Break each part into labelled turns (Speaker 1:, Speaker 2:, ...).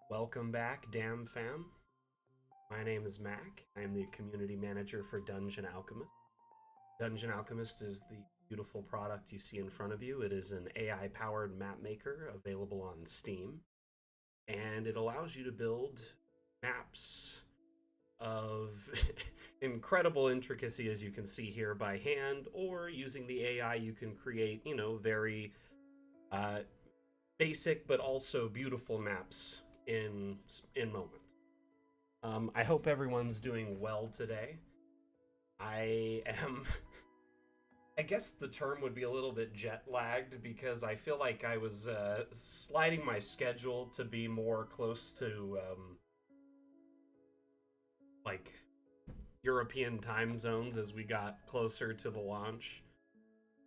Speaker 1: Welcome back, Damn Fam. My name is Mac. I am the community manager for Dungeon Alchemist. Dungeon Alchemist is the beautiful product you see in front of you. It is an AI-powered map maker available on Steam, and it allows you to build maps of incredible intricacy, as you can see here, by hand, or using the AI you can create, very basic but also beautiful maps in moments. I hope everyone's doing well today. I am I guess the term would be a little bit jet lagged because I feel like I was sliding my schedule to be more close to like European time zones as we got closer to the launch.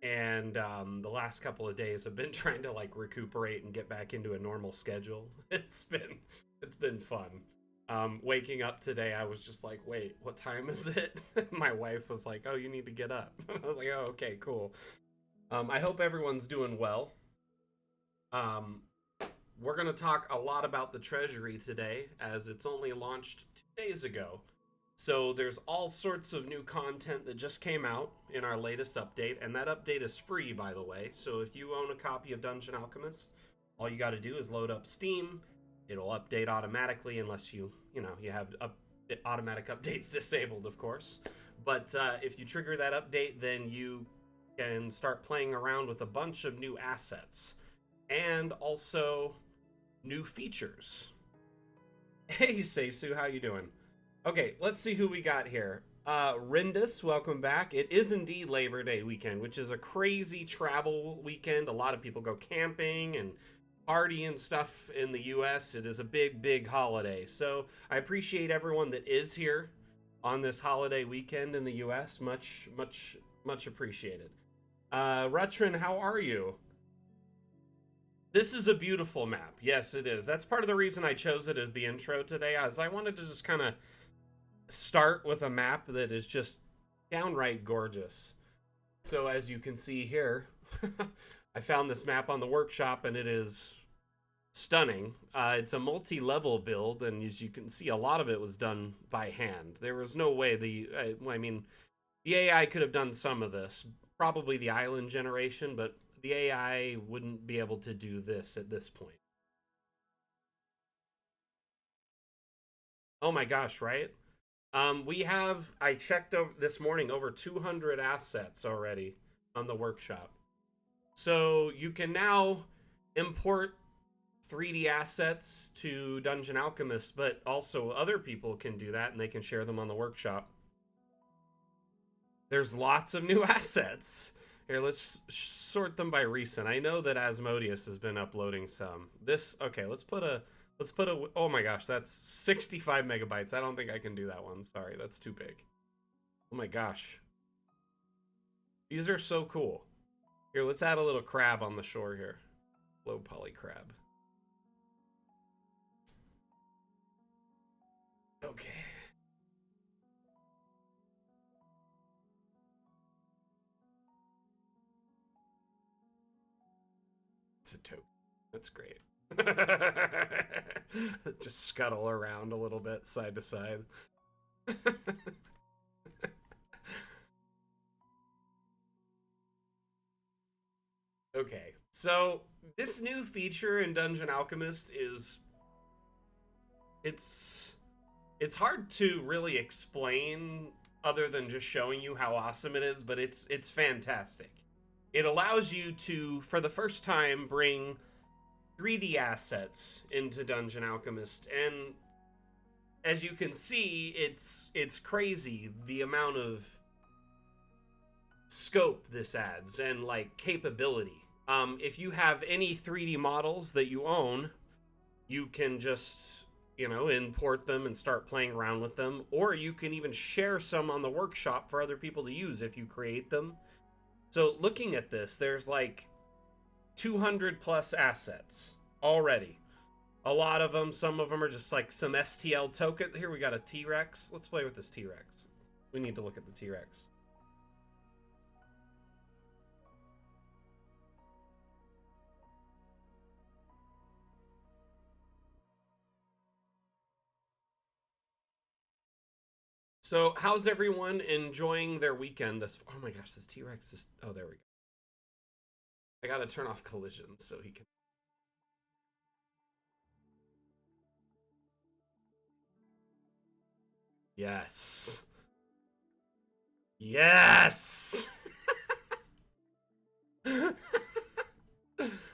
Speaker 1: And the last couple of days I've been trying to like recuperate and get back into a normal schedule. It's been fun. Waking up today, I was just like, wait, what time is it? My wife was like, oh, you need to get up. I was like, oh, okay, cool. I hope everyone's doing well. We're going to talk a lot about the Treasury today, as it's only launched 2 days ago. So there's all sorts of new content that just came out in our latest update, and that update is free, by the way. So if you own a copy of Dungeon Alchemist, all you got to do is load up Steam. It'll update automatically unless you have automatic updates disabled, of course. But if you trigger that update, then you can start playing around with a bunch of new assets and also new features. Hey, Seisu, how you doing? Okay, let's see who we got here. Rindus, welcome back. It is indeed Labor Day weekend, which is a crazy travel weekend. A lot of people go camping and party and stuff in the US. It is a big holiday. So I appreciate everyone that is here on this holiday weekend in the US. Much appreciated. Rutrin, how are you? This is a beautiful map. Yes, it is. That's part of the reason I chose it as the intro today, as I wanted to just kind of start with a map that is just downright gorgeous. So as you can see here, I found this map on the workshop and it is stunning. It's a multi-level build, and as you can see, a lot of it was done by hand. There was no way the AI could have done some of this, probably the island generation, but the AI wouldn't be able to do this at this point. Oh my gosh, right? We have, I checked over this morning, over 200 assets already on the workshop. So you can now import 3D assets to Dungeon Alchemist, but also other people can do that and they can share them on the workshop. There's lots of new assets. Here, let's sort them by recent. I know that Asmodeus has been uploading some. Okay, let's put a, oh my gosh, that's 65 megabytes. I don't think I can do that one. Sorry, that's too big. Oh my gosh. These are so cool. Here, let's add a little crab on the shore here. Low poly crab. Okay. It's a token. That's great. Just scuttle around a little bit, side to side. Okay, so this new feature in Dungeon Alchemist is it's hard to really explain other than just showing you how awesome it is, but it's fantastic. It allows you to, for the first time, bring 3D assets into Dungeon Alchemist, and as you can see, it's crazy the amount of scope this adds and like capability. If you have any 3D models that you own, you can just import them and start playing around with them, or you can even share some on the workshop for other people to use if you create them. So looking at this, there's like 200 plus assets already. A lot of them, some of them are just like some STL token. Here we got a T-Rex. Let's play with this T-Rex. We need to look at the T-Rex. So, how's everyone enjoying their weekend? Oh my gosh, this T-Rex is. Oh, there we go. I gotta turn off collisions so he can. Yes. Yes.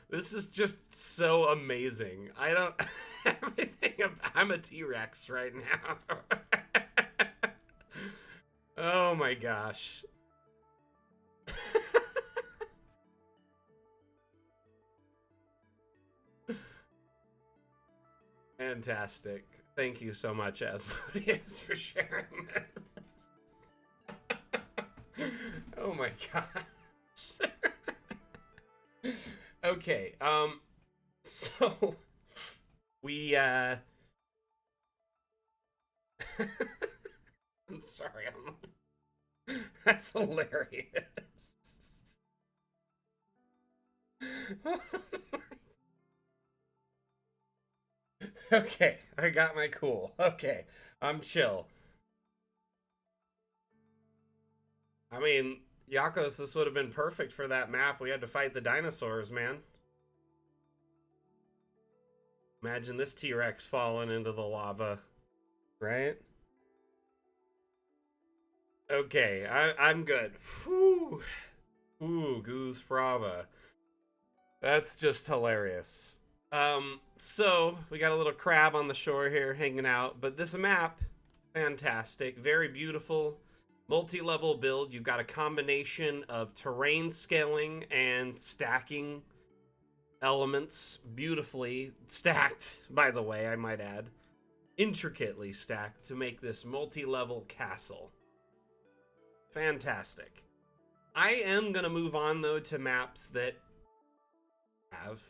Speaker 1: This is just so amazing. I don't. Everything. I'm a T-Rex right now. Oh my gosh. Fantastic. Thank you so much, Asmodeus, for sharing this. Oh my gosh. Okay, so we I'm sorry, that's hilarious. Okay, I got my cool. Okay, I'm chill. I mean, Yakos, this would have been perfect for that map. We had to fight the dinosaurs, man. Imagine this T-Rex falling into the lava, right? Okay, I'm good. Whew. Ooh, Goose Fraba. That's just hilarious. So we got a little crab on the shore here hanging out, but this map, fantastic, very beautiful, multi-level build. You've got a combination of terrain scaling and stacking elements, beautifully stacked, by the way, I might add, intricately stacked to make this multi-level castle. Fantastic. I am gonna move on though to maps that have,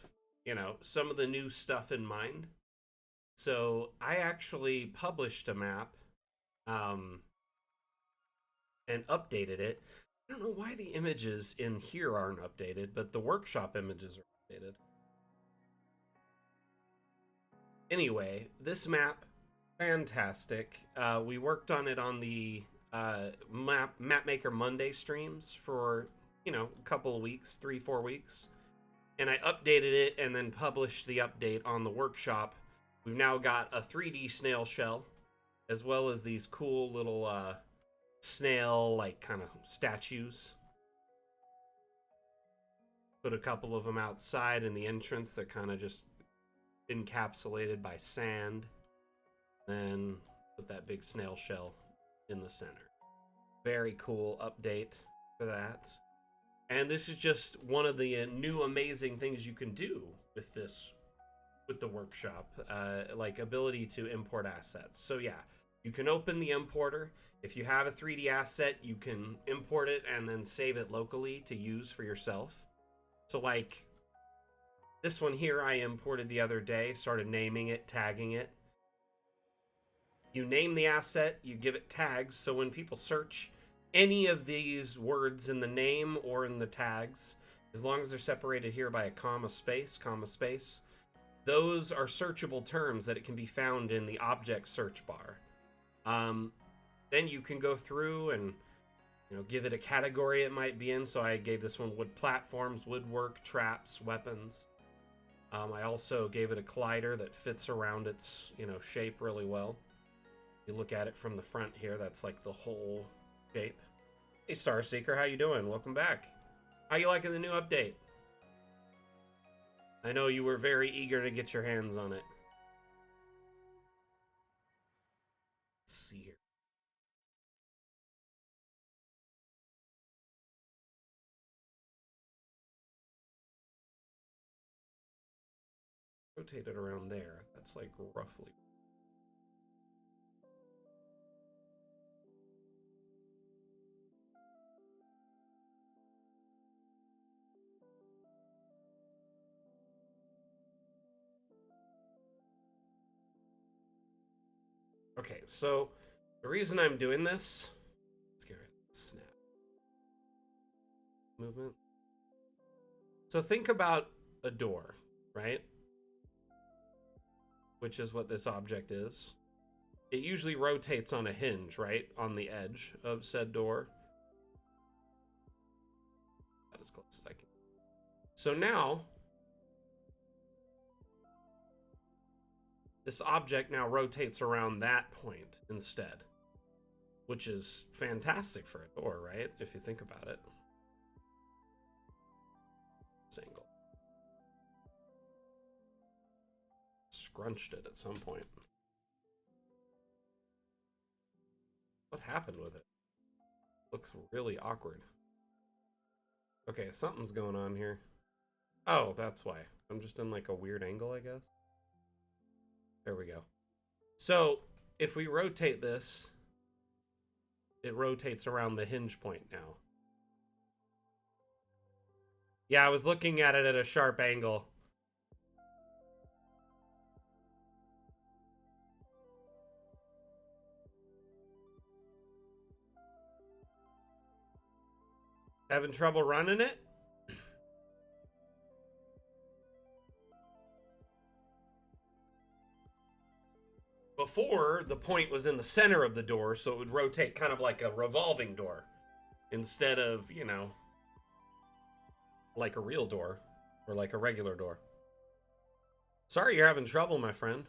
Speaker 1: you know, some of the new stuff in mind. So I actually published a map and updated it. I don't know why the images in here aren't updated, but the workshop images are updated. Anyway, this map, fantastic. We worked on it on the Map Maker Monday streams for, you know, a couple of weeks, 3-4 weeks. And I updated it and then published the update on the workshop. We've now got a 3D snail shell, as well as these cool little snail, like, kind of statues. Put a couple of them outside in the entrance. They're kind of just encapsulated by sand. Then put that big snail shell in the center. Very cool update for that. And this is just one of the new amazing things you can do with this, with the workshop, like ability to import assets. So yeah, you can open the importer. If you have a 3D asset, you can import it and then save it locally to use for yourself. So like this one here I imported the other day, started naming it, tagging it. You name the asset, you give it tags, so when people search any of these words in the name or in the tags, as long as they're separated here by a comma space, those are searchable terms that it can be found in the object search bar. Then you can go through and, you know, give it a category it might be in. So I gave this one wood platforms, woodwork, traps, weapons. I also gave it a collider that fits around its, you know, shape really well. You look at it from the front here, that's like the whole shape. Hey Starseeker, how you doing? Welcome back. How you liking the new update? I know you were very eager to get your hands on it. Let's see here. Rotate it around there. That's like roughly. Okay, so the reason I'm doing this, let's get rid of snap movement. So think about a door, right? Which is what this object is. it usually rotates on a hinge, right? On the edge of said door. That as close as I can. So now, this object now rotates around that point instead, which is fantastic for a door, right? If you think about it. This angle. Scrunched it at some point. What happened with it? Looks really awkward. Okay, something's going on here. Oh, that's why. I'm just in like a weird angle, I guess. There we go. So, if we rotate this, it rotates around the hinge point now. Yeah, I was looking at it at a sharp angle. Having trouble running it? Before, the point was in the center of the door, so it would rotate kind of like a revolving door instead of, you know, like a real door or like a regular door. Sorry you're having trouble, my friend.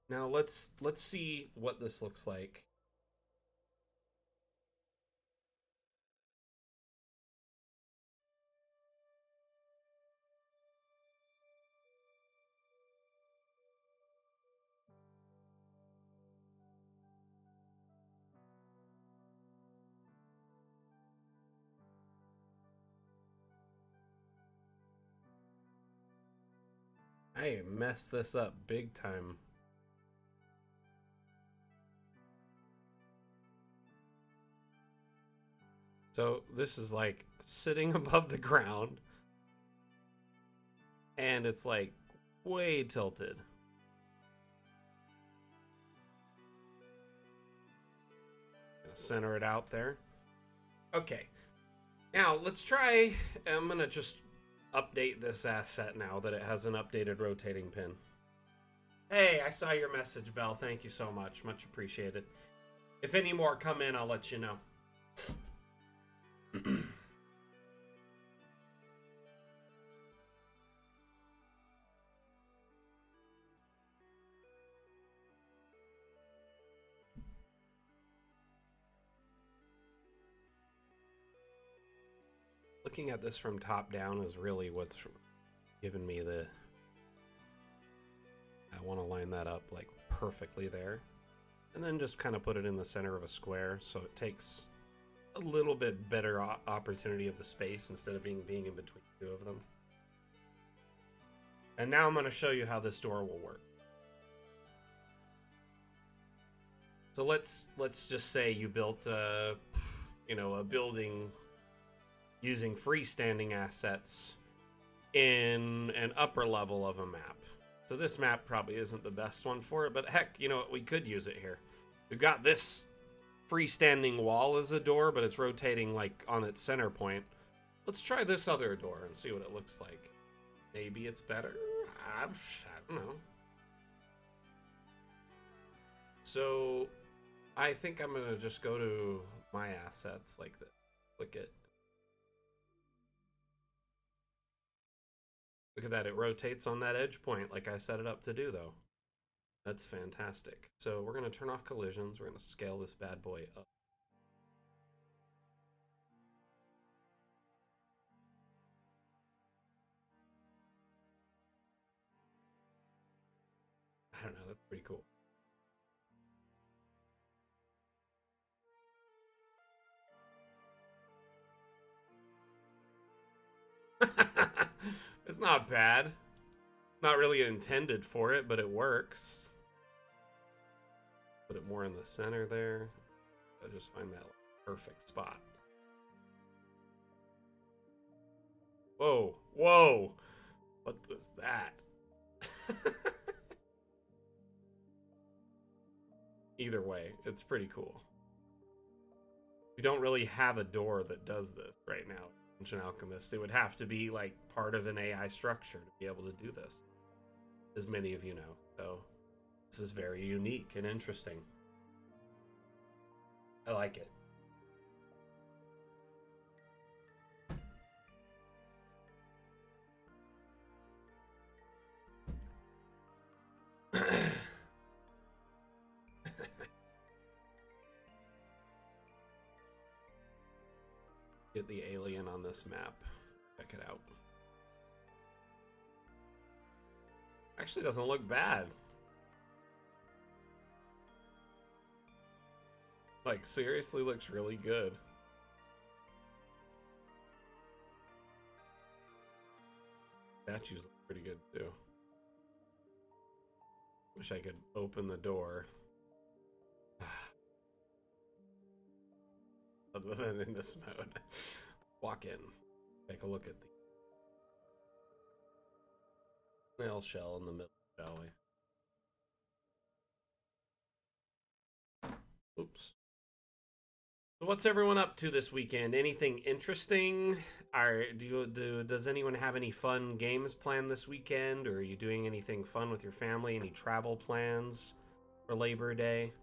Speaker 1: Now let's see what this looks like. I messed this up big time. So this is like sitting above the ground and it's like way tilted. Gonna center it out there. Okay. Now let's try, I'm gonna just update this asset now that it has an updated rotating pin. Hey, I saw your message, Belle. Thank you so much. Much appreciated. If any more come in, I'll let you know. Looking at this from top down is really what's given me the... I want to line that up like perfectly there. And then just kind of put it in the center of a square so it takes a little bit better opportunity of the space instead of being in between two of them. And now I'm going to show you how this door will work. So let's just say you built a building using freestanding assets in an upper level of a map. So this map probably isn't the best one for it, but heck, you know what, we could use it here. We've got this freestanding wall as a door, but it's rotating like on its center point. Let's try this other door and see what it looks like. Maybe it's better? I don't know. So I think I'm gonna just go to my assets like this. Click it. Look at that, it rotates on that edge point like I set it up to do though. That's fantastic. So we're gonna turn off collisions. We're gonna scale this bad boy up. I don't know, that's pretty cool. It's not bad. Not really intended for it, but it works. Put it more in the center there. I just find that perfect spot. Whoa, whoa. What was that? Either way, it's pretty cool. We don't really have a door that does this right now. An Alchemist, it would have to be like part of an AI structure to be able to do this, as many of you know. So This is very unique and interesting. I like it. Get the alien on this map. Check it out. Actually doesn't look bad. Like, seriously looks really good. Statues look pretty good too. Wish I could open the door. Other than in this mode. Walk in. Take a look at the snail shell in the middle, shall we? Oops. So what's everyone up to this weekend? Anything interesting? Does anyone have any fun games planned this weekend? Or are you doing anything fun with your family? Any travel plans for Labor Day?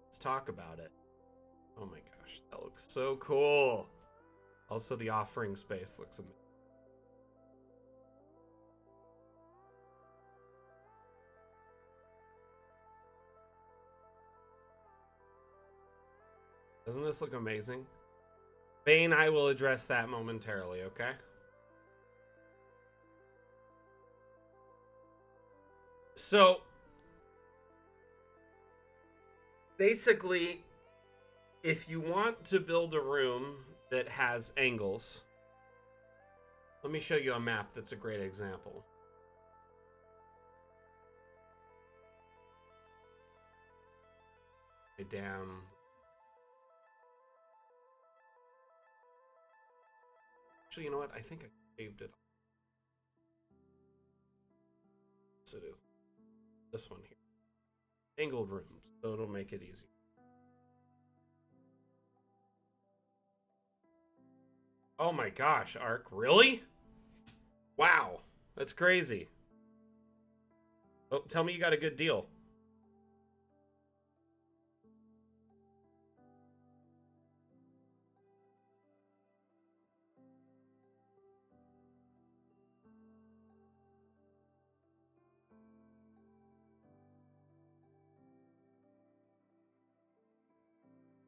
Speaker 1: Let's talk about it. Oh my gosh, that looks so cool. Also, the offering space looks amazing. Doesn't this look amazing? Bane, I will address that momentarily, okay? So, basically, if you want to build a room that has angles, let me show you a map that's a great example. Down. Actually, you know what? I think I saved it. Yes, it is. This one here. Angled rooms, so it'll make it easy. Oh my gosh, Ark, really? Wow, that's crazy. Oh, tell me you got a good deal.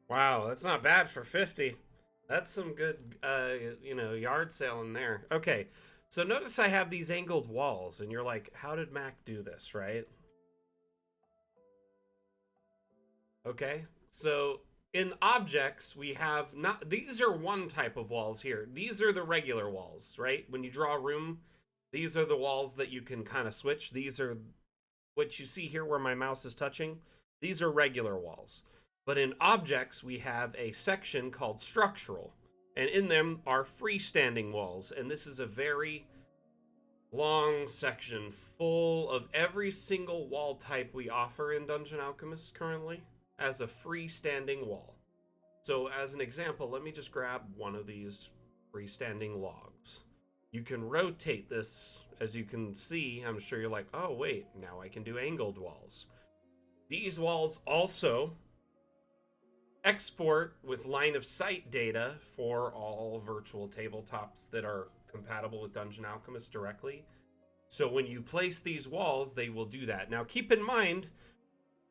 Speaker 1: Wow, that's not bad for 50. That's some good, yard sale in there. Okay, so notice I have these angled walls, and you're like, how did Mac do this, right? Okay, so in objects, we have not, these are one type of walls here. These are the regular walls, right? When you draw a room, these are the walls that you can kind of switch. These are what you see here where my mouse is touching. These are regular walls. But in objects, we have a section called structural, and in them are freestanding walls. And this is a very long section full of every single wall type we offer in Dungeon Alchemist currently as a freestanding wall. So as an example, let me just grab one of these freestanding logs. You can rotate this, as you can see. I'm sure you're like, oh wait, now I can do angled walls. These walls also export with line of sight data for all virtual tabletops that are compatible with Dungeon Alchemist directly. So when you place these walls, they will do that. Now keep in mind,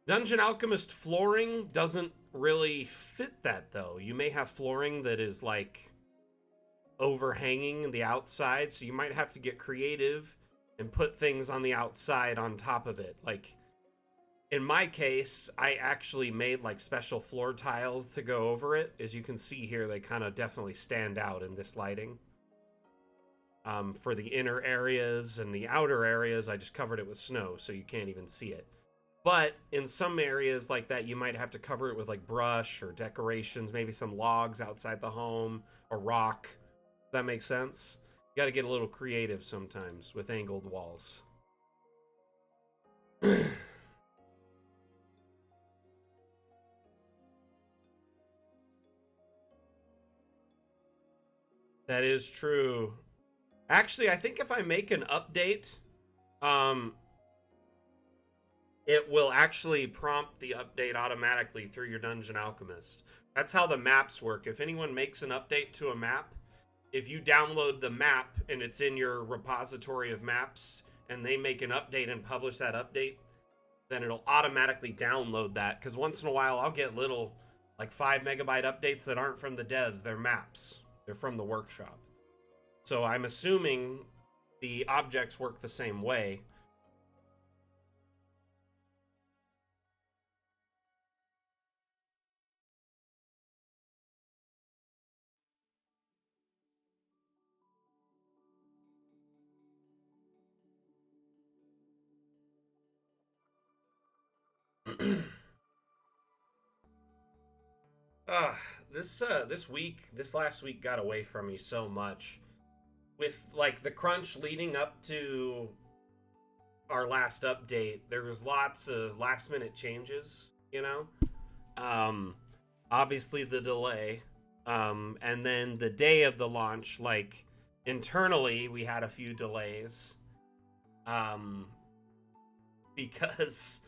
Speaker 1: Dungeon Alchemist flooring doesn't really fit that though. You may have flooring that is like overhanging the outside, so you might have to get creative and put things on the outside on top of it. Like in my case, I actually made like special floor tiles to go over it. As you can see here, they kind of definitely stand out in this lighting. For the inner areas and the outer areas, I just covered it with snow, so you can't even see it. But in some areas like that, you might have to cover it with like brush or decorations, maybe some logs outside the home, or rock. Does that make sense? You got to get a little creative sometimes with angled walls. That is true. Actually, I think if I make an update, it will actually prompt the update automatically through your Dungeon Alchemist. That's how the maps work. If anyone makes an update to a map, if you download the map and it's in your repository of maps and they make an update and publish that update, then it'll automatically download that. Because once in a while, I'll get little, like 5 megabyte updates that aren't from the devs. They're maps. They're from the workshop. So I'm assuming the objects work the same way. uh, this last week got away from me so much. With like the crunch leading up to our last update, there was lots of last minute changes, you know? Obviously the delay. And then the day of the launch, like internally we had a few delays. Because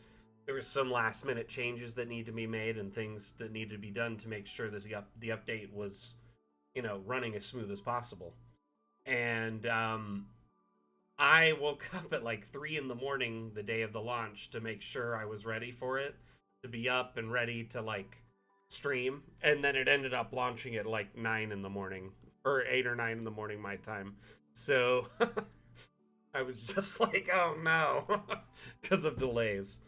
Speaker 1: there were some last minute changes that need to be made and things that need to be done to make sure that the update was, running as smooth as possible. And I woke up at like 3 in the morning the day of the launch to make sure I was ready for it, to be up and ready to like stream. And then it ended up launching at like 9 in the morning, or 8 or 9 in the morning my time. So I was just like, oh no, because of delays.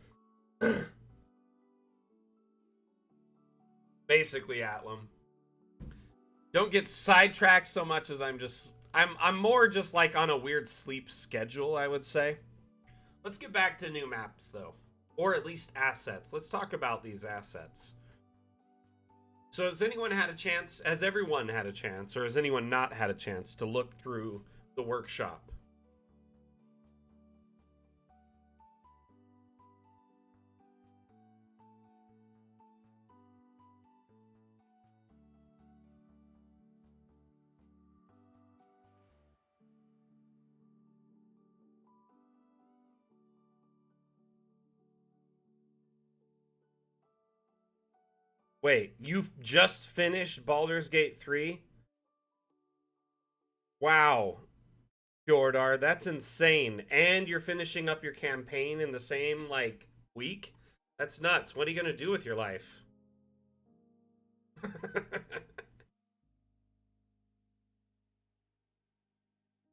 Speaker 1: Basically, Atlam. Don't get sidetracked so much as I'm more just like on a weird sleep schedule, I would say. Let's get back to new maps though. Or at least assets. Let's talk about these assets. So has everyone had a chance, or has anyone not had a chance to look through the workshop? Wait, you've just finished Baldur's Gate 3? Wow, Jordar, that's insane. And you're finishing up your campaign in the same, like, week? That's nuts. What are you going to do with your life?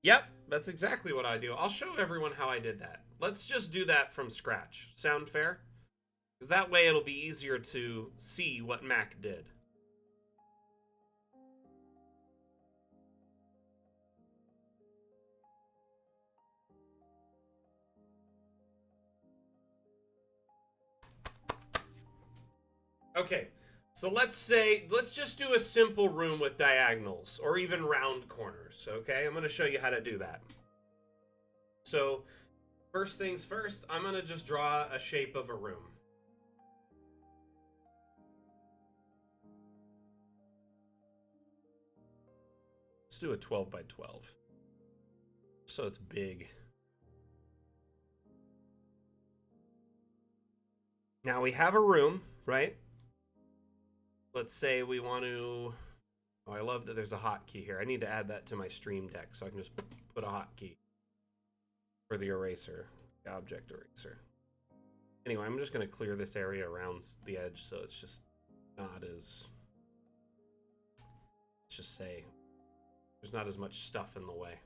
Speaker 1: Yep, that's exactly what I do. I'll show everyone how I did that. Let's just do that from scratch. Sound fair? Because that way it'll be easier to see what Mac did. Okay, so let's just do a simple room with diagonals, or even round corners, okay? I'm going to show you how to do that. So, first things first, I'm going to just draw a shape of a room. Let's do a 12 by 12. So it's big. Now we have a room, right? Let's say we want to... Oh, I love that there's a hotkey here. I need to add that to my stream deck so I can just put a hotkey for the eraser, the object eraser. Anyway, I'm just going to clear this area around the edge so it's just not as... Let's just say there's not as much stuff in the way.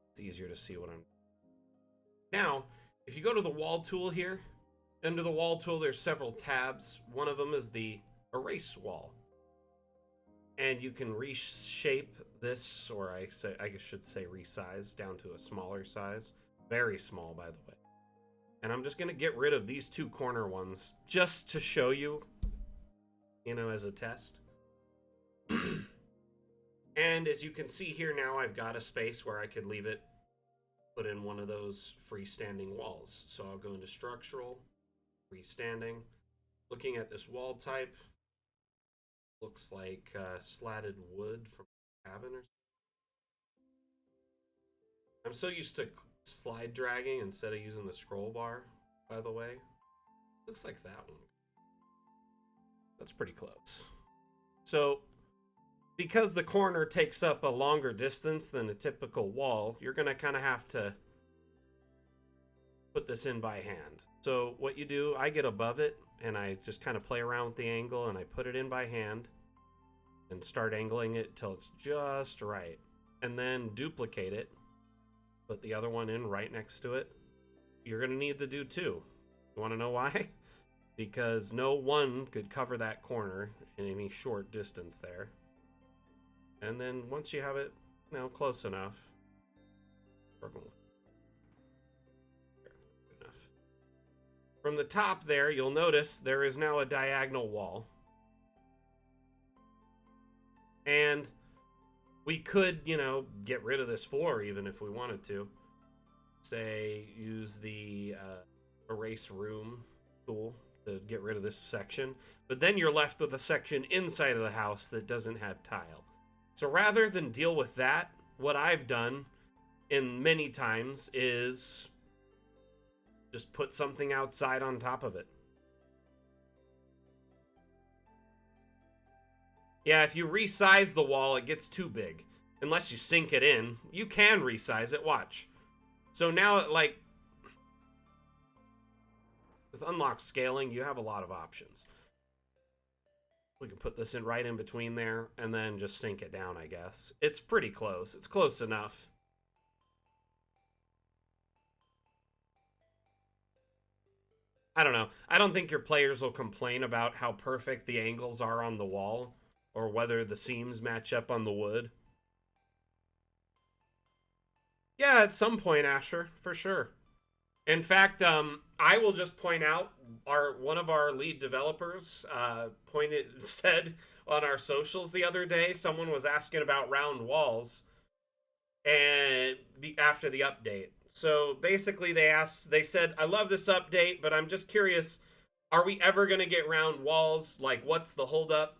Speaker 1: It's easier to see what I'm... Now, if you go to the wall tool here, under the wall tool there's several tabs. One of them is the erase wall. And you can reshape this, or I should say resize down to a smaller size. Very small, by the way. And I'm just going to get rid of these two corner ones just to show you, as a test. And as you can see here now, I've got a space where I could leave it, put in one of those freestanding walls. So I'll go into structural, freestanding. Looking at this wall type, looks like slatted wood from a cabin or something. I'm so used to slide dragging instead of using the scroll bar, by the way. Looks like that one. That's pretty close. So, because the corner takes up a longer distance than a typical wall, you're going to kind of have to put this in by hand. So what you do, I get above it, and I just kind of play around with the angle, and I put it in by hand, and start angling it till it's just right. And then duplicate it, put the other one in right next to it. You're going to need to do two. You want to know why? Because no one could cover that corner in any short distance there. And then once you have it, close enough. Good enough. From the top there, you'll notice there is now a diagonal wall. And we could, get rid of this floor even if we wanted to. Say, use the erase room tool to get rid of this section. But then you're left with a section inside of the house that doesn't have tile. So rather than deal with that, what I've done in many times is just put something outside on top of it. Yeah, if you resize the wall, it gets too big. Unless you sink it in, you can resize it, watch. So now, with unlocked scaling, you have a lot of options. We can put this in right in between there, and then just sink it down, I guess. It's pretty close. It's close enough. I don't know. I don't think your players will complain about how perfect the angles are on the wall, or whether the seams match up on the wood. Yeah, at some point, Asher, for sure. In fact, I will just point out one of our lead developers said on our socials the other day, someone was asking about round walls and after the update. So basically they said, I love this update, but I'm just curious, are we ever going to get round walls? Like, what's the holdup?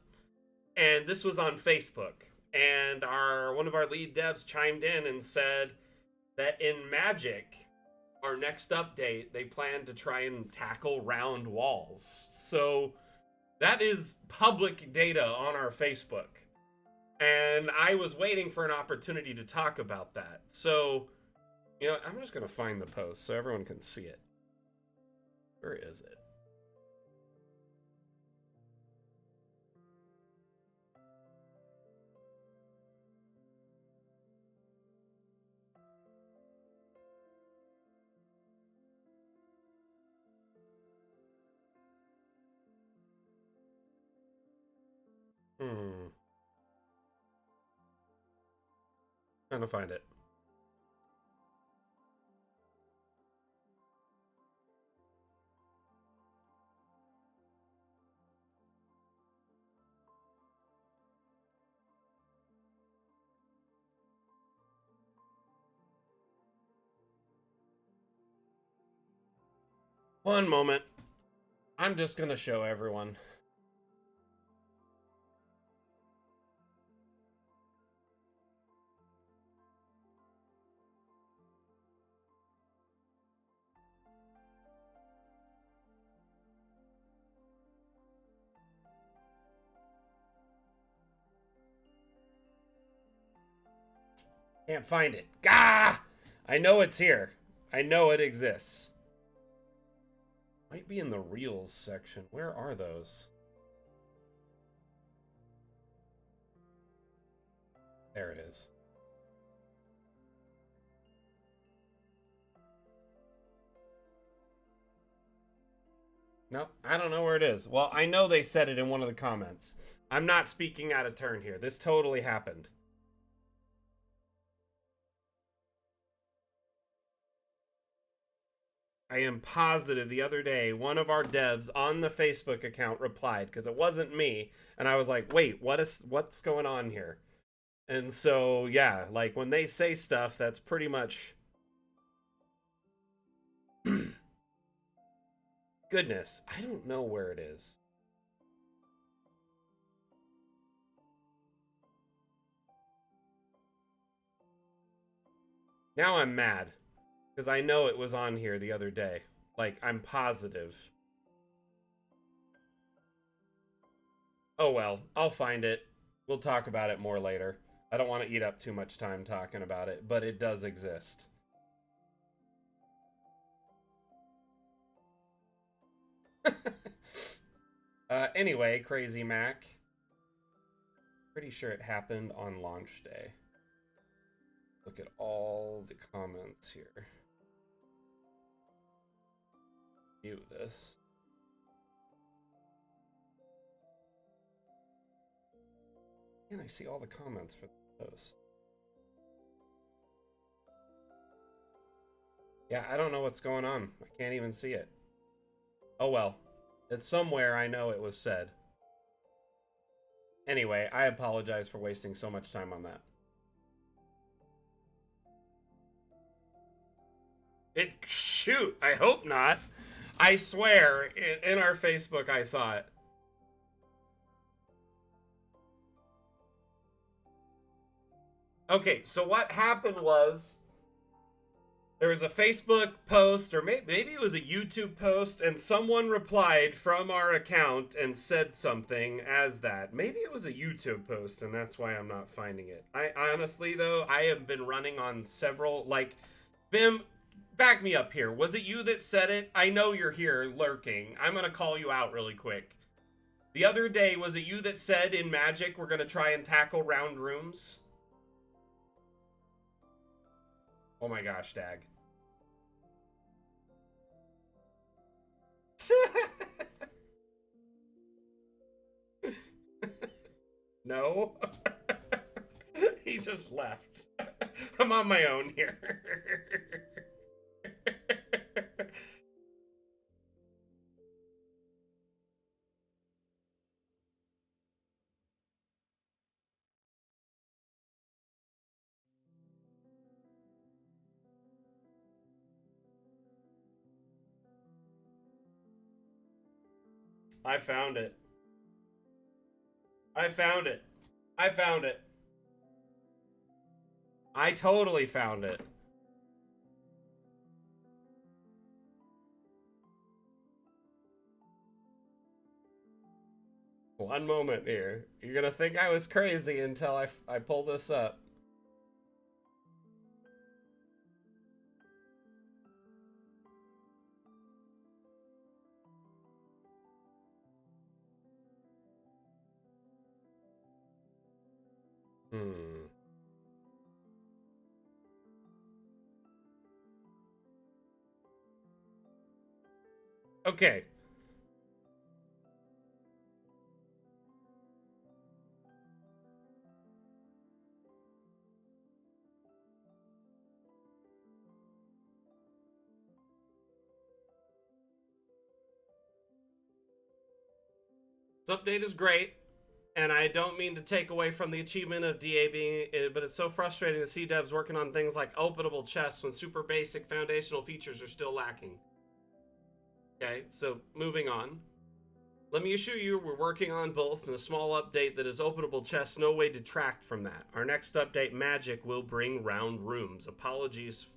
Speaker 1: And this was on Facebook. And one of our lead devs chimed in and said that in Magic, our next update, they plan to try and tackle round walls. So that is public data on our Facebook. And I was waiting for an opportunity to talk about that. So, I'm just going to find the post so everyone can see it. Where is it? Trying to find it. One moment. I'm just going to show everyone. Can't find it. Gah! I know it's here. I know it exists. Might be in the Reels section. Where are those? There it is. Nope, I don't know where it is. Well, I know they said it in one of the comments. I'm not speaking out of turn here. This totally happened. I am positive the other day, one of our devs on the Facebook account replied, because it wasn't me, and I was like, wait, what's going on here? And so, yeah, like, when they say stuff, that's pretty much... Goodness, I don't know where it is. Now I'm mad. Because I know it was on here the other day. Like, I'm positive. Oh well, I'll find it. We'll talk about it more later. I don't want to eat up too much time talking about it, but it does exist. Anyway, Crazy Mac. Pretty sure it happened on launch day. Look at all the comments here. Mute this. And I see all the comments for the post. Yeah, I don't know what's going on. I can't even see it. Oh well. It's somewhere I know it was said. Anyway, I apologize for wasting so much time on that. Shoot, I hope not. I swear, in our Facebook I saw it. Okay, so what happened was there was a Facebook post, or maybe it was a YouTube post, and someone replied from our account and said something as that. Maybe it was a YouTube post, and that's why I'm not finding it. I honestly, though, I have been running on several, like, Vim, back me up here. Was it you that said it? I know you're here lurking. I'm gonna call you out really quick. The other day, was it you that said in Magic we're gonna try and tackle round rooms? Oh my gosh, Dag. No? He just left. I'm on my own here. I found it. I found it. I found it. I totally found it. One moment here. You're gonna think I was crazy until I pull this up. Okay. This update is great, and I don't mean to take away from the achievement of DA being, but it's so frustrating to see devs working on things like openable chests when super basic foundational features are still lacking. Okay, so moving on. Let me assure you, we're working on both, and a small update that is openable chests no way detract from that. Our next update, Magic, will bring round rooms. Apologies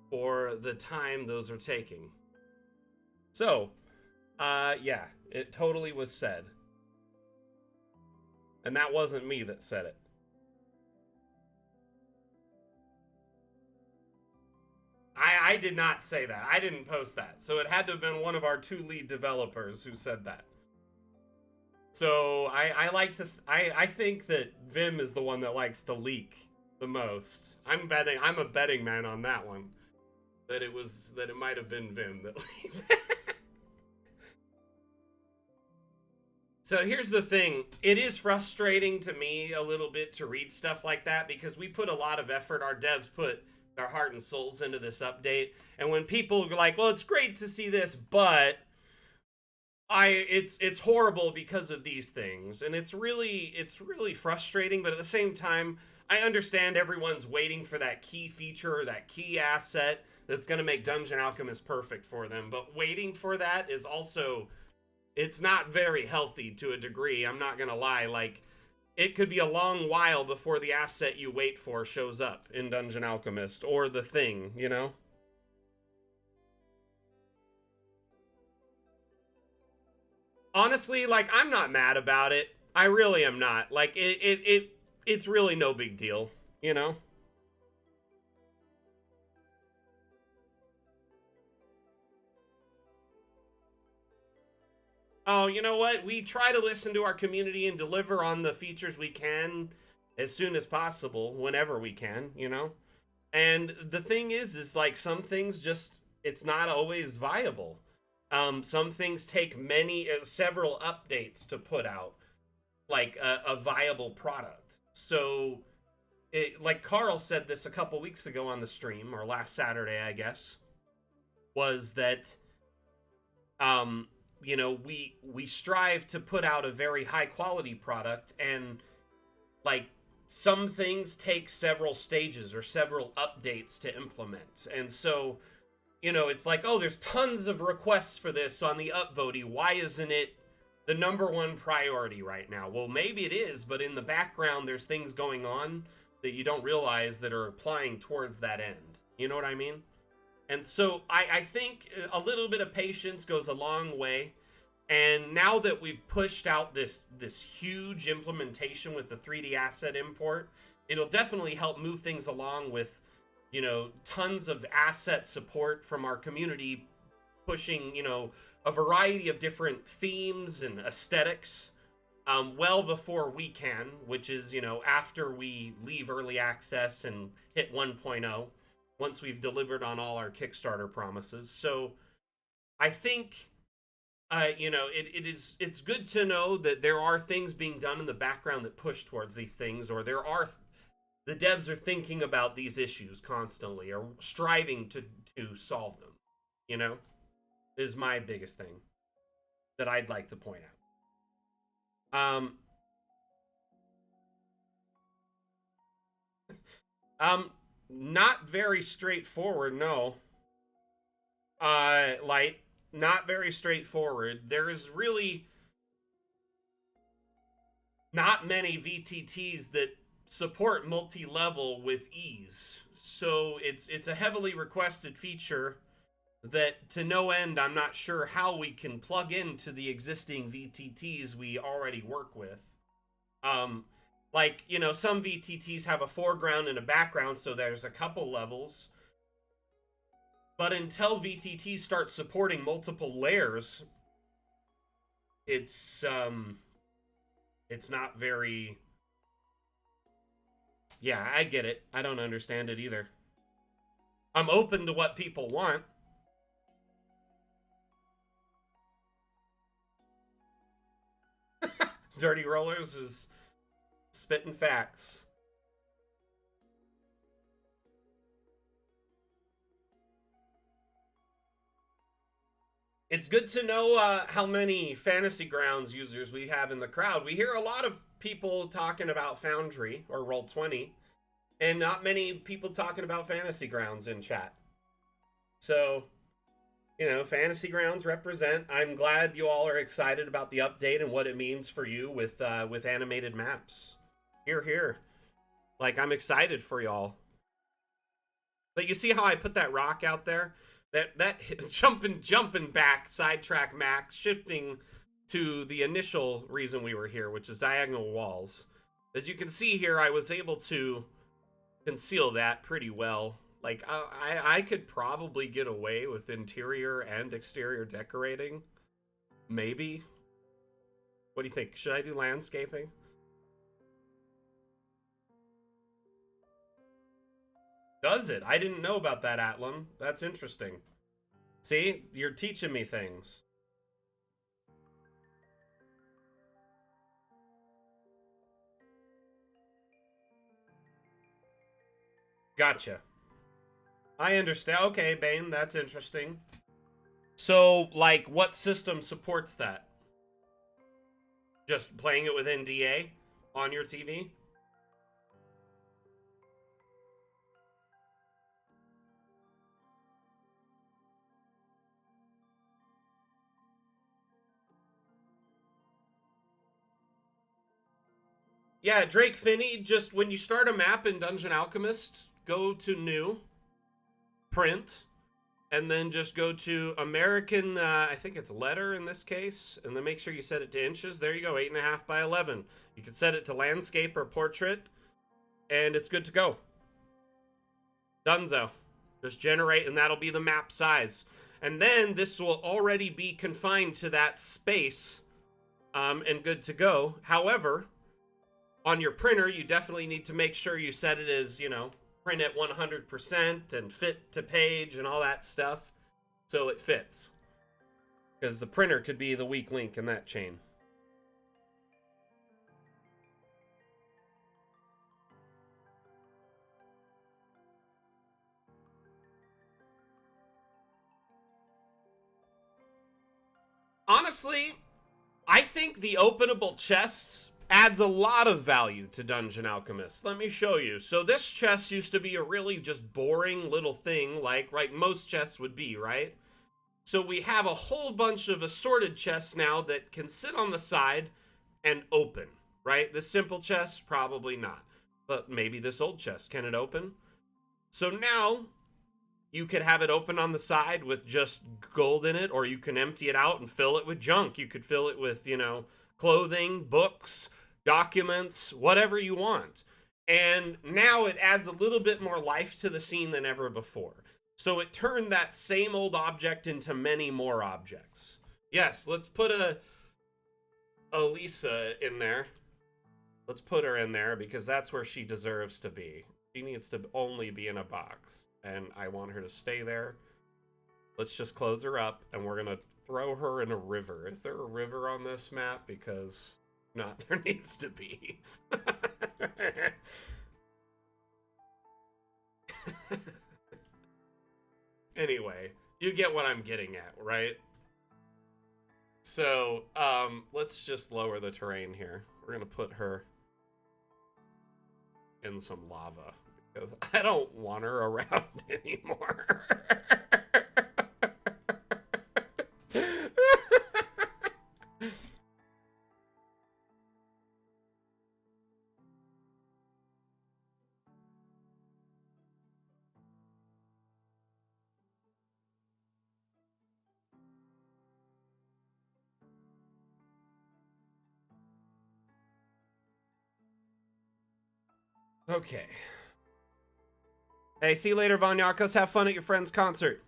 Speaker 1: for the time those are taking. So, yeah, it totally was said. And that wasn't me that said it. I did not say that. I didn't post that. So it had to have been one of our two lead developers who said that. So I like to I think that Vim is the one that likes to leak the most. I'm a betting man on that one. That it might have been Vim that leaked. So here's the thing. It is frustrating to me a little bit to read stuff like that because we put a lot of effort. Our devs put their heart and souls into this update. And when people are like, well, it's great to see this, but it's horrible because of these things. And it's really frustrating, but at the same time, I understand everyone's waiting for that key feature or that key asset that's going to make Dungeon Alchemist perfect for them. But waiting for that is also, it's not very healthy to a degree. I'm not going to lie. Like, it could be a long while before the asset you wait for shows up in Dungeon Alchemist or the thing, you know? Honestly, like, I'm not mad about it. I really am not. Like, it's really no big deal, you know? Oh, you know what? We try to listen to our community and deliver on the features we can as soon as possible, whenever we can, you know? And the thing is like some things just, it's not always viable. Some things take several updates to put out like a viable product. So, like Carl said this a couple weeks ago on the stream, or last Saturday, I guess, was that um, we strive to put out a very high quality product, and like some things take several stages or several updates to implement. And so, it's like, oh, there's tons of requests for this on the upvoting. Why isn't it the number one priority right now? Well, maybe it is, but in the background, there's things going on that you don't realize that are applying towards that end. You know what I mean? And so I think a little bit of patience goes a long way. And now that we've pushed out this huge implementation with the 3D asset import, it'll definitely help move things along with, tons of asset support from our community, pushing, a variety of different themes and aesthetics, well before we can, which is, after we leave early access and hit 1.0, once we've delivered on all our Kickstarter promises. So I think it's good to know that there are things being done in the background that push towards these things, or the devs are thinking about these issues constantly, or striving to solve them. Is my biggest thing that I'd like to point out. Not very straightforward, no. Light, not very straightforward. There is really not many VTTs that support multi-level with ease. So it's a heavily requested feature that, to no end, I'm not sure how we can plug into the existing VTTs we already work with. Some VTTs have a foreground and a background, so there's a couple levels. But until VTTs start supporting multiple layers, it's not very... Yeah, I get it. I don't understand it either. I'm open to what people want. Dirty Rollers is spitting facts. It's good to know how many Fantasy Grounds users we have in the crowd. We hear a lot of people talking about Foundry or Roll20, and not many people talking about Fantasy Grounds in chat. So, Fantasy Grounds represent. I'm glad you all are excited about the update and what it means for you with animated maps. Here, here. Like, I'm excited for y'all. But you see how I put that rock out there? That jumping back, sidetrack Max, shifting to the initial reason we were here, which is diagonal walls. As you can see here, I was able to conceal that pretty well. Like, I could probably get away with interior and exterior decorating. Maybe. What do you think? Should I do landscaping? Does it? I didn't know about that, Atlam. That's interesting. See? You're teaching me things. Gotcha. I understand. Okay, Bane, that's interesting. So, like, what system supports that? Just playing it with NDA on your TV? Yeah, Drake Finney, just when you start a map in Dungeon Alchemist, go to New, Print, and then just go to American, I think it's letter in this case, and then make sure you set it to inches. There you go, 8.5 by 11. You can set it to landscape or portrait, and it's good to go. Dunzo. Just generate, and that'll be the map size. And then this will already be confined to that space, and good to go. However, on your printer, you definitely need to make sure you set it as, you know, print at 100% and fit to page and all that stuff so it fits. Because the printer could be the weak link in that chain. Honestly, I think the openable chests adds a lot of value to Dungeon Alchemist. Let me show you. So this chest used to be a really just boring little thing, like, right, most chests would be, right? So we have a whole bunch of assorted chests now that can sit on the side and open, right? This simple chest, probably not. But maybe this old chest, can it open? So now you could have it open on the side with just gold in it, or you can empty it out and fill it with junk. You could fill it with, you know, clothing, books, documents, whatever you want. And now it adds a little bit more life to the scene than ever before. So it turned that same old object into many more objects. Yes, let's put a Lisa in there. Let's put her in there because that's where she deserves to be. She needs to only be in a box, and I want her to stay there. Let's just close her up, and we're gonna throw her in a river. Is there a river on this map? Because not, there needs to be. Anyway, you get what I'm getting at, right? So, let's just lower the terrain here. We're gonna put her in some lava because I don't want her around anymore. Okay. Hey, see you later, Vanyakos. Have fun at your friend's concert.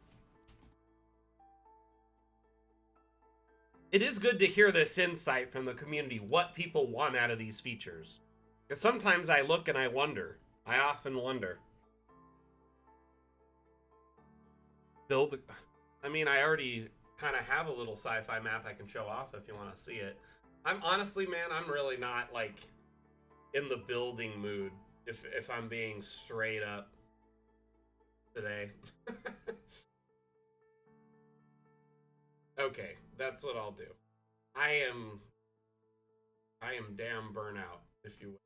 Speaker 1: It is good to hear this insight from the community, what people want out of these features. Because sometimes I look and I wonder. I often wonder. Build... I mean, I already kind of have a little sci-fi map I can show off if you want to see it. I'm honestly, man, I'm really not, like, in the building mood, if I'm being straight up today. Okay, that's what I'll do. I am damn burnout, if you will.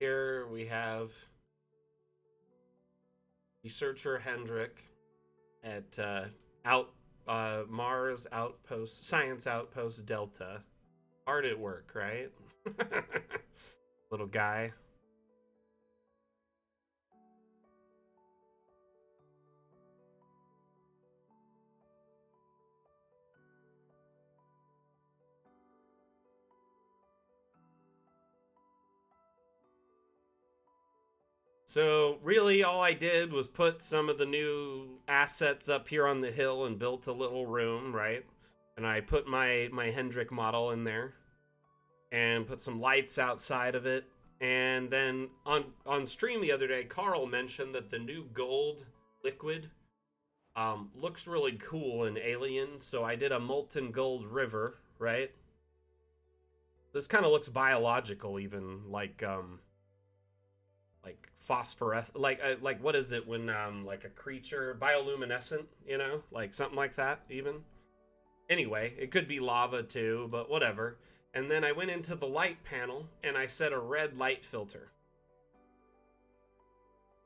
Speaker 1: Here we have researcher Hendrik at Mars Outpost, Science Outpost Delta. Hard at work, right? Little guy. So really all I did was put some of the new assets up here on the hill and built a little room, right? And I put my Hendrik model in there and put some lights outside of it. And then on stream the other day, Carl mentioned that the new gold liquid looks really cool in Alien. So I did a molten gold river, right? This kind of looks biological, even like phosphorescent, like what is it when like a creature bioluminescent, you know, like something like that even. Anyway, it could be lava too, but whatever. And then I went into the light panel and I set a red light filter.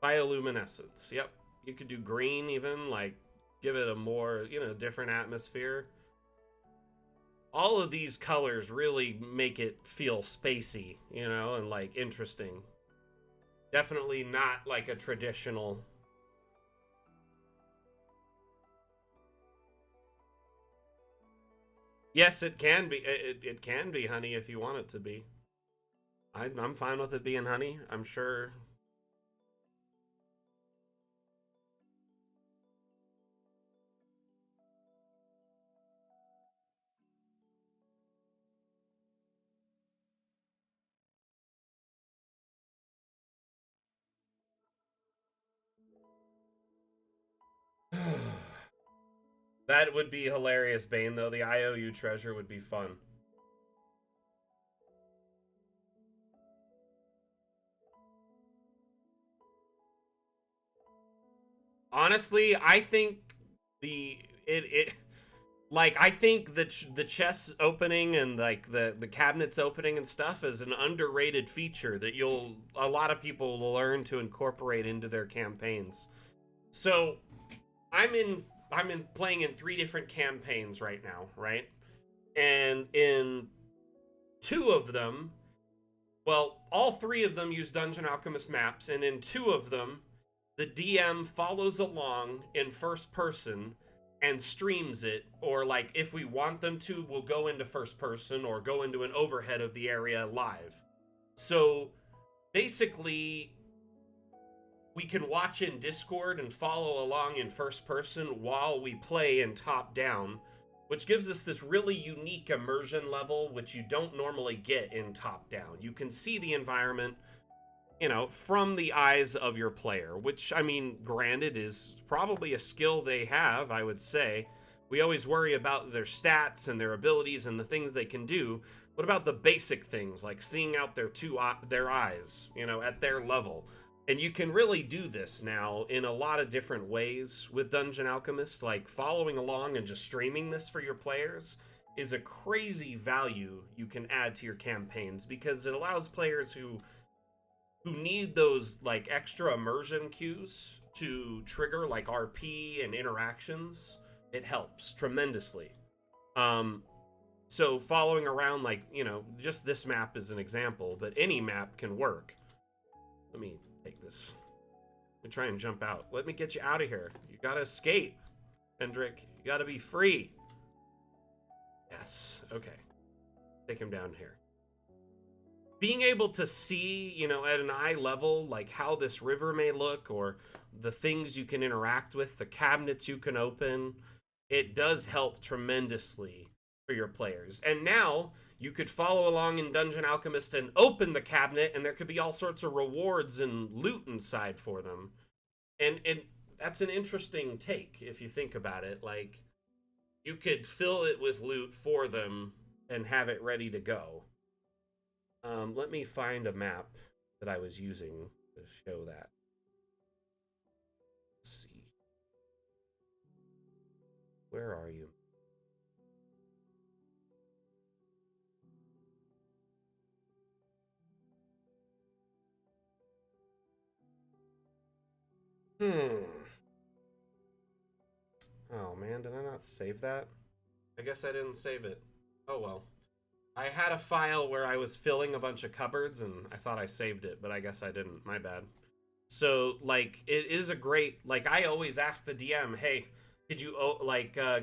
Speaker 1: Bioluminescence. Yep. You could do green even, like give it a more, you know, different atmosphere. All of these colors really make it feel spacey, you know, and like interesting. Definitely not like a traditional. Yes, it can be. It can be honey if you want it to be. I'm fine with it being honey. I'm sure. That would be hilarious, Bane, though. The IOU treasure would be fun. Honestly, I think the it like I think the chest opening and like the cabinets opening and stuff is an underrated feature that you'll a lot of people will learn to incorporate into their campaigns. So, I'm in playing in 3 different campaigns right now, right? And in 2 of them, well, all 3 of them use Dungeon Alchemist maps, and in 2 of them, the DM follows along in first person and streams it, or like if we want them to, we'll go into first person or go into an overhead of the area live. So basically, we can watch in Discord and follow along in first person while we play in top down, which gives us this really unique immersion level, which you don't normally get in top down. You can see the environment, you know, from the eyes of your player, which, I mean, granted, is probably a skill they have, I would say. We always worry about their stats and their abilities and the things they can do. What about the basic things, like seeing out their eyes, you know, at their level? And you can really do this now in a lot of different ways with Dungeon Alchemist. Like following along and just streaming this for your players is a crazy value you can add to your campaigns because it allows players who need those like extra immersion cues to trigger like RP and interactions. It helps tremendously. Um, so following around, like, you know, just this map is an example, but any map can work. Let me take this. Let me try and jump out. Let me get you out of here. You gotta escape, Hendrik. You gotta be free. Yes. Okay. Take him down here. Being able to see, you know, at an eye level, like how this river may look or the things you can interact with, the cabinets you can open, it does help tremendously for your players. And now you could follow along in Dungeon Alchemist and open the cabinet, and there could be all sorts of rewards and loot inside for them. And that's an interesting take if you think about it. Like, you could fill it with loot for them and have it ready to go. Let me find a map that I was using to show that. Let's see. Where are you? Hmm. Oh man, did I not save that? I guess I didn't save it. Oh well. I had a file where I was filling a bunch of cupboards and I thought I saved it, but I guess I didn't. My bad. So, like, it is a great, like, I always ask the DM, hey, could you,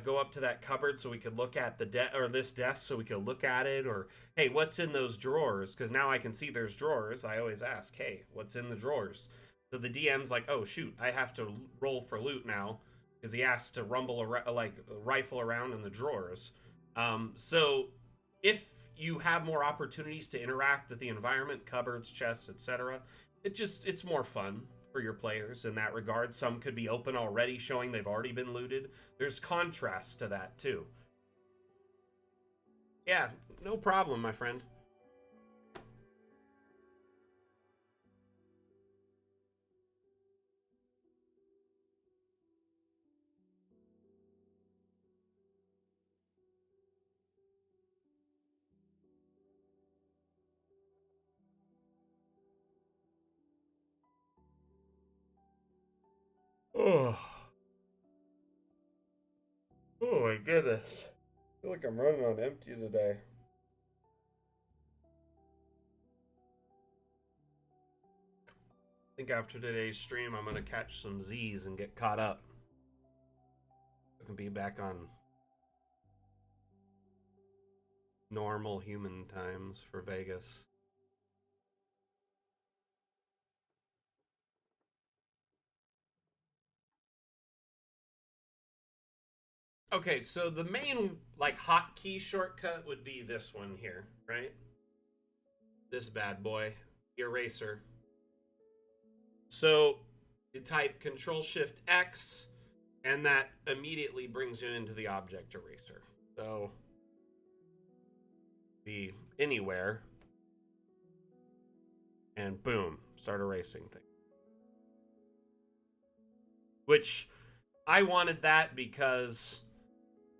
Speaker 1: go up to that cupboard so we could look at or this desk so we could look at it? Or, hey, what's in those drawers? Because now I can see there's drawers. I always ask, hey, what's in the drawers? So the DM's like, oh, shoot, I have to roll for loot now because he asked to rifle around in the drawers. So if you have more opportunities to interact with the environment, cupboards, chests, etc., it's more fun for your players in that regard. Some could be open already, showing they've already been looted. There's contrast to that too. Yeah, no problem, my friend. Oh. goodness. I feel like I'm running on empty today. I think after today's stream, I'm going to catch some Z's and get caught up. I can be back on normal human times for Vegas. Okay, so the main like hotkey shortcut would be this one here, right? This bad boy, eraser. So you type Control-Shift-X, and that immediately brings you into the object eraser. So be anywhere, and boom, start erasing things. Which I wanted that because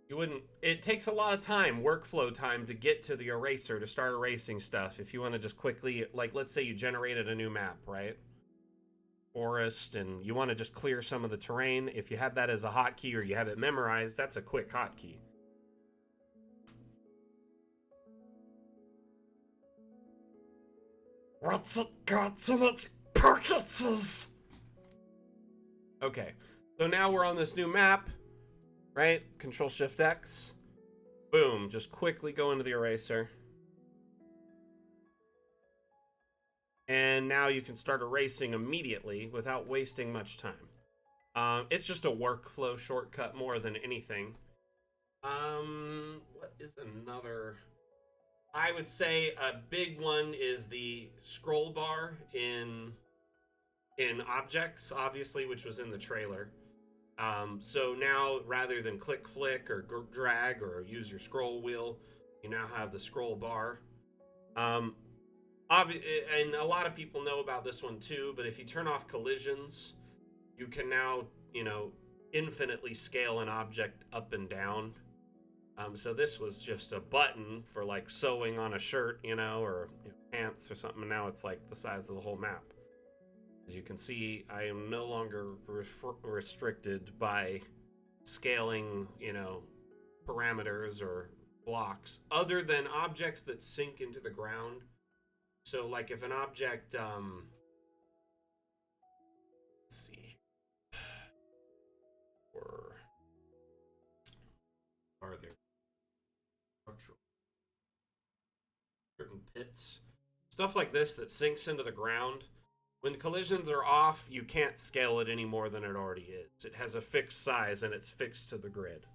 Speaker 1: you wouldn't. It takes a lot of time, workflow time, to get to the eraser to start erasing stuff. If you want to just quickly, like, let's say you generated a new map, right? Forest, and you want to just clear some of the terrain. If you have that as a hotkey or you have it memorized, that's a quick hotkey. What's it got in its pockets? Okay, so now we're on this new map, right? Control-Shift-X. Boom, just quickly go into the eraser. And now you can start erasing immediately without wasting much time. It's just a workflow shortcut more than anything. What is another? I would say a big one is the scroll bar in objects, obviously, which was in the trailer. So now, rather than click, flick, or drag, or use your scroll wheel, you now have the scroll bar. And a lot of people know about this one too, but if you turn off collisions, you can now, infinitely scale an object up and down. So this was just a button for like sewing on a shirt, or pants or something, and now it's like the size of the whole map. As you can see, I am no longer restricted by scaling, parameters or blocks, other than objects that sink into the ground. So, like, if an object, let's see, or are there structural certain pits, stuff like this that sinks into the ground? When collisions are off, you can't scale it any more than it already is. It has a fixed size and it's fixed to the grid.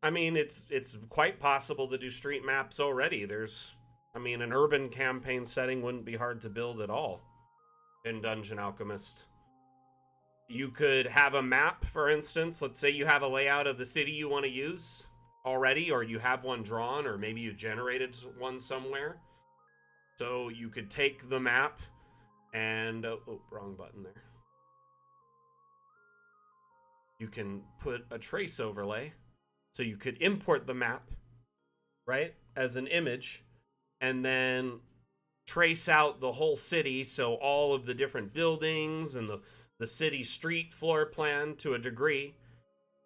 Speaker 1: I mean, it's quite possible to do street maps already. An urban campaign setting wouldn't be hard to build at all in Dungeon Alchemist. You could have a map, for instance. Let's say you have a layout of the city you want to use already, or you have one drawn, or maybe you generated one somewhere. So you could take the map and... wrong button there. You can put a trace overlay. So you could import the map, right, as an image, and then trace out the whole city, so all of the different buildings and the city street floor plan to a degree.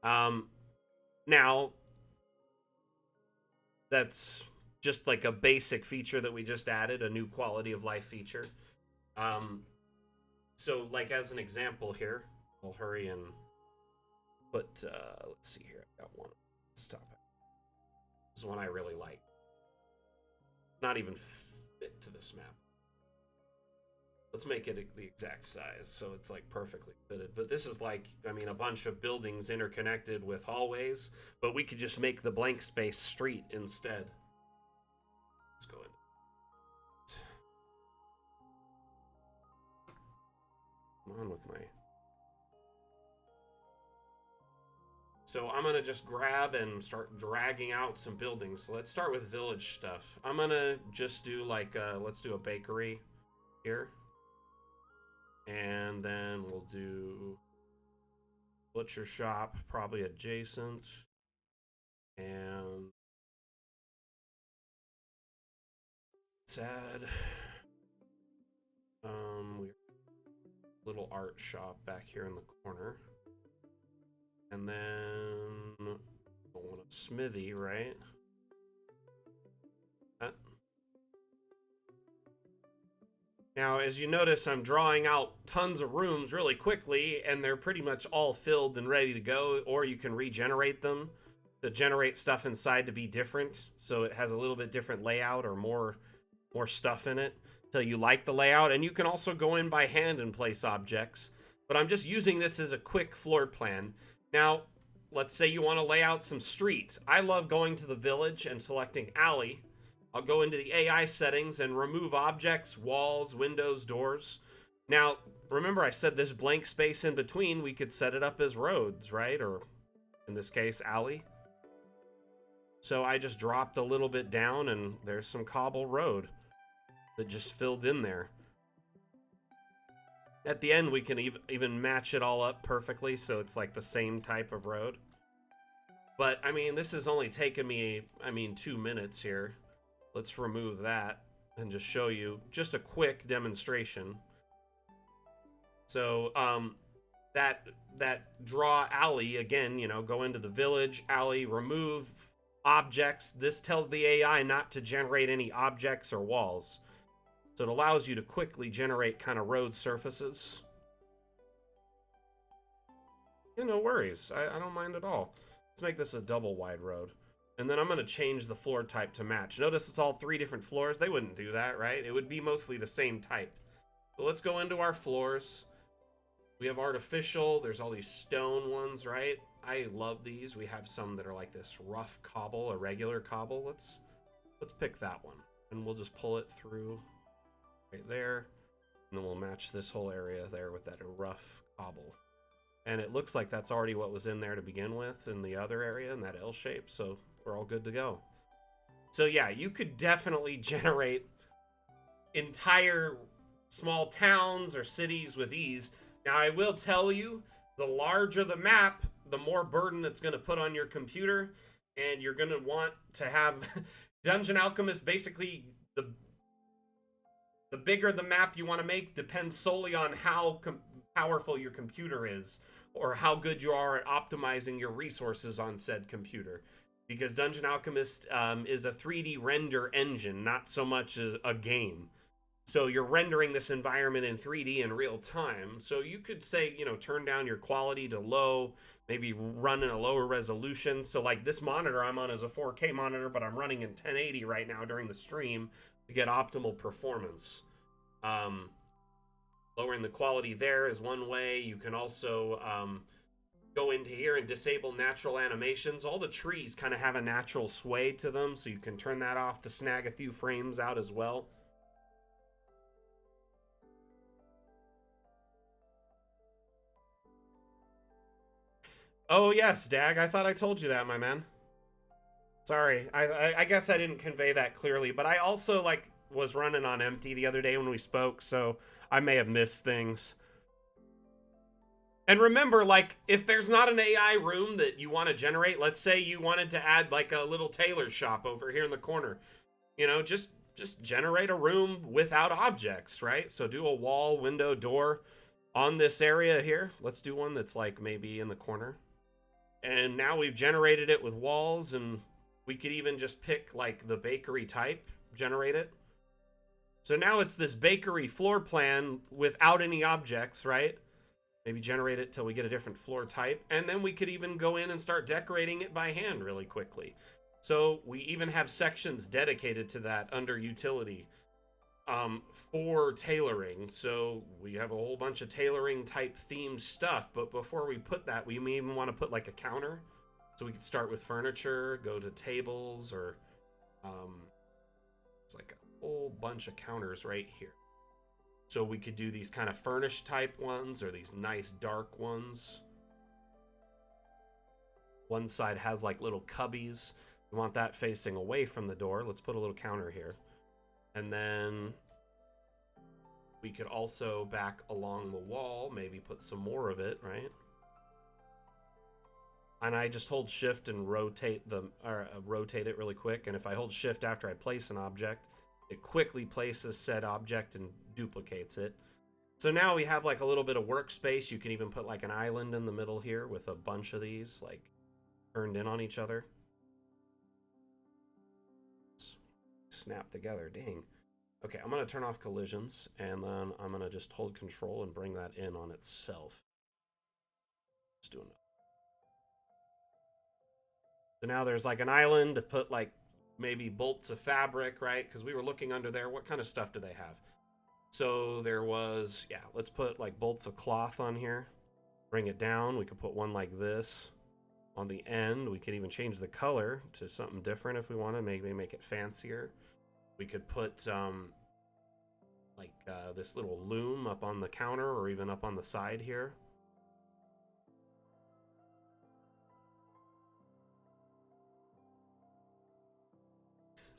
Speaker 1: Now, that's just like a basic feature that we just added, a new quality of life feature. So, like, as an example here, I'll hurry and put, let's see here, I got one. Stop it. This is one I really like. Not even fit to this map. Let's make it the exact size so it's like perfectly fitted. But this is like, a bunch of buildings interconnected with hallways, but we could just make the blank space street instead. Let's go in. Come on with my... So I'm going to just grab and start dragging out some buildings. So let's start with village stuff. I'm going to just do like, let's do a bakery here. And then we'll do butcher shop, probably adjacent. And let's add little art shop back here in the corner. And then I want a smithy, right? Now, as you notice, I'm drawing out tons of rooms really quickly, and they're pretty much all filled and ready to go, or you can regenerate them to generate stuff inside to be different, so it has a little bit different layout or more stuff in it till you like the layout. And you can also go in by hand and place objects, but I'm just using this as a quick floor plan. Now, let's say you want to lay out some streets. I love going to the village and selecting alley. I'll go into the AI settings and remove objects, walls, windows, doors. Now, remember I said this blank space in between, we could set it up as roads, right? Or in this case, alley. So I just dropped a little bit down and there's some cobble road that just filled in there. At the end, we can even match it all up perfectly so it's like the same type of road. But, I mean, this has only taken me, 2 minutes here. Let's remove that and just show you just a quick demonstration. So, that draw alley, again, you know, go into the village, alley, remove objects. This tells the AI not to generate any objects or walls. So it allows you to quickly generate kind of road surfaces. Yeah, no worries. I don't mind at all. Let's make this a double wide road. And then I'm going to change the floor type to match. Notice it's all 3 different floors. They wouldn't do that, right? It would be mostly the same type. So let's go into our floors. We have artificial. There's all these stone ones, right? I love these. We have some that are like this rough cobble, a regular cobble. Let's pick that one. And we'll just pull it through right there. And then we'll match this whole area there with that rough cobble. And it looks like that's already what was in there to begin with in the other area in that L shape. So we're all good to go. So yeah, you could definitely generate entire small towns or cities with ease. Now I will tell you, the larger the map, the more burden it's going to put on your computer. And you're going to want to have Dungeon Alchemist, basically the bigger the map you want to make depends solely on how powerful your computer is, or how good you are at optimizing your resources on said computer. Because Dungeon Alchemist is a 3D render engine, not so much a game. So you're rendering this environment in 3D in real time. So you could say, you know, turn down your quality to low, maybe run in a lower resolution. So like this monitor I'm on is a 4K monitor, but I'm running in 1080 right now during the stream to get optimal performance. Lowering the quality there is one way. You can also go into here and disable natural animations. All the trees kind of have a natural sway to them, so you can turn that off to snag a few frames out as well. Oh yes, Dag, I thought I told you that, my man. Sorry, I guess I didn't convey that clearly, but I also was running on empty the other day when we spoke, so I may have missed things. And remember, if there's not an AI room that you want to generate, let's say you wanted to add a little tailor shop over here in the corner, you know, just generate a room without objects, right? So do a wall, window, door on this area here. Let's do one that's maybe in the corner. And now we've generated it with walls, and we could even just pick the bakery type, generate it. So now it's this bakery floor plan without any objects, right? Maybe generate it till we get a different floor type. And then we could even go in and start decorating it by hand really quickly. So we even have sections dedicated to that under utility for tailoring. So we have a whole bunch of tailoring type themed stuff. But before we put that, we may even want to put a counter. So we could start with furniture, go to tables, or it's a whole bunch of counters right here. So we could do these kind of furnished type ones, or these nice dark ones. One side has little cubbies. We want that facing away from the door. Let's put a little counter here. And then we could also back along the wall, maybe put some more of it, right? And I just hold shift and rotate it really quick. And if I hold shift after I place an object, it quickly places said object and duplicates it. So now we have like a little bit of workspace. You can even put like an island in the middle here with a bunch of these like turned in on each other. Snap together, dang. Okay, I'm gonna turn off collisions and then I'm gonna just hold control and bring that in on itself. Just doing it. So now there's like an island to put like maybe bolts of fabric, right? Because we were looking under there. What kind of stuff do they have? So there was, yeah, let's put like bolts of cloth on here. Bring it down. We could put one like this on the end. We could even change the color to something different if we want to, maybe make it fancier. We could put this little loom up on the counter or even up on the side here.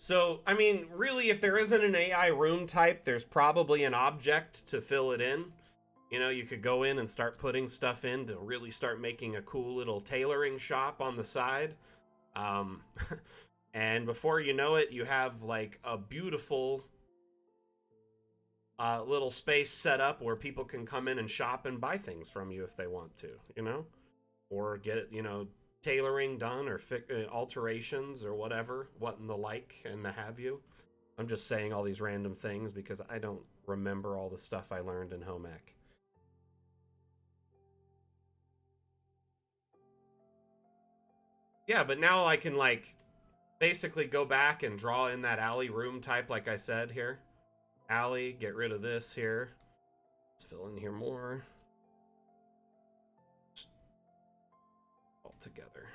Speaker 1: So, I mean, really, if there isn't an AI room type, there's probably an object to fill it in. You know, you could go in and start putting stuff in to really start making a cool little tailoring shop on the side. And before you know it, you have like a beautiful little space set up where people can come in and shop and buy things from you if they want to, you know? Or get it, you know, tailoring done or alterations or whatever, what and the like and the have you. I'm just saying all these random things because I don't remember all the stuff I learned in home ec. Yeah, but now I can like basically go back and draw in that alley room type like I said here. Alley, get rid of this here. Let's fill in here more. Just all together.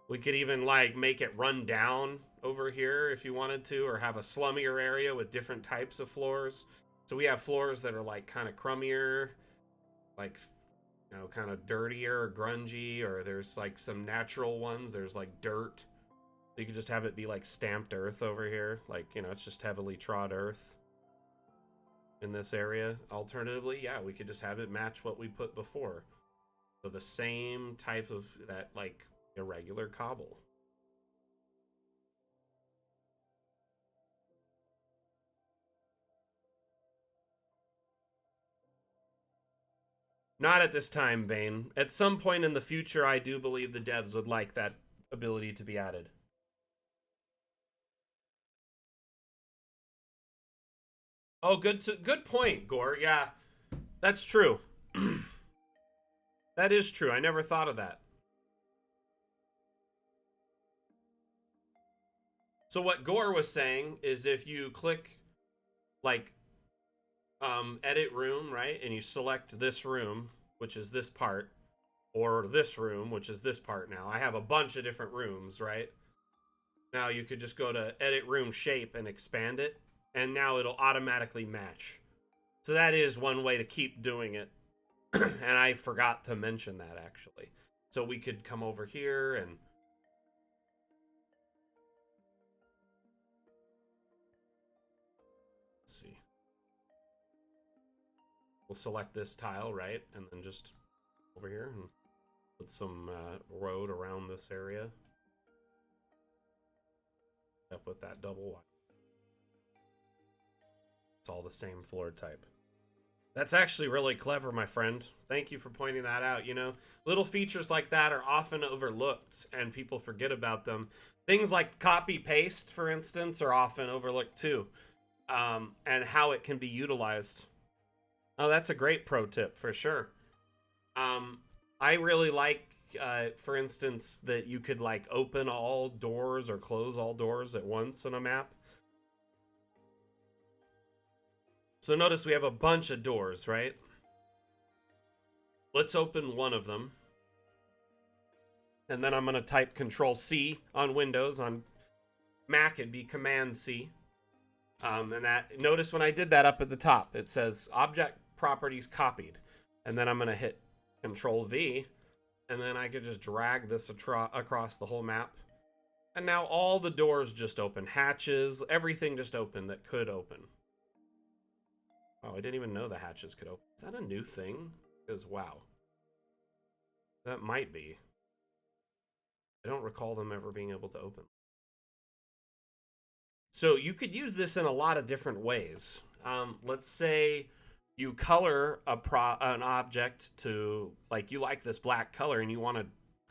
Speaker 1: We could even like make it run down over here if you wanted to, or have a slummier area with different types of floors. So we have floors that are like kind of crummier, like, you know, kind of dirtier or grungy, or there's like some natural ones. There's like dirt. So you could just have it be like stamped earth over here. Like, you know, it's just heavily trod earth in this area. Alternatively, yeah, we could just have it match what we put before. So the same type of that like irregular cobble. Not at this time, Bane. At some point in the future, I do believe the devs would like that ability to be added. Oh, good point, Gore. Yeah, that's true. That is true. I never thought of that. So what Gore was saying is if you click like edit room, right? And you select this room, which is this part, or this room, which is this part now. I have a bunch of different rooms, right? Now you could just go to edit room shape and expand it, and now it'll automatically match. So that is one way to keep doing it. And I forgot to mention that actually. So we could come over here and let's see. We'll select this tile, right? And then just over here and put some road around this area. Up with that double wide. It's all the same floor type. That's actually really clever, my friend. Thank you for pointing that out. You know, little features like that are often overlooked and people forget about them. Things like copy paste, for instance, are often overlooked too. And how it can be utilized. Oh, that's a great pro tip for sure. I really like, for instance, that you could like open all doors or close all doors at once on a map. So notice we have a bunch of doors, right? Let's open one of them. And then I'm going to type Control-C on Windows. On Mac, it'd be Command-C. And that, notice when I did that up at the top, it says Object Properties Copied. And then I'm going to hit Control-V. And then I could just drag this across the whole map. And now all the doors just open. Hatches, everything just open that could open. Oh, I didn't even know the hatches could open. Is that a new thing? Because, wow. That might be. I don't recall them ever being able to open. So you could use this in a lot of different ways. Let's say you color an object to, like, you like this black color and you want to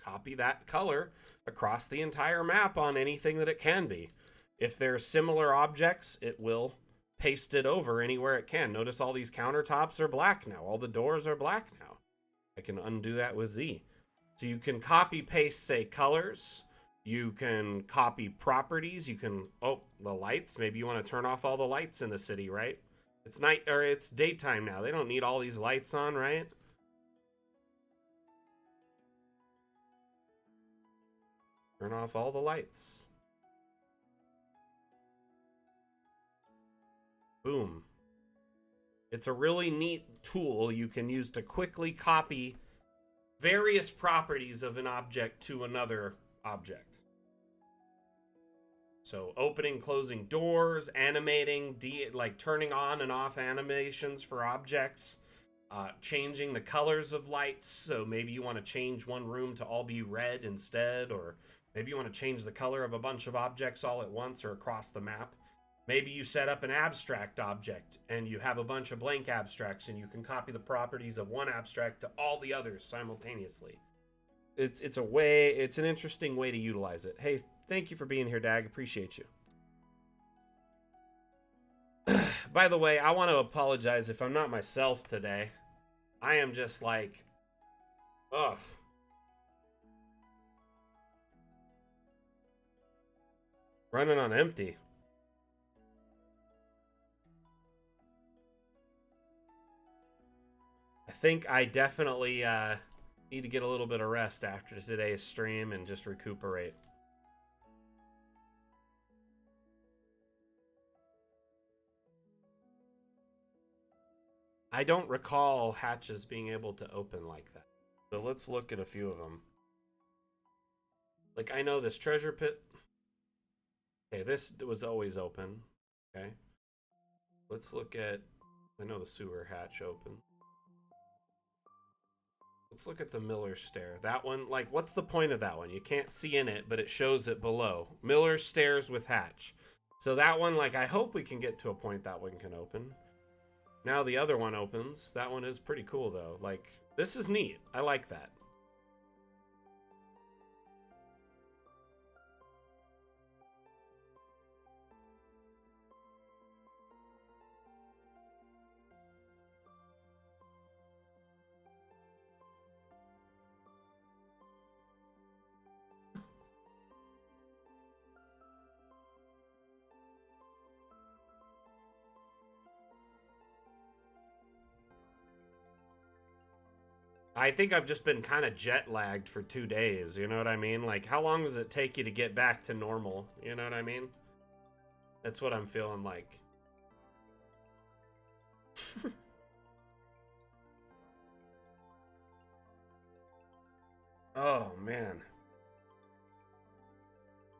Speaker 1: copy that color across the entire map on anything that it can be. If there's similar objects, it will paste it over anywhere it can. Notice all these countertops are black now. All the doors are black now. I can undo that with Z. So you can copy paste, say, colors. You can copy properties. You can, oh, the lights. Maybe you want to turn off all the lights in the city, right? It's night, or it's daytime now. They don't need all these lights on, right? Turn off all the lights. Boom. It's a really neat tool you can use to quickly copy various properties of an object to another object. So opening, closing doors, animating, like turning on and off animations for objects, changing the colors of lights. So maybe you want to change one room to all be red instead, or maybe you want to change the color of a bunch of objects all at once or across the map. Maybe you set up an abstract object and you have a bunch of blank abstracts and you can copy the properties of one abstract to all the others simultaneously. It's an interesting way to utilize it. Hey, thank you for being here, Dag. Appreciate you. By the way, I want to apologize if I'm not myself today. I am just like, ugh. Running on empty. I think I definitely need to get a little bit of rest after today's stream and just recuperate. I don't recall hatches being able to open like that. So let's look at a few of them. Like, I know this treasure pit. Okay, this was always open. Okay. Let's look at, I know the sewer hatch open. Let's look at the Miller Stair. That one, like, what's the point of that one? You can't see in it, but it shows it below. Miller Stairs with hatch. So that one, like, I hope we can get to a point that one can open. Now the other one opens. That one is pretty cool, though. Like, this is neat. I like that. I think I've just been kind of jet lagged for 2 days, you know what I mean? Like, how long does it take you to get back to normal? You know what I mean? That's what I'm feeling like. Oh, man.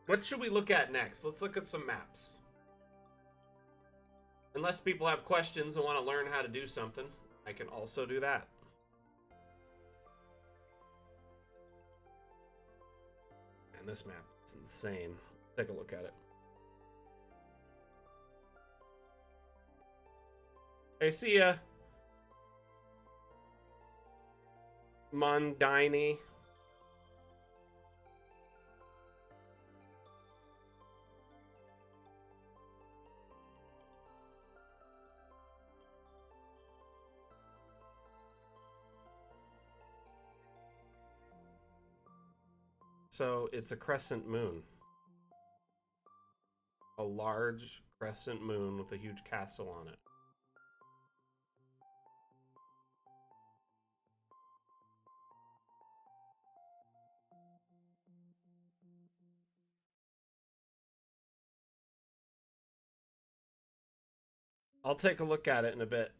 Speaker 1: What should we look at next? Let's look at some maps. Unless people have questions and want to learn how to do something, I can also do that. And this map is insane. Take a look at it. Hey, see ya. Mondini. So it's a crescent moon. A large crescent moon with a huge castle on it. I'll take a look at it in a bit.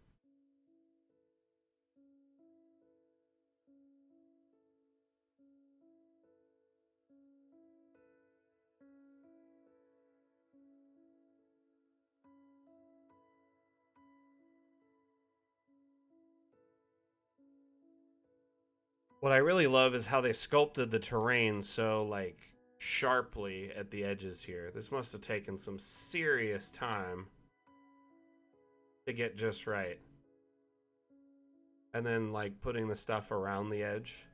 Speaker 1: What I really love is how they sculpted the terrain so, like, sharply at the edges here. This must have taken some serious time to get just right. And then, like, putting the stuff around the edge.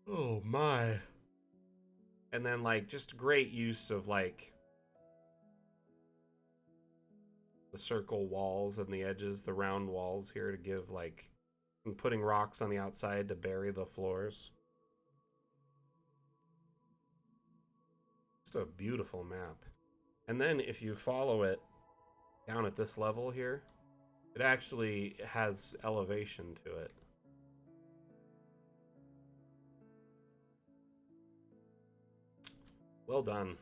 Speaker 1: Oh my. And then, like, just great use of, like, the circle walls and the edges, the round walls here to give, like, and putting rocks on the outside to bury the floors. Just a beautiful map. And then if you follow it down at this level here, it actually has elevation to it. Well done.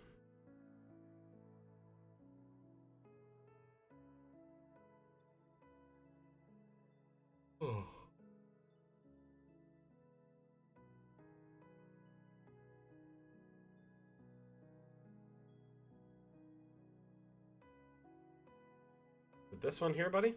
Speaker 1: Oh. This one here, buddy?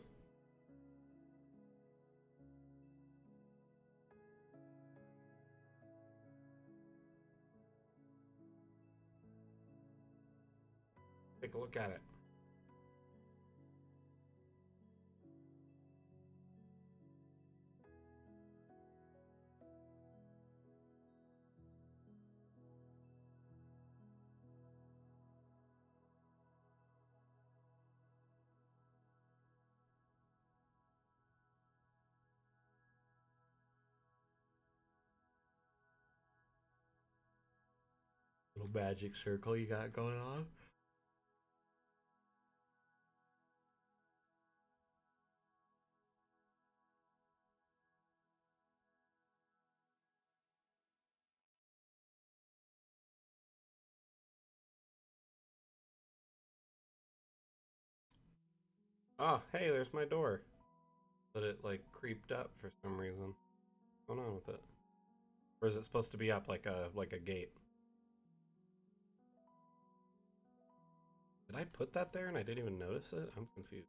Speaker 1: Take a look at it. Little magic circle you got going on. Oh, hey, there's my door. But it, like, creeped up for some reason. What's going on with it? Or is it supposed to be up like a gate? Did I put that there and I didn't even notice it? I'm confused.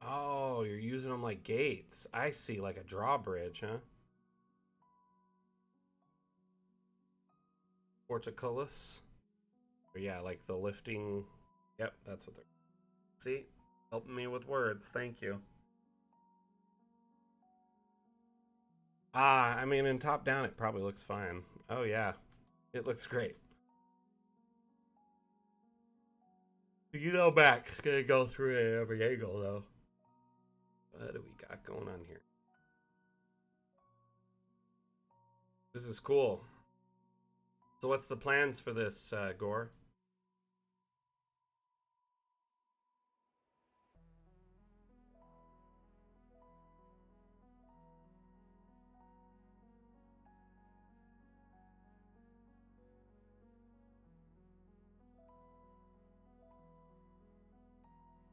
Speaker 1: Oh, you're using them like gates. I see, like a drawbridge, huh? Portcullis. Or yeah, like the lifting. Yep, that's what they're. See? Helping me with words. Thank you. I mean, in top down, it probably looks fine. Oh, yeah. It looks great. You know, Mac's gonna go through it at every angle, though. What do we got going on here? This is cool. So what's the plans for this, Gore?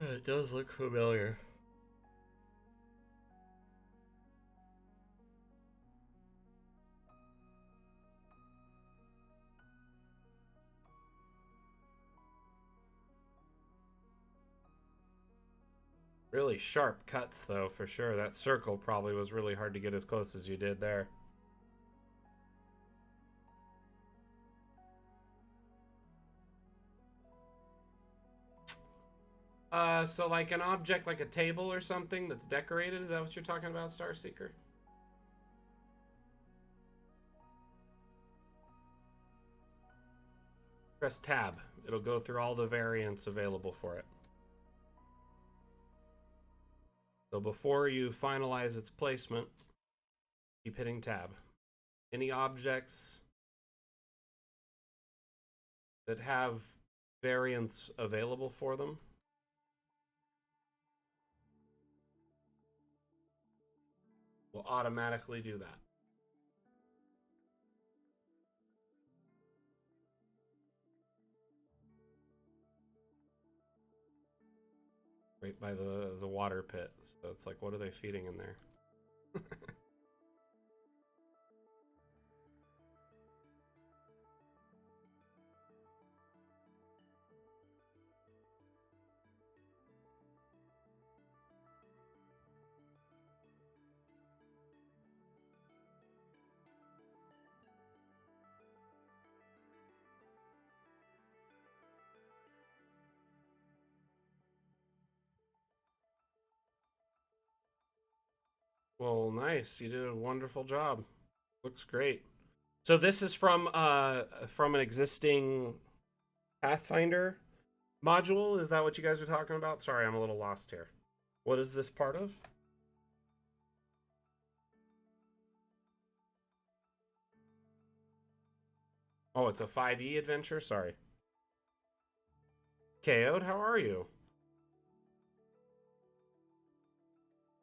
Speaker 1: It does look familiar. Really sharp cuts, though, for sure. That circle probably was really hard to get as close as you did there. So like an object like a table or something that's decorated, is that what you're talking about, Starseeker? Press tab. It'll go through all the variants available for it. So before you finalize its placement, keep hitting tab. Any objects that have variants available for them will automatically do that. Right by the water pit. So it's like, what are they feeding in there? Well, nice. You did a wonderful job. Looks great. So this is from an existing Pathfinder module. Is that what you guys are talking about? Sorry, I'm a little lost here. What is this part of? Oh, it's a 5e adventure. Sorry. KO'd, how are you?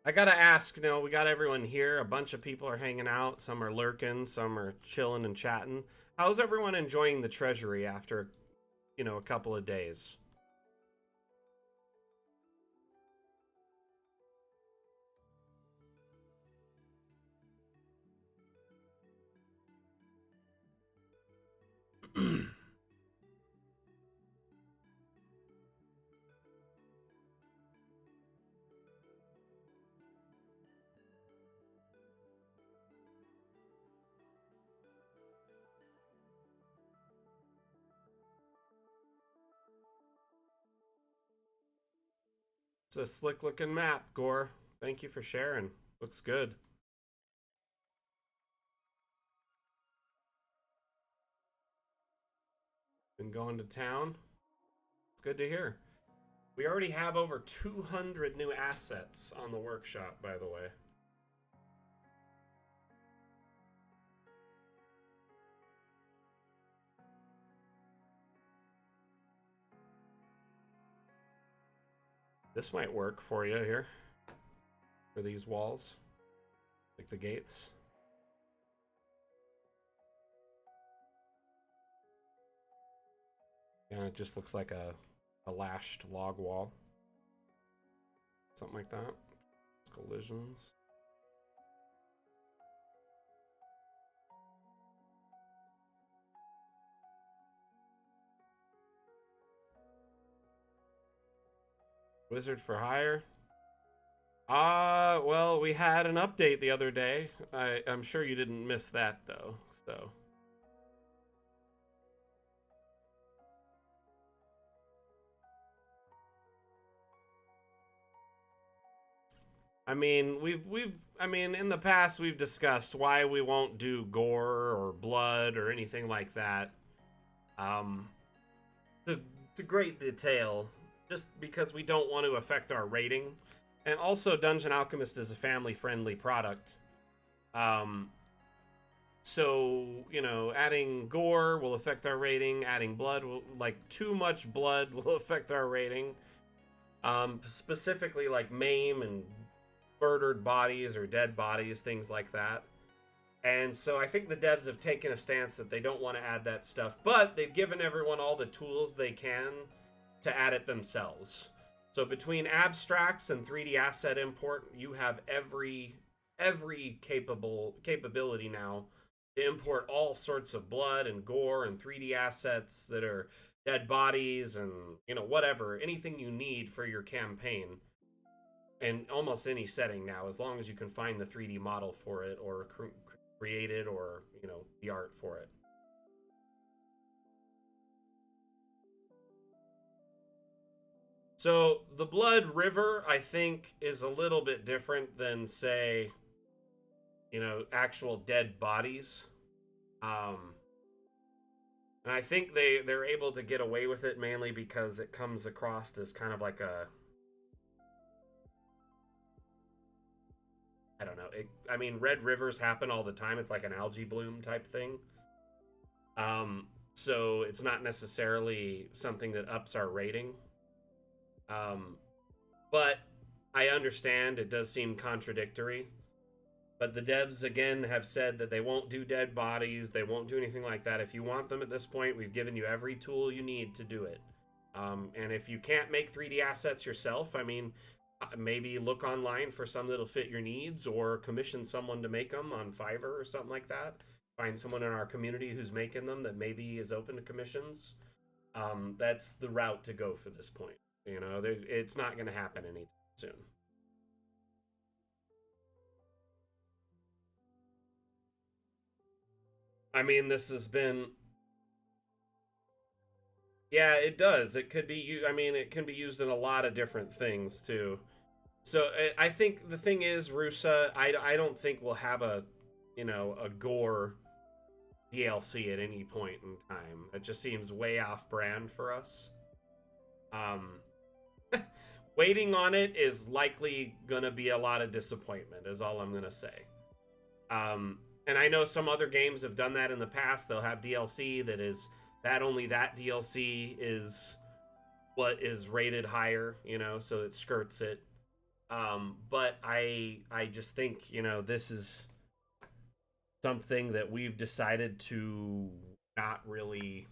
Speaker 1: I gotta ask, we got everyone here. A bunch of people are hanging out. Some are lurking. Some are chilling and chatting. How's everyone enjoying the treasury after, a couple of days? It's a slick looking map, Gore. Thank you for sharing. Looks good. Been going to town. It's good to hear. We already have over 200 new assets on the workshop, by the way. This might work for you here. For these walls. Like the gates. And it just looks like a lashed log wall. Something like that. It's collisions. Wizard for hire. Well, we had an update the other day. I'm sure you didn't miss that, though, so. I mean, in the past we've discussed why we won't do gore or blood or anything like that. Um, to great detail, just because we don't want to affect our rating. And also, Dungeon Alchemist is a family-friendly product. So, adding gore will affect our rating. Adding blood will, too much blood will affect our rating. Specifically, like maim and murdered bodies or dead bodies, things like that. And so I think the devs have taken a stance that they don't want to add that stuff, but they've given everyone all the tools they can to add it themselves. So between abstracts and 3D asset import, you have every capability now to import all sorts of blood and gore and 3D assets that are dead bodies and whatever, anything you need for your campaign. In almost any setting now, as long as you can find the 3D model for it or create it or the art for it. So the Blood River, I think, is a little bit different than, say, actual dead bodies. And I think they're able to get away with it mainly because it comes across as kind of like a, I don't know. Red rivers happen all the time. It's like an algae bloom type thing. So it's not necessarily something that ups our rating. But I understand it does seem contradictory. But the devs, again, have said that they won't do dead bodies. They won't do anything like that. If you want them at this point, we've given you every tool you need to do it. And if you can't make 3D assets yourself, maybe look online for some that'll fit your needs or commission someone to make them on Fiverr or something like that. Find someone in our community who's making them that maybe is open to commissions. That's the route to go for this point. It's not going to happen anytime soon. This has been. Yeah, it does. It could be. It can be used in a lot of different things too. So I think the thing is, Rusa, I don't think we'll have a, a gore DLC at any point in time. It just seems way off brand for us. Um, Waiting on it is likely gonna be a lot of disappointment, is all I'm gonna say. And I know some other games have done that in the past. They'll have DLC that is that only that DLC is what is rated higher, so it skirts it. But I just think, this is something that we've decided to not really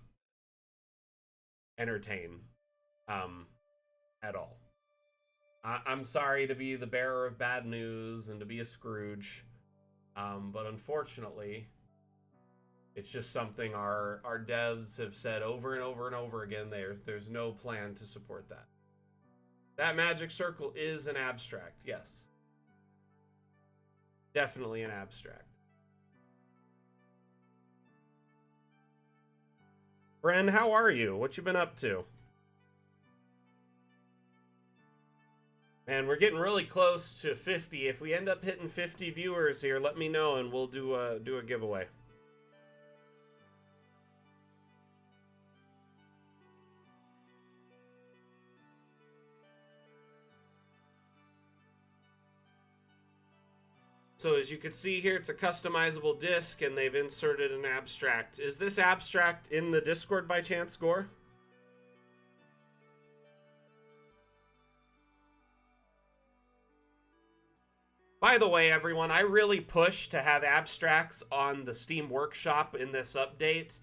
Speaker 1: entertain at all. I'm sorry to be the bearer of bad news and to be a Scrooge, but unfortunately, it's just something our devs have said over and over and over again. There's no plan to support that. That magic circle is an abstract, yes. Definitely an abstract. Bren, how are you? What you been up to? Man, we're getting really close to 50. If we end up hitting 50 viewers here, let me know and we'll do a giveaway. So as you can see here, it's a customizable disc and they've inserted an abstract. Is this abstract in the Discord by chance, Gore? By the way, everyone, I really push to have abstracts on the Steam Workshop in this update,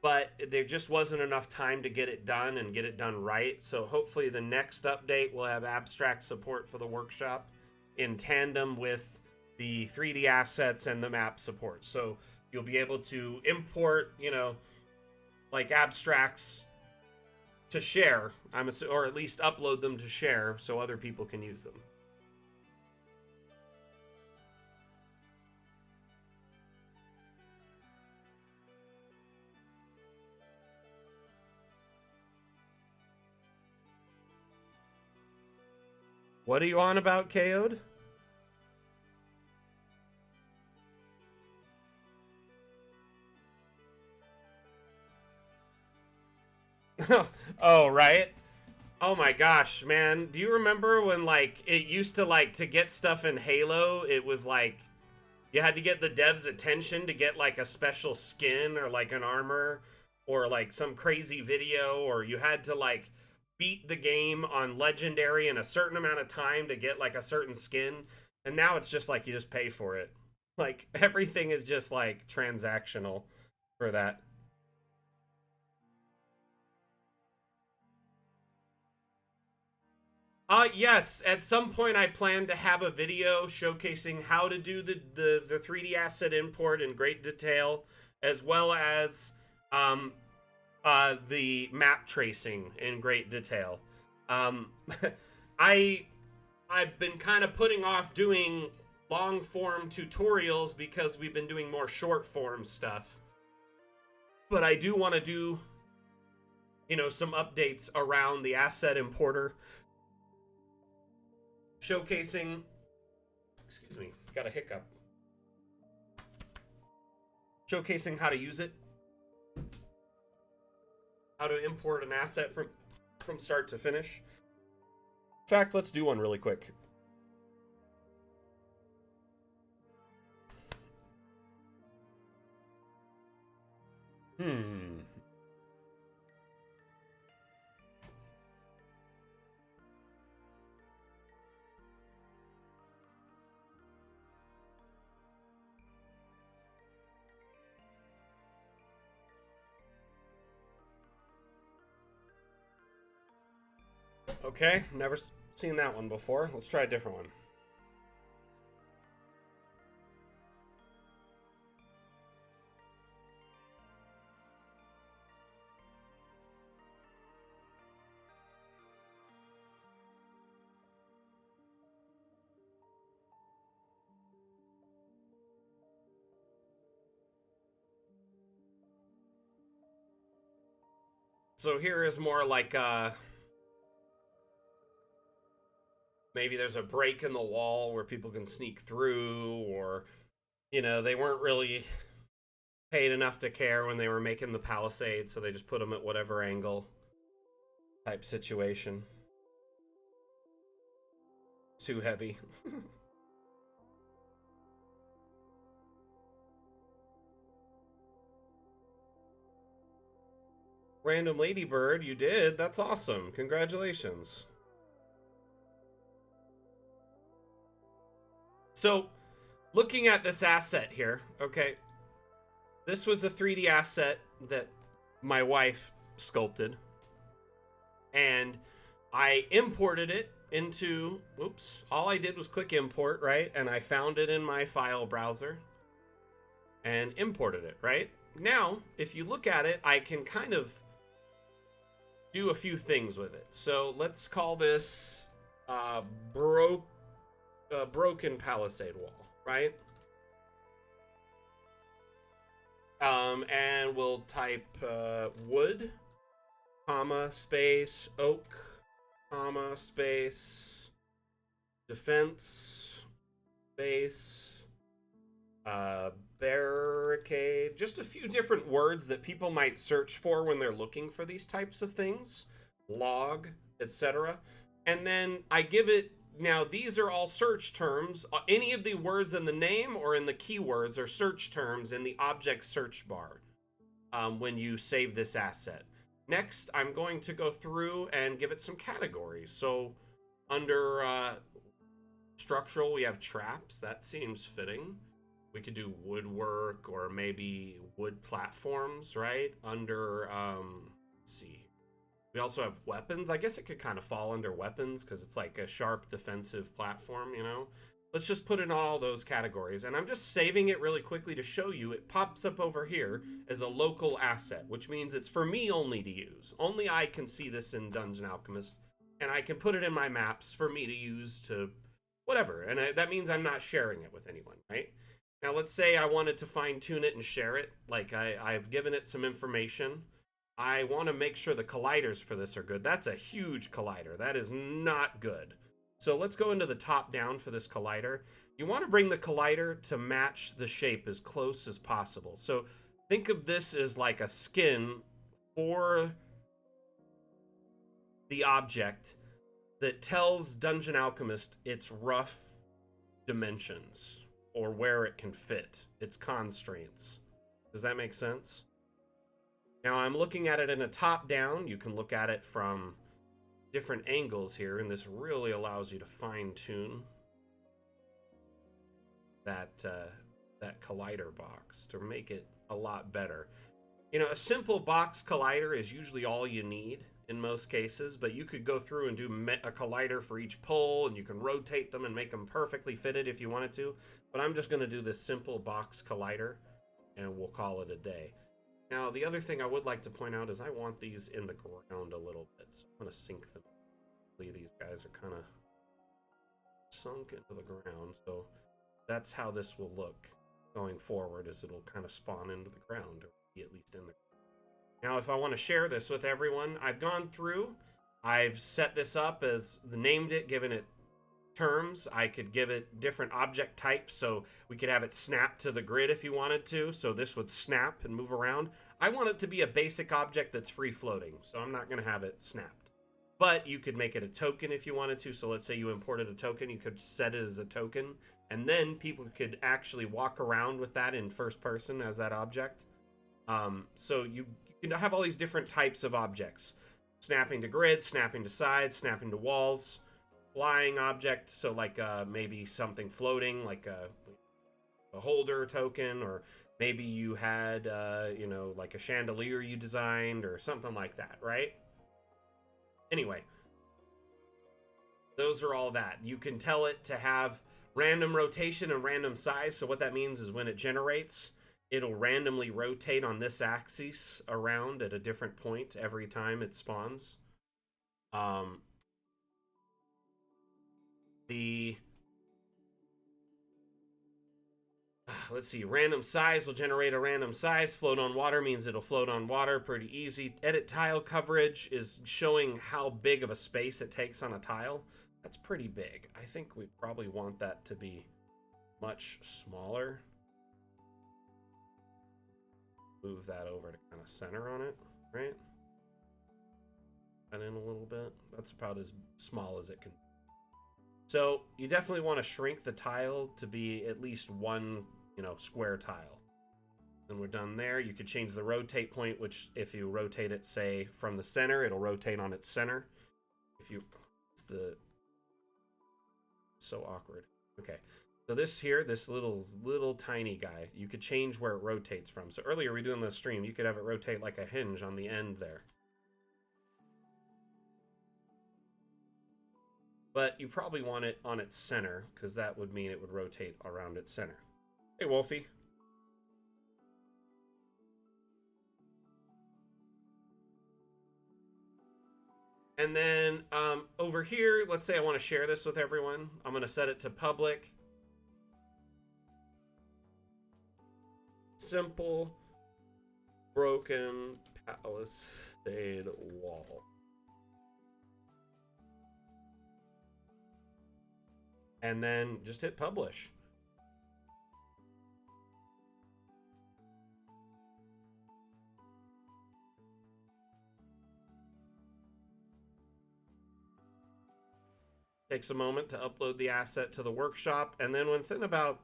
Speaker 1: but there just wasn't enough time to get it done and get it done right. So hopefully the next update will have abstract support for the workshop in tandem with the 3D assets and the map support. So you'll be able to import, like abstracts to share, or at least upload them to share so other people can use them. What are you on about, KO'd? Oh, right. Oh my gosh, man. Do you remember when, like, it used to, like, to get stuff in Halo, it was like, you had to get the devs' attention to get, like, a special skin or, like, an armor or, like, some crazy video, or you had to, like, beat the game on Legendary in a certain amount of time to get, like, a certain skin. And now it's just like you just pay for it. Like, everything is just, like, transactional for that. Yes, at some point I plan to have a video showcasing how to do the 3D asset import in great detail, as well as um, the map tracing in great detail. Um, I I've been kind of putting off doing long form tutorials because we've been doing more short form stuff. But I do want to do, some updates around the asset importer, showcasing, excuse me, got a hiccup, showcasing how to use it, how to import an asset from start to finish. In fact, let's do one really quick. Okay, never seen that one before. Let's try a different one. So here is more like maybe there's a break in the wall where people can sneak through, or, you know, they weren't really paid enough to care when they were making the palisade, so they just put them at whatever angle type situation. Too heavy. Random Ladybird, you did. That's awesome. Congratulations. So, looking at this asset here, okay, this was a 3D asset that my wife sculpted, and I imported it into, oops, all I did was click import, right? And I found it in my file browser and imported it, right? Now, if you look at it, I can kind of do a few things with it. So let's call this broken palisade wall, right? And we'll type wood, comma, space, oak, comma, space, defense, space, barricade, just a few different words that people might search for when they're looking for these types of things, log, etc. And then I give it, now these are all search terms. Any of the words in the name or in the keywords are search terms in the object search bar when you save this asset. Next, I'm going to go through and give it some categories. So under structural, we have traps. That seems fitting. We could do woodwork or maybe wood platforms, right? Under, let's see. We also have weapons. I guess it could kind of fall under weapons because it's like a sharp defensive platform, you know? Let's just put in all those categories. And I'm just saving it really quickly to show you. It pops up over here as a local asset, which means it's for me only to use. Only I can see this in Dungeon Alchemist. And I can put it in my maps for me to use to whatever. And that means I'm not sharing it with anyone, right? Now, let's say I wanted to fine tune it and share it. Like I've given it some information. I want to make sure the colliders for this are good. That's a huge collider. That is not good. So let's go into the top down for this collider. You want to bring the collider to match the shape as close as possible. So think of this as like a skin for the object that tells Dungeon Alchemist its rough dimensions or where it can fit, its constraints. Does that make sense? Now I'm looking at it in a top down. You can look at it from different angles here, and this really allows you to fine tune that that collider box to make it a lot better. You know, a simple box collider is usually all you need in most cases, but you could go through and do a collider for each pole, and you can rotate them and make them perfectly fitted if you wanted to. But I'm just going to do this simple box collider, and we'll call it a day. Now, the other thing I would like to point out is I want these in the ground a little bit, so I'm going to sink them. These guys are kind of sunk into the ground, so that's how this will look going forward, is it'll kind of spawn into the ground, or be at least in the ground. Now, if I want to share this with everyone, I've gone through, I've set this up as named it, given it terms. I could give it different object types, so we could have it snap to the grid if you wanted to, so this would snap and move around. I want it to be a basic object that's free floating, so I'm not going to have it snapped. But you could make it a token if you wanted to, so let's say you imported a token, you could set it as a token, and then people could actually walk around with that in first person as that object. So you can have all these different types of objects. Snapping to grids, snapping to sides, snapping to walls, flying object, so like maybe something floating, like a holder token, or maybe you had, you know, like a chandelier you designed or something like that, right? Anyway, those are all that. You can tell it to have random rotation and random size, so what that means is when it generates, it'll randomly rotate on this axis around at a different point every time it spawns. Let's see, random size will generate a random size. Float on water means it'll float on water, pretty easy. Edit tile coverage is showing how big of a space it takes on a tile. That's pretty big. I think we probably want that to be much smaller. Move that over to kind of center on it, right? And in a little bit. That's about as small as it can. So you definitely want to shrink the tile to be at least one, square tile. Then we're done there. You could change the rotate point, which if you rotate it, say, from the center, it'll rotate on its center. If you, it's the, so awkward. Okay. So this here, this little tiny guy, you could change where it rotates from. So earlier we were doing the stream, you could have it rotate like a hinge on the end there. But you probably want it on its center, because that would mean it would rotate around its center. Hey, Wolfie. And then over here, let's say I want to share this with everyone. I'm going to set it to public. Simple broken palisade wall. And then just hit publish. Takes a moment to upload the asset to the workshop, and then within about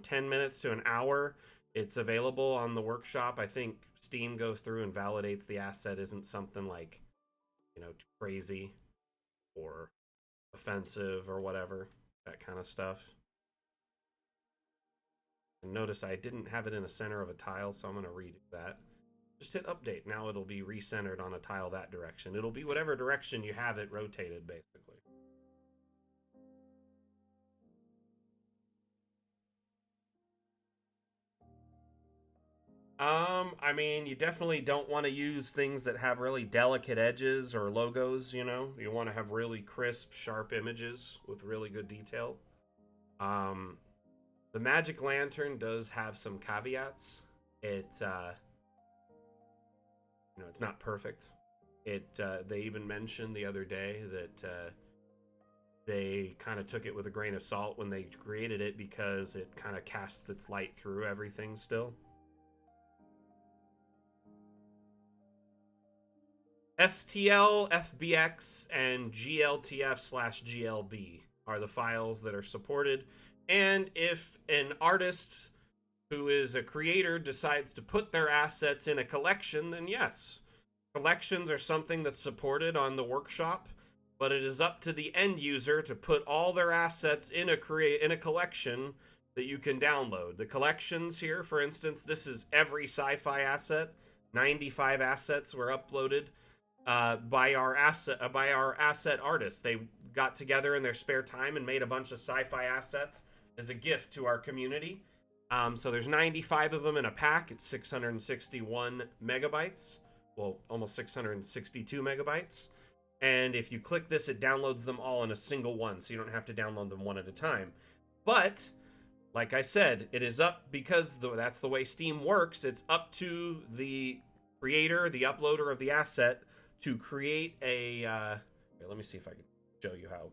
Speaker 1: 10 minutes to an hour, it's available on the workshop. I think Steam goes through and validates the asset isn't something like, crazy or offensive or whatever, that kind of stuff. And notice I didn't have it in the center of a tile, so I'm going to redo that. Just hit update. Now it'll be recentered on a tile that direction. It'll be whatever direction you have it rotated, basically. I mean, you definitely don't want to use things that have really delicate edges or logos, You want to have really crisp, sharp images with really good detail. The Magic Lantern does have some caveats. It's not perfect. They even mentioned the other day that they kind of took it with a grain of salt when they created it because it kind of casts its light through everything still. STL, FBX, and GLTF/GLB are the files that are supported. And if an artist who is a creator decides to put their assets in a collection, then yes, collections are something that's supported on the workshop, but it is up to the end user to put all their assets in a collection that you can download. The collections here, for instance, this is every sci-fi asset. 95 assets were uploaded by our asset artists. They got together in their spare time and made a bunch of sci-fi assets as a gift to our community. So there's 95 of them in a pack. It's 661 megabytes. Well, almost 662 megabytes. And if you click this, it downloads them all in a single one, so you don't have to download them one at a time. But, like I said, it is up because that's the way Steam works. It's up to the creator, the uploader of the asset, to create a... here, let me see if I can show you how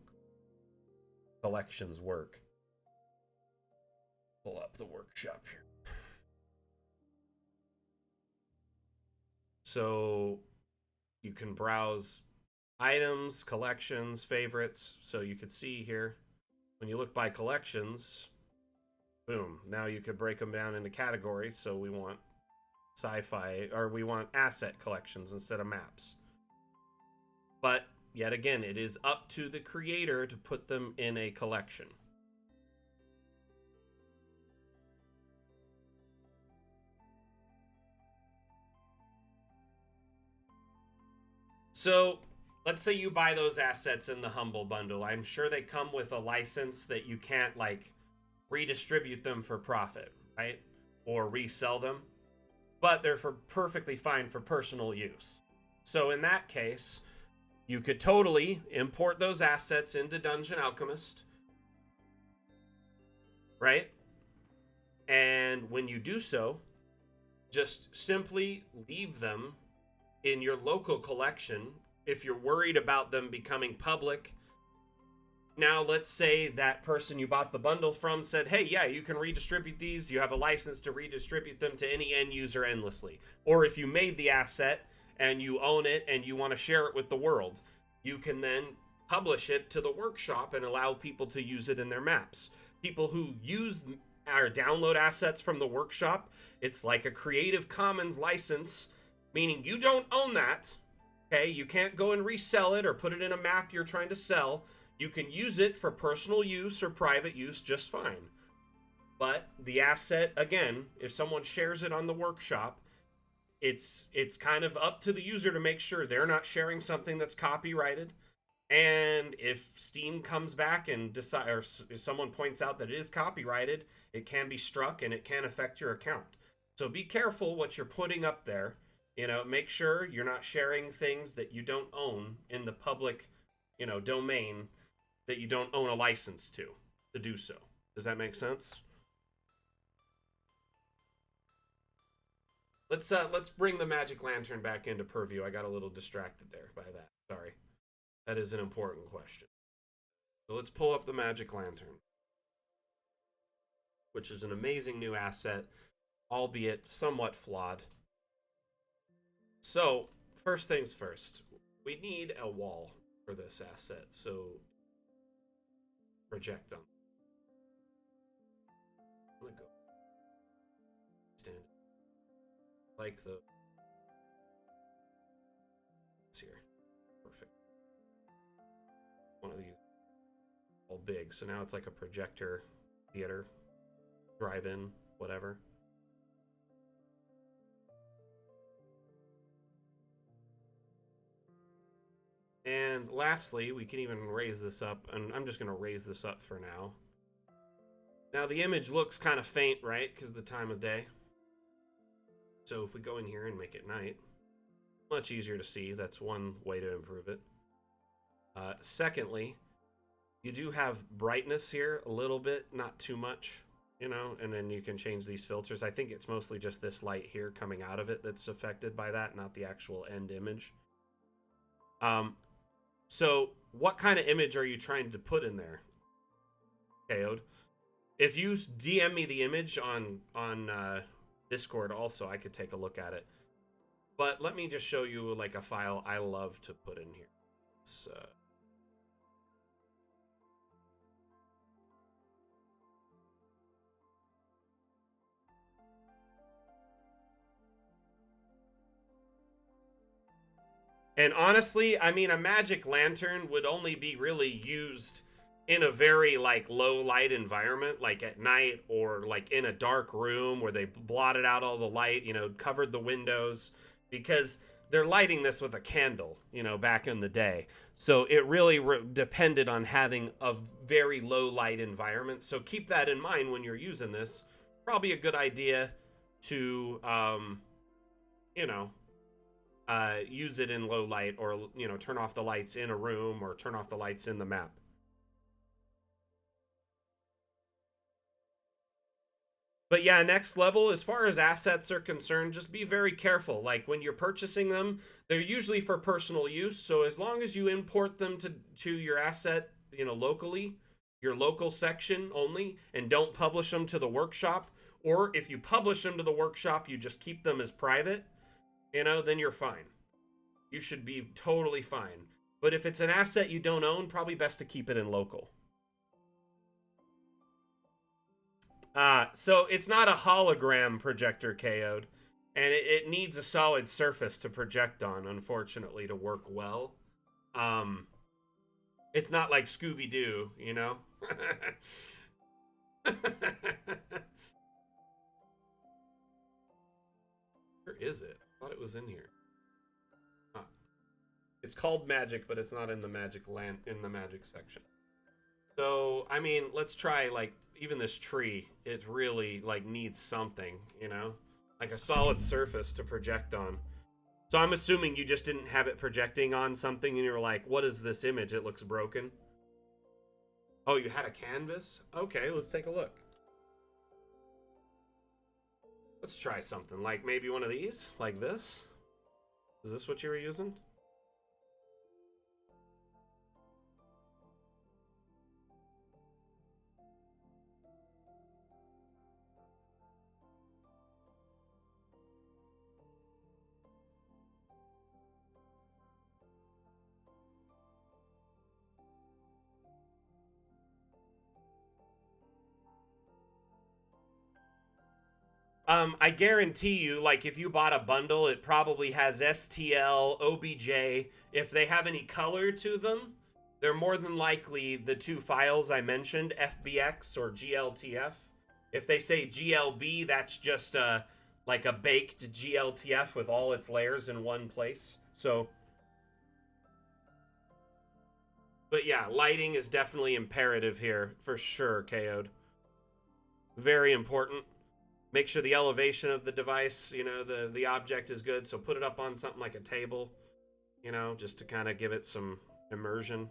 Speaker 1: collections work. Pull up the workshop here. So you can browse items, collections, favorites. So you could see here, when you look by collections, boom, now you could break them down into categories. So we want sci-fi, or we want asset collections instead of maps. But yet again, it is up to the creator to put them in a collection. So let's say you buy those assets in the Humble Bundle. I'm sure they come with a license that you can't redistribute them for profit, right? Or resell them. But they're perfectly fine for personal use. So in that case, you could totally import those assets into Dungeon Alchemist, right? And when you do so, just simply leave them in your local collection if you're worried about them becoming public, now let's say that person you bought the bundle from said, hey, yeah, you can redistribute these. You have a license to redistribute them to any end user endlessly. Or if you made the asset and you own it and you want to share it with the world, you can then publish it to the workshop and allow people to use it in their maps. People who use or download assets from the workshop, it's like a Creative Commons license, meaning you don't own that. Okay, you can't go and resell it or put it in a map you're trying to sell. You can use it for personal use or private use just fine. But the asset, again, if someone shares it on the workshop, it's kind of up to the user to make sure they're not sharing something that's copyrighted. And if Steam comes back and decide, or if someone points out that it is copyrighted, it can be struck and it can affect your account. So be careful what you're putting up there. You know, make sure you're not sharing things that you don't own in the public, domain that you don't own a license to do so. Does that make sense? Let's bring the magic lantern back into purview. I got a little distracted there by that. Sorry. That is an important question. So let's pull up the magic lantern, which is an amazing new asset, albeit somewhat flawed. So, first things first, we need a wall for this asset, so project on. I'm gonna go stand like the. It's here. Perfect. One of these all big, so now it's like a projector theater, drive-in, whatever. And lastly, we can even raise this up, and I'm just going to raise this up for now. Now, the image looks kind of faint, right? Because of the time of day. So if we go in here and make it night, much easier to see. That's one way to improve it. Secondly, you do have brightness here a little bit, not too much, and then you can change these filters. I think it's mostly just this light here coming out of it that's affected by that, not the actual end image. So what kind of image are you trying to put in there, KO'd? If you DM me the image on Discord also, I could take a look at it. But let me just show you like a file I love to put in here. It's And honestly, I mean, a magic lantern would only be really used in a very like low light environment, like at night or like in a dark room where they blotted out all the light, covered the windows, because they're lighting this with a candle, back in the day. So it really depended on having a very low light environment. So keep that in mind when you're using this. Probably a good idea to, use it in low light, or turn off the lights in a room or turn off the lights in the map. But yeah, next level, as far as assets are concerned, just be very careful. Like when you're purchasing them, they're usually for personal use. So as long as you import them to your asset, locally, your local section only, and don't publish them to the workshop, or if you publish them to the workshop, you just keep them as private, then you're fine. You should be totally fine. But if it's an asset you don't own, probably best to keep it in local. So it's not a hologram projector, KO'd, and it needs a solid surface to project on, unfortunately, to work well. It's not like Scooby-Doo, Where is it? I thought it was in here. It's called magic, but it's not in the magic section. So, I mean, let's try, like, even this tree. It really, like, needs something, like a solid surface to project on. So I'm assuming you just didn't have it projecting on something and you were like, what is this image? It looks broken. Oh, you had a canvas? Okay, let's take a look. Let's try something, like maybe one of these, like this. Is this what you were using? I guarantee you, like, if you bought a bundle, it probably has STL, OBJ. If they have any color to them, they're more than likely the two files I mentioned, FBX or GLTF. If they say GLB, that's just like a baked GLTF with all its layers in one place. So, but yeah, lighting is definitely imperative here, for sure, KO'd. Very important. Make sure the elevation of the device, you know, the object is good. So put it up on something like a table, you know, just to kind of give it some immersion.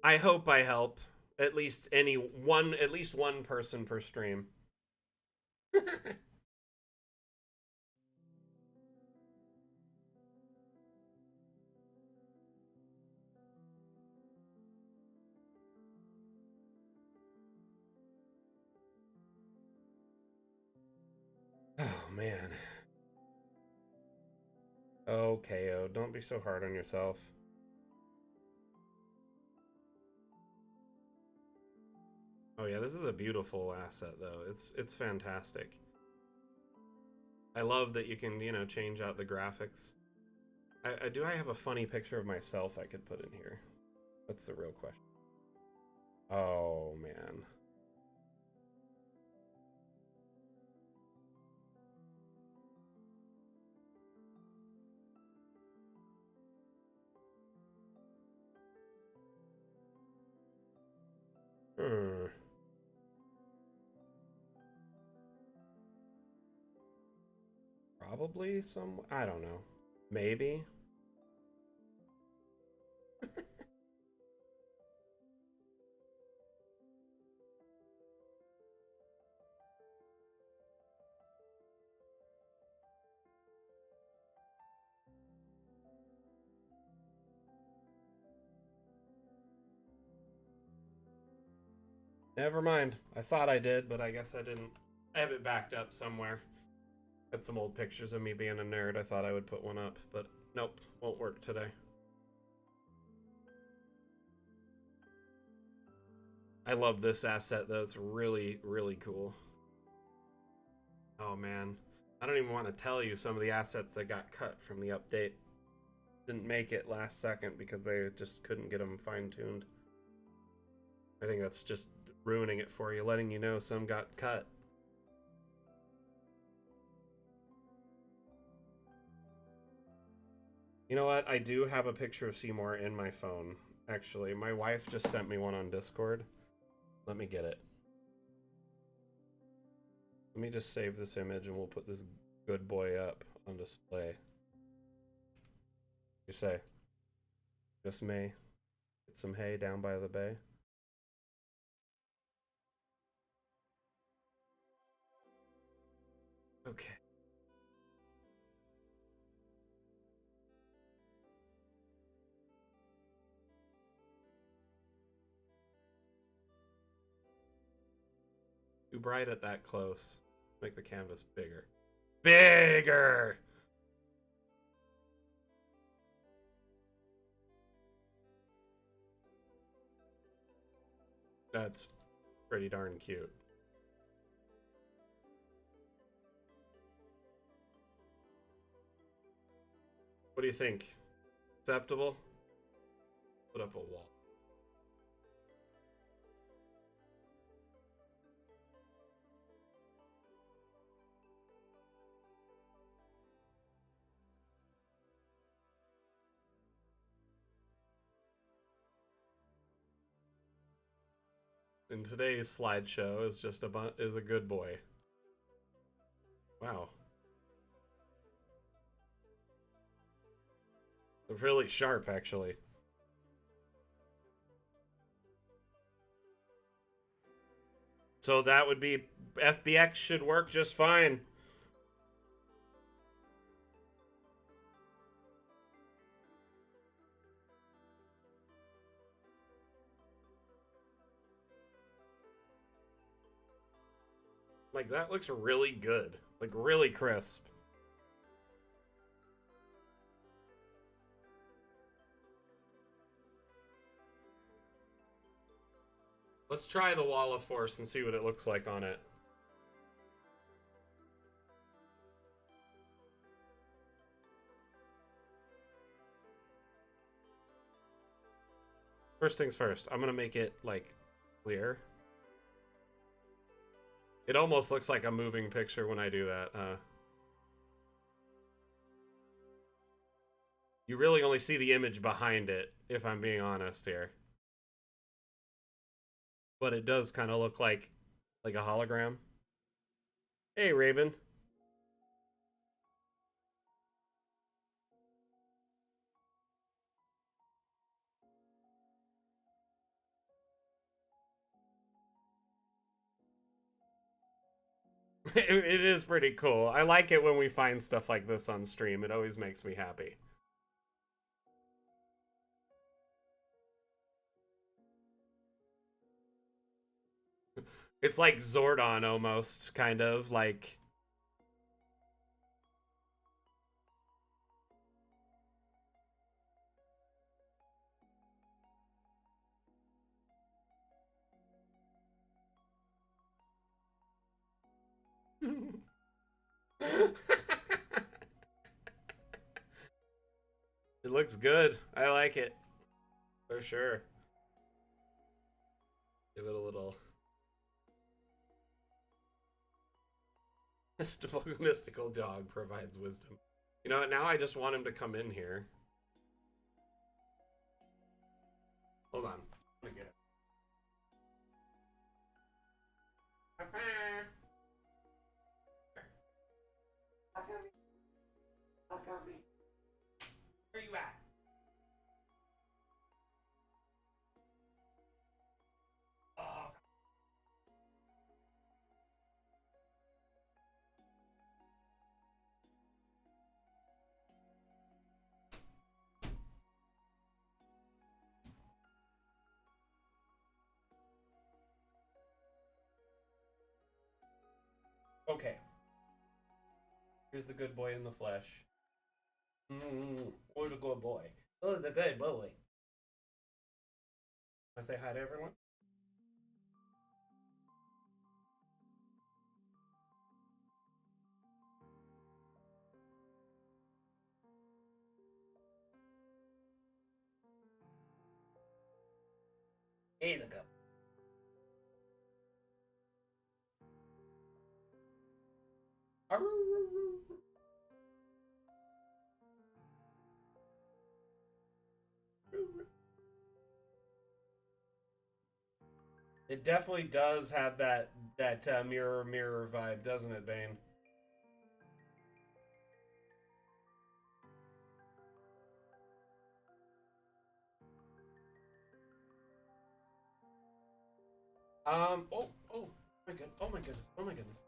Speaker 1: I hope I help at least at least one person per stream. Oh man. Oh, KO, don't be so hard on yourself. Oh yeah, this is a beautiful asset though. It's fantastic. I love that you can, you know, change out the graphics. I have a funny picture of myself I could put in here? That's the real question. Oh man. Hmm. Probably some. I don't know. Maybe. Never mind. I thought I did, but I guess I didn't. I have it backed up somewhere. Got some old pictures of me being a nerd. I thought I would put one up, but nope, won't work today. I love this asset though. It's really, really cool. Oh man. I don't even want to tell you some of the assets that got cut from the update. Didn't make it last second because they just couldn't get them fine-tuned. I think that's just ruining it for you, letting you know some got cut. You know what? I do have a picture of Seymour in my phone. Actually, my wife just sent me one on Discord. Let me get it. Let me just save this image and we'll put this good boy up on display. You say? Just me. Get some hay down by the bay. Okay. Too bright at that close. Make the canvas bigger. Bigger! That's pretty darn cute. What do you think? Acceptable? Put up a wall. And today's slideshow is just a good boy. Wow. Really sharp, actually. So that would be FBX should work just fine. Like, that looks really good. Like, really crisp. Let's try the Wall of Force and see what it looks like on it. First things first, I'm gonna make it, like, clear. It almost looks like a moving picture when I do that. You really only see the image behind it, if I'm being honest here. But it does kind of look like a hologram. Hey, Raven. It is pretty cool. I like it when we find stuff like this on stream. It always makes me happy. It's like Zordon almost, kind of, like... It looks good. I like it. For sure. Give it a little... Mystical dog provides wisdom. You know what? Now I just want him to come in here. Hold on. Let me get it. Where you at? Oh. Okay. Here's the good boy in the flesh. Oh, the good boy. Oh, the good boy. I say hi to everyone? Hey, the good. It definitely does have that mirror vibe, doesn't it, Bane? Oh my god, oh my goodness, oh my goodness.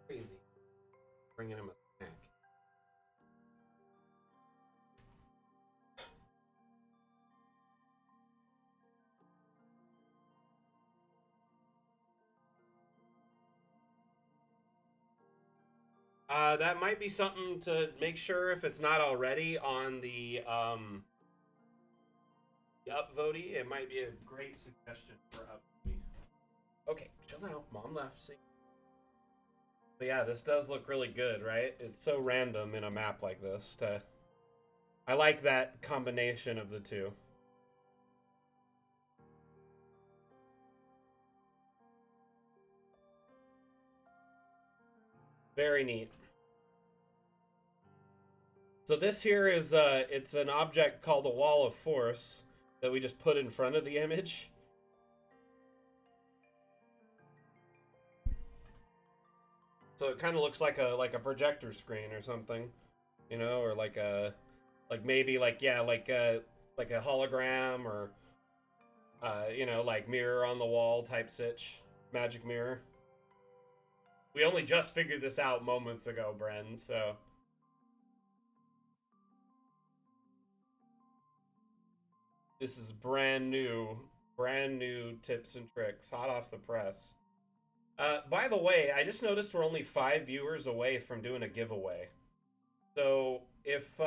Speaker 1: Crazy. Bringing him a snack. That might be something to make sure if it's not already on the upvoty. It might be a great suggestion for upvoty. Okay, chill out. Mom left. See. But yeah, this does look really good, right? It's so random in a map like this. I like that combination of the two. Very neat. So this here is it's an object called a wall of force that we just put in front of the image. So it kind of looks like a projector screen or something, you know, or like maybe like a hologram or you know, like mirror on the wall type sitch, magic mirror. We only just figured this out moments ago, Bren, so this is brand new tips and tricks, hot off the press. By the way, I just noticed we're only 5 viewers away from doing a giveaway. So if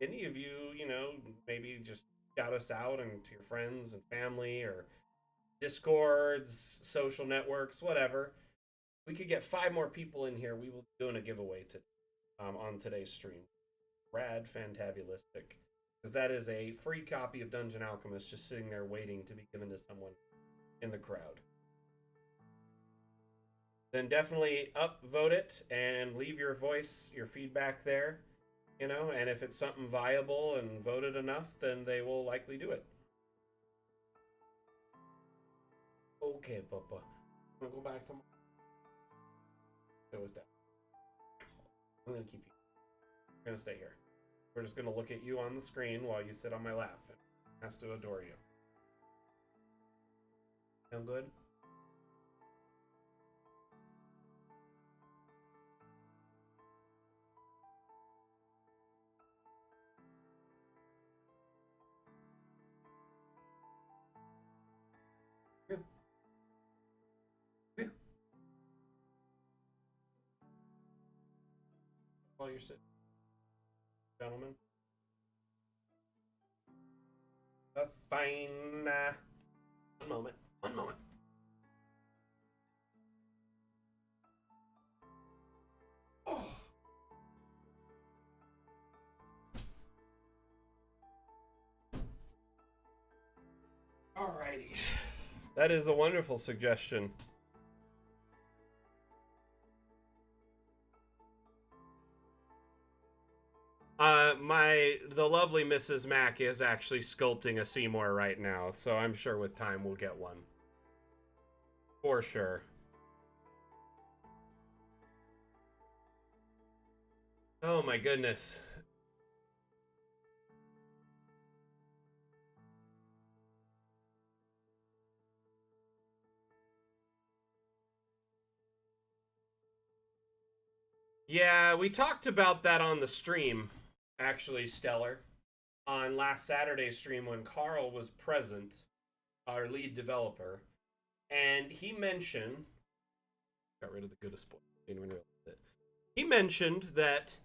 Speaker 1: any of you, you know, maybe just shout us out and to your friends and family or Discords, social networks, whatever. We could get 5 more people in here. We will be doing a giveaway on today's stream. Rad fantabulistic. Because that is a free copy of Dungeon Alchemist just sitting there waiting to be given to someone in the crowd. Then definitely upvote it and leave your voice, your feedback there. You know, and if it's something viable and voted enough, then they will likely do it. Okay, Papa. I'm gonna go back to my... Go with that. I'm gonna keep you. I'm gonna stay here. We're just gonna look at you on the screen while you sit on my lap and has to adore you. Sound good? Yeah. Yeah. While you're sitting, gentlemen. Fine. One moment. One moment. Oh. Alrighty. That is a wonderful suggestion. The lovely Mrs. Mack is actually sculpting a Seymour right now, so I'm sure with time we'll get one. For sure. Oh my goodness. Yeah, we talked about that on the stream, actually, Stellar. On last Saturday's stream when Carl was present, our lead developer, and he mentioned... Got rid of the goodest boy. Didn't even realize it. He mentioned that...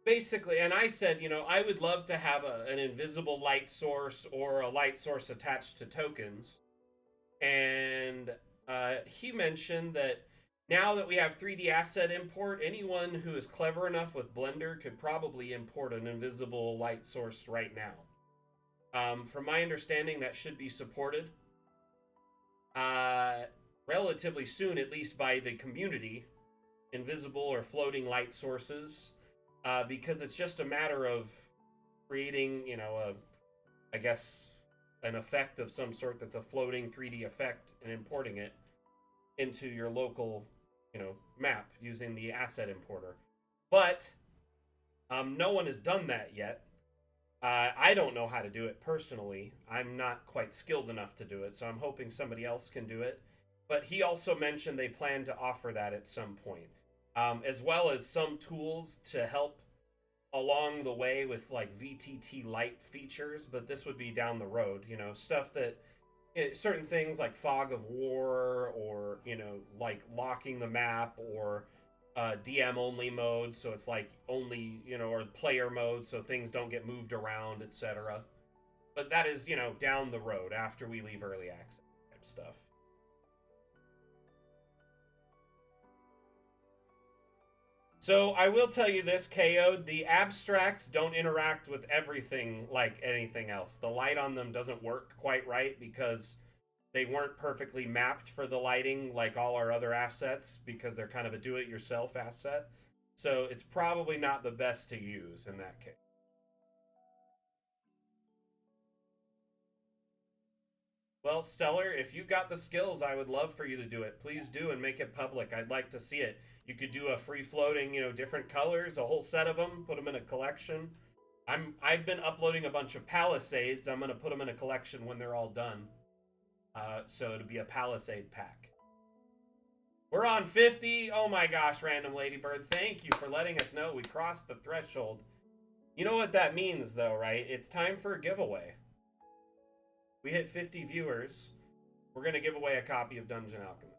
Speaker 1: basically, and I said, you know, I would love to have an invisible light source or a light source attached to tokens. And he mentioned that now that we have 3D asset import, anyone who is clever enough with Blender could probably import an invisible light source right now. From my understanding, that should be supported relatively soon, at least by the community, invisible or floating light sources, because it's just a matter of creating, you know, I guess, an effect of some sort that's a floating 3D effect and importing it into your local, you know, map using the asset importer. But no one has done that yet. I don't know how to do it personally. I'm not quite skilled enough to do it, so I'm hoping somebody else can do it. But he also mentioned they plan to offer that at some point, as well as some tools to help along the way with like VTT light features, but this would be down the road, you know, stuff that certain things like fog of war, or, you know, like locking the map, or DM only mode, so it's like only, you know, or player mode, so things don't get moved around, etc. But that is, you know, down the road after we leave early access type stuff. So I will tell you this, KO, the abstracts don't interact with everything like anything else. The light on them doesn't work quite right because they weren't perfectly mapped for the lighting like all our other assets, because they're kind of a do-it-yourself asset. So it's probably not the best to use in that case. Well, Stellar, if you've got the skills, I would love for you to do it. Please do and make it public. I'd like to see it. You could do a free-floating, you know, different colors, a whole set of them, put them in a collection. I've been uploading a bunch of Palisades. I'm going to put them in a collection when they're all done. So it'll be a Palisade pack. We're on 50. Oh my gosh, Random Ladybird. Thank you for letting us know we crossed the threshold. You know what that means, though, right? It's time for a giveaway. We hit 50 viewers. We're going to give away a copy of Dungeon Alchemist.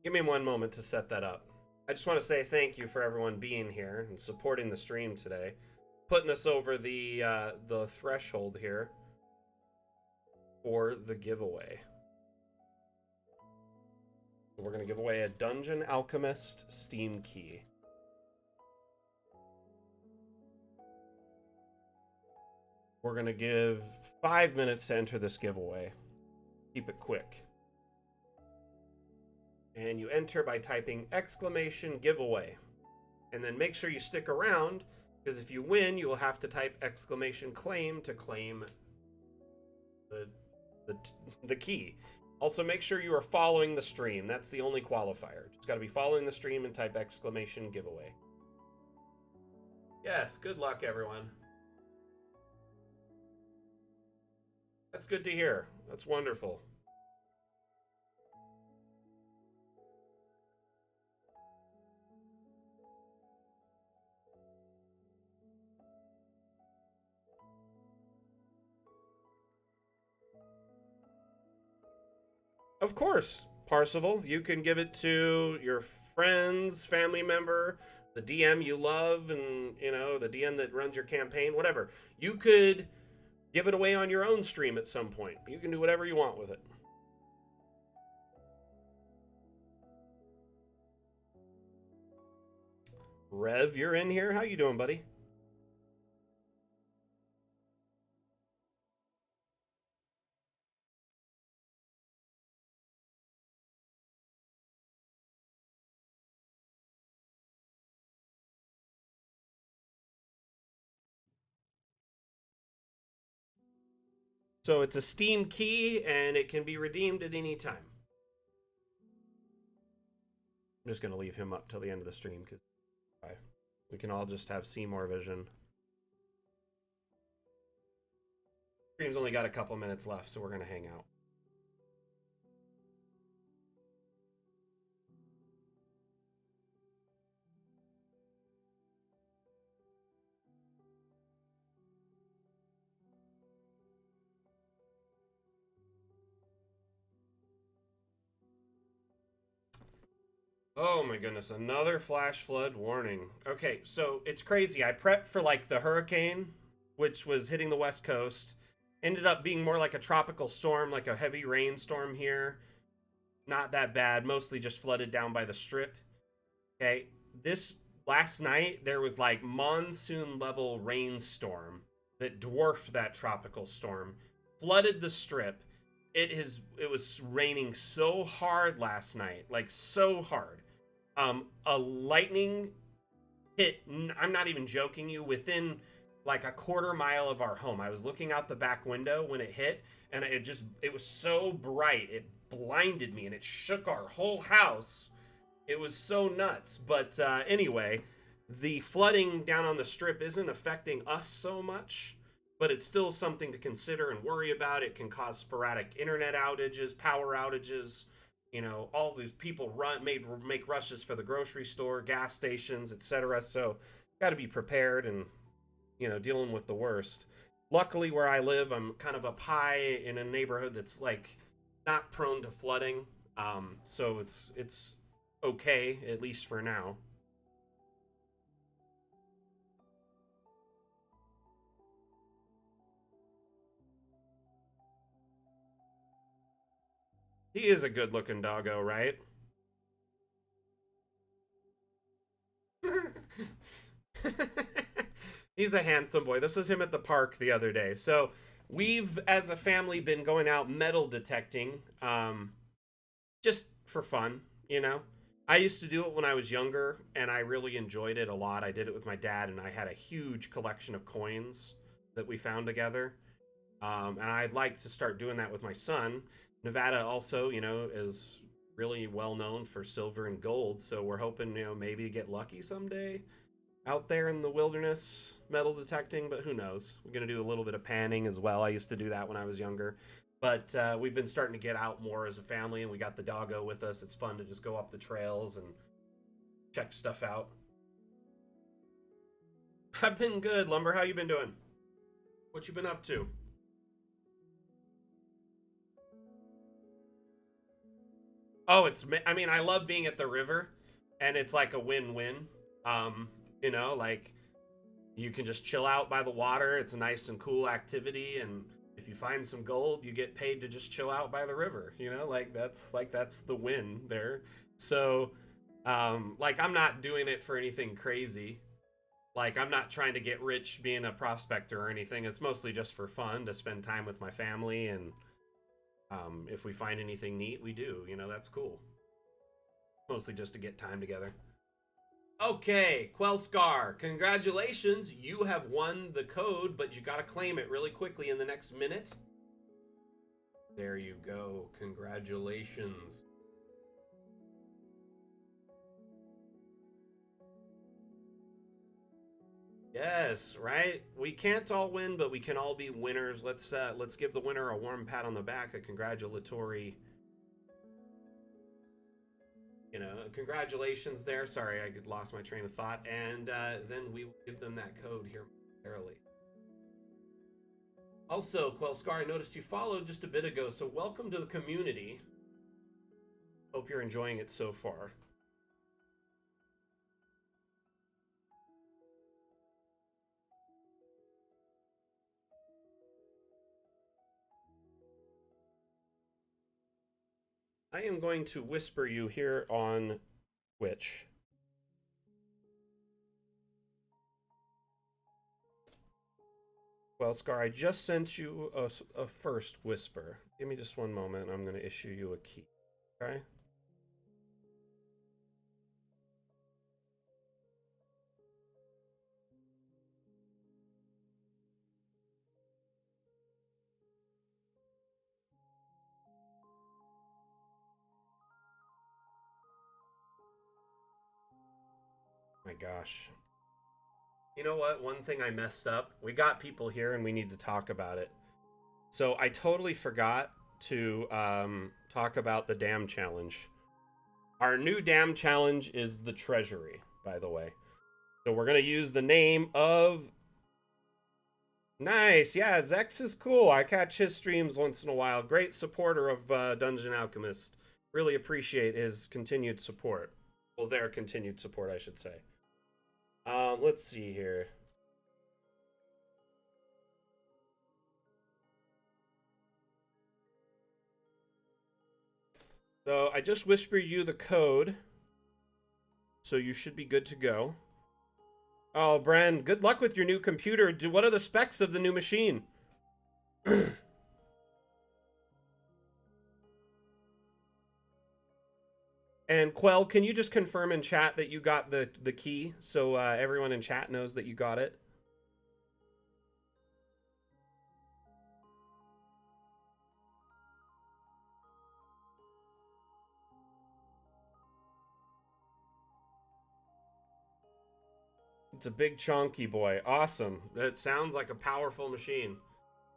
Speaker 1: Give me one moment to set that up. I just want to say thank you for everyone being here and supporting the stream today, putting us over the threshold here for the giveaway. We're going to give away a Dungeon Alchemist Steam key. We're going to give 5 minutes to enter this giveaway. Keep it quick. And you enter by typing !giveaway. And then make sure you stick around, because if you win, you will have to type !claim to claim the key. Also, make sure you are following the stream. That's the only qualifier. Just got to be following the stream and type !giveaway. Yes, good luck, everyone. That's good to hear. That's wonderful. Of course, Parsival, you can give it to your friends, family member, the DM you love, and, you know, the DM that runs your campaign, whatever. You could give it away on your own stream at some point. You can do whatever you want with it. Rev, you're in here. How you doing, buddy? So it's a Steam key, and it can be redeemed at any time. I'm just going to leave him up till the end of the stream, because we can all just have Seymour vision. Stream's only got a couple minutes left, so we're going to hang out. Oh my goodness, another flash flood warning. Okay, so it's crazy. I prepped for like the hurricane, which was hitting the West Coast. Ended up being more like a tropical storm, like a heavy rainstorm here. Not that bad, mostly just flooded down by the strip. Okay, this last night there was like monsoon level rainstorm that dwarfed that tropical storm, flooded the strip. It was raining so hard last night, like so hard. A lightning hit, I'm not even joking you, within like a quarter mile of our home. I was looking out the back window when it hit, and it was so bright, it blinded me, and it shook our whole house. It was so nuts. But anyway, the flooding down on the strip isn't affecting us so much, but it's still something to consider and worry about. It can cause sporadic internet outages, power outages. You know, all these people make rushes for the grocery store, gas stations, etc. So, got to be prepared and, you know, dealing with the worst. Luckily, where I live, I'm kind of up high in a neighborhood that's like not prone to flooding. So it's okay, at least for now. He is a good-looking doggo, right? He's a handsome boy. This was him at the park the other day. So we've, as a family, been going out metal detecting, just for fun, you know? I used to do it when I was younger, and I really enjoyed it a lot. I did it with my dad, and I had a huge collection of coins that we found together. And I'd like to start doing that with my son. Nevada also, you know, is really well known for silver and gold, so we're hoping, you know, maybe to get lucky someday out there in the wilderness metal detecting, but who knows. We're going to do a little bit of panning as well. I used to do that when I was younger. But we've been starting to get out more as a family, and we got the doggo with us. It's fun to just go up the trails and check stuff out. I've been good, Lumber. How you been doing? What you been up to? Oh, I mean, I love being at the river, and it's like a win-win. You know, like you can just chill out by the water. It's a nice and cool activity, and if you find some gold, you get paid to just chill out by the river. You know, that's the win there. So, like I'm not doing it for anything crazy. Like I'm not trying to get rich being a prospector or anything. It's mostly just for fun to spend time with my family, and if we find anything neat, we do. You know, that's cool. Mostly just to get time together. Okay, Quellscar, congratulations. You have won the code, but you gotta claim it really quickly in the next minute. There you go. Congratulations. Yes, right? We can't all win, but we can all be winners. Let's give the winner a warm pat on the back, a congratulatory, you know, congratulations there. Sorry, I lost my train of thought. And then we will give them that code here momentarily. Also, Quellscar, I noticed you followed just a bit ago, so welcome to the community. Hope you're enjoying it so far. I am going to whisper you here on Twitch. Well, Scar, I just sent you a first whisper. Give me just one moment. I'm going to issue you a key. Okay? My gosh. You know what? One thing I messed up. We got people here and we need to talk about it. So I totally forgot to talk about the dam challenge. Our new dam challenge is the treasury, by the way. So we're going to use the name of... Nice. Yeah, Zex is cool. I catch his streams once in a while. Great supporter of Dungeon Alchemist. Really appreciate his continued support. Well, their continued support, I should say. Let's see here. So I just whispered you the code, so you should be good to go. Oh, Bren, good luck with your new computer. What are the specs of the new machine? And Quell, can you just confirm in chat that you got the key so everyone in chat knows that you got it? It's a big chunky boy. Awesome. That sounds like a powerful machine.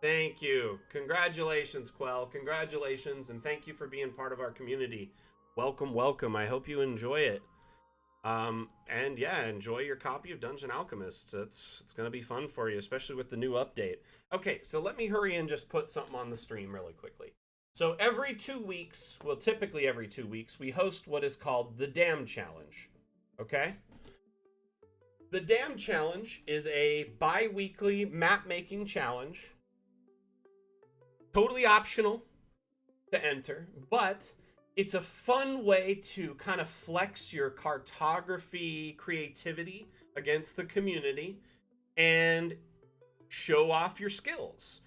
Speaker 1: Thank you. Congratulations, Quell. Congratulations, and thank you for being part of our community. Welcome, welcome. I hope you enjoy it. And yeah, enjoy your copy of Dungeon Alchemist. It's gonna be fun for you, especially with the new update. Okay, so let me hurry and just put something on the stream really quickly. So every 2 weeks, well, typically every 2 weeks, we host what is called the Dam Challenge. Okay? The Dam Challenge is a bi-weekly map-making challenge. Totally optional to enter, but it's a fun way to kind of flex your cartography creativity against the community and show off your skills.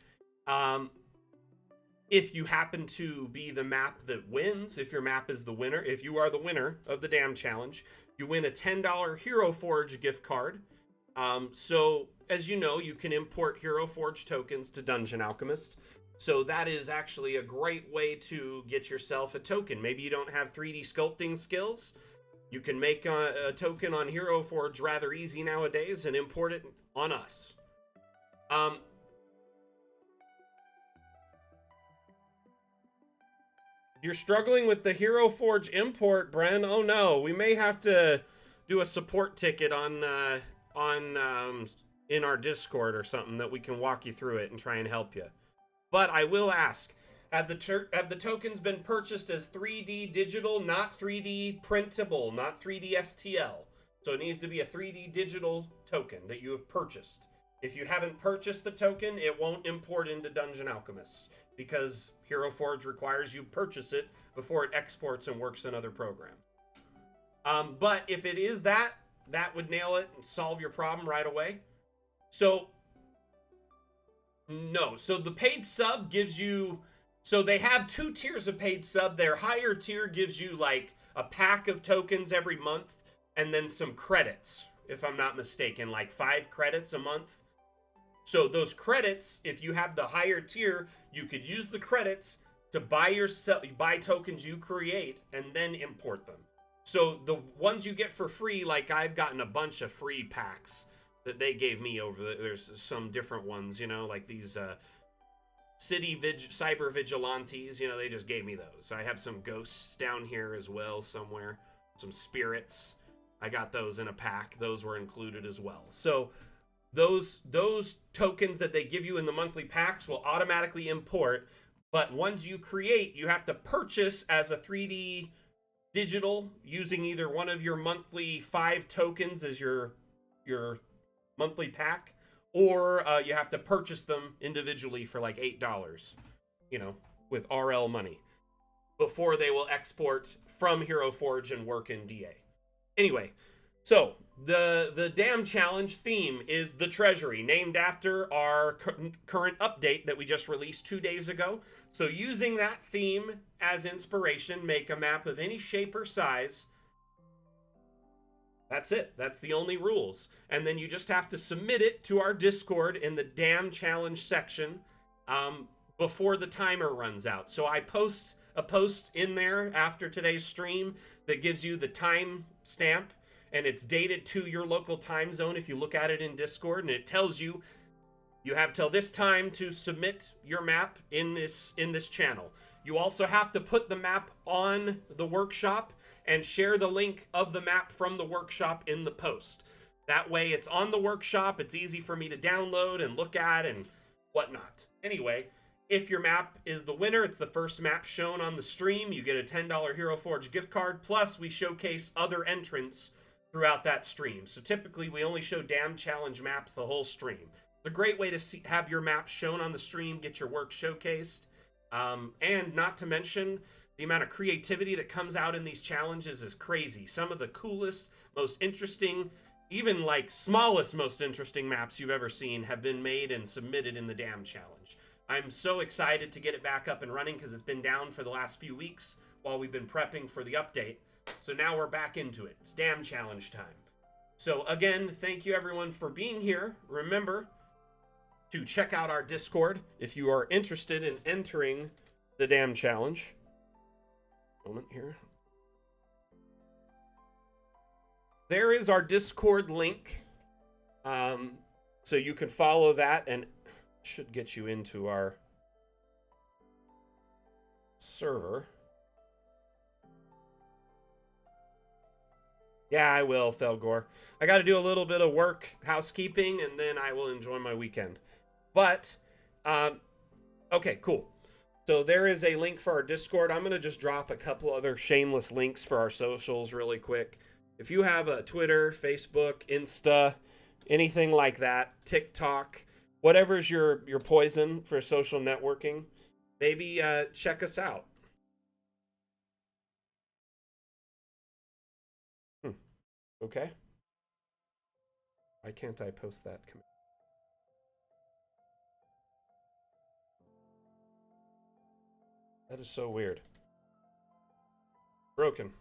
Speaker 1: If you happen to be the map that wins, if your map is the winner, if you are the winner of the Dam Challenge, you win a $10 Hero Forge gift card. So, as you know, you can import Hero Forge tokens to Dungeon Alchemist. So that is actually a great way to get yourself a token. Maybe you don't have 3D sculpting skills. You can make a token on Hero Forge rather easy nowadays and import it on us. You're struggling with the Hero Forge import, Bren. Oh no, we may have to do a support ticket on in our Discord or something that we can walk you through it and try and help you. But I will ask, Have the tokens been purchased as 3D digital, not 3D printable, not 3D STL? So it needs to be a 3D digital token that you have purchased. If you haven't purchased the token, it won't import into Dungeon Alchemist because Hero Forge requires you purchase it before it exports and works in other programs. But if it is that would nail it and solve your problem right away. So, no. So the paid sub gives you... So they have 2 tiers of paid sub. Their higher tier gives you like a pack of tokens every month and then some credits, if I'm not mistaken, like 5 credits a month. So those credits, if you have the higher tier, you could use the credits to buy tokens you create and then import them. So the ones you get for free, like I've gotten a bunch of free packs that they gave me there's some different ones, you know, like these cyber vigilantes, you know, they just gave me those. I have some ghosts down here as well somewhere, some spirits. I got those in a pack. Those were included as well. So those tokens that they give you in the monthly packs will automatically import, but ones you create, you have to purchase as a 3D digital using either one of your monthly 5 tokens as your monthly pack, or you have to purchase them individually for like $8, you know, with RL money, before they will export from Hero Forge and work in DA. Anyway, so the Damn Challenge theme is the Treasury, named after our current update that we just released 2 days ago. So using that theme as inspiration, make a map of any shape or size. That's it. That's the only rules. And then you just have to submit it to our Discord in the Damn Challenge section before the timer runs out. So I post a post in there after today's stream that gives you the time stamp, and it's dated to your local time zone if you look at it in Discord, and it tells you you have till this time to submit your map in this channel. You also have to put the map on the workshop and share the link of the map from the workshop in the post. That way it's on the workshop, it's easy for me to download and look at and whatnot. Anyway, if your map is the winner, it's the first map shown on the stream, you get a $10 Hero Forge gift card, plus we showcase other entrants throughout that stream. So typically we only show Damn Challenge maps the whole stream. It's a great way to have your map shown on the stream, get your work showcased, and not to mention, the amount of creativity that comes out in these challenges is crazy. Some of the coolest, most interesting, even like smallest, most interesting maps you've ever seen have been made and submitted in the Damn Challenge. I'm so excited to get it back up and running because it's been down for the last few weeks while we've been prepping for the update. So now we're back into it. It's Damn Challenge time. So again, thank you everyone for being here. Remember to check out our Discord if you are interested in entering the Damn Challenge. Moment here. There is our Discord link. So you can follow that and should get you into our server. Yeah, I will, Thelgor. I got to do a little bit of work, housekeeping, and then I will enjoy my weekend. But, okay, cool. So there is a link for our Discord. I'm going to just drop a couple other shameless links for our socials really quick. If you have a Twitter, Facebook, Insta, anything like that, TikTok, whatever's your poison for social networking, maybe check us out. Okay. Why can't I post that command? That is so weird. Broken.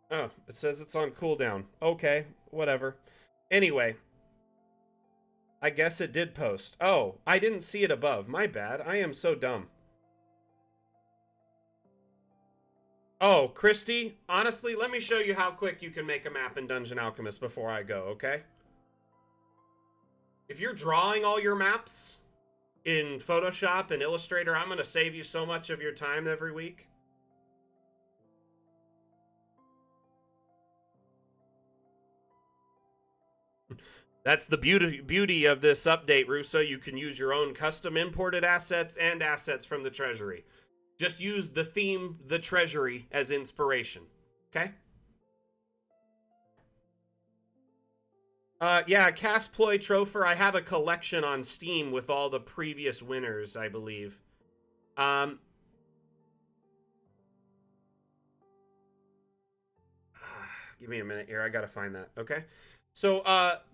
Speaker 1: Oh, it says it's on cooldown. Okay, whatever. Anyway. I guess it did post. Oh, I didn't see it above. My bad. I am so dumb. Oh, Christy, honestly, let me show you how quick you can make a map in Dungeon Alchemist before I go, okay? If you're drawing all your maps in Photoshop and Illustrator, I'm going to save you so much of your time every week. That's the beauty of this update, Russo. You can use your own custom imported assets and assets from the treasury. Just use the theme, the treasury, as inspiration. Okay? Yeah, Casploy Trofer. I have a collection on Steam with all the previous winners, I believe. Give me a minute here. I gotta find that. Okay. So,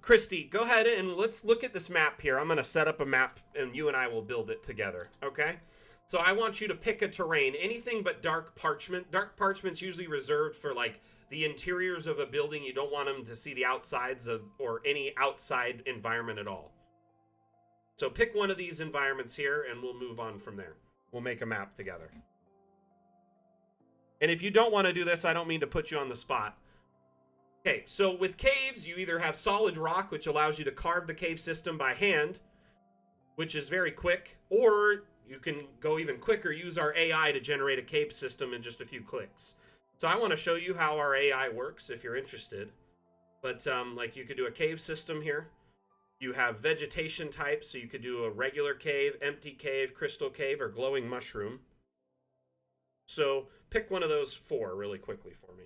Speaker 1: Christy, go ahead and let's look at this map here. I'm gonna set up a map, and you and I will build it together. Okay. So I want you to pick a terrain, anything but dark parchment. Dark parchment's usually reserved for like the interiors of a building. You don't want them to see the outsides of or any outside environment at all. So pick one of these environments here, and we'll move on from there. We'll make a map together. And if you don't want to do this, I don't mean to put you on the spot. Okay, so with caves, you either have solid rock, which allows you to carve the cave system by hand, which is very quick, or you can go even quicker, use our AI to generate a cave system in just a few clicks. So I want to show you how our AI works if you're interested. But like you could do a cave system here. You have vegetation types, so you could do a regular cave, empty cave, crystal cave, or glowing mushroom. So pick one of those four really quickly for me.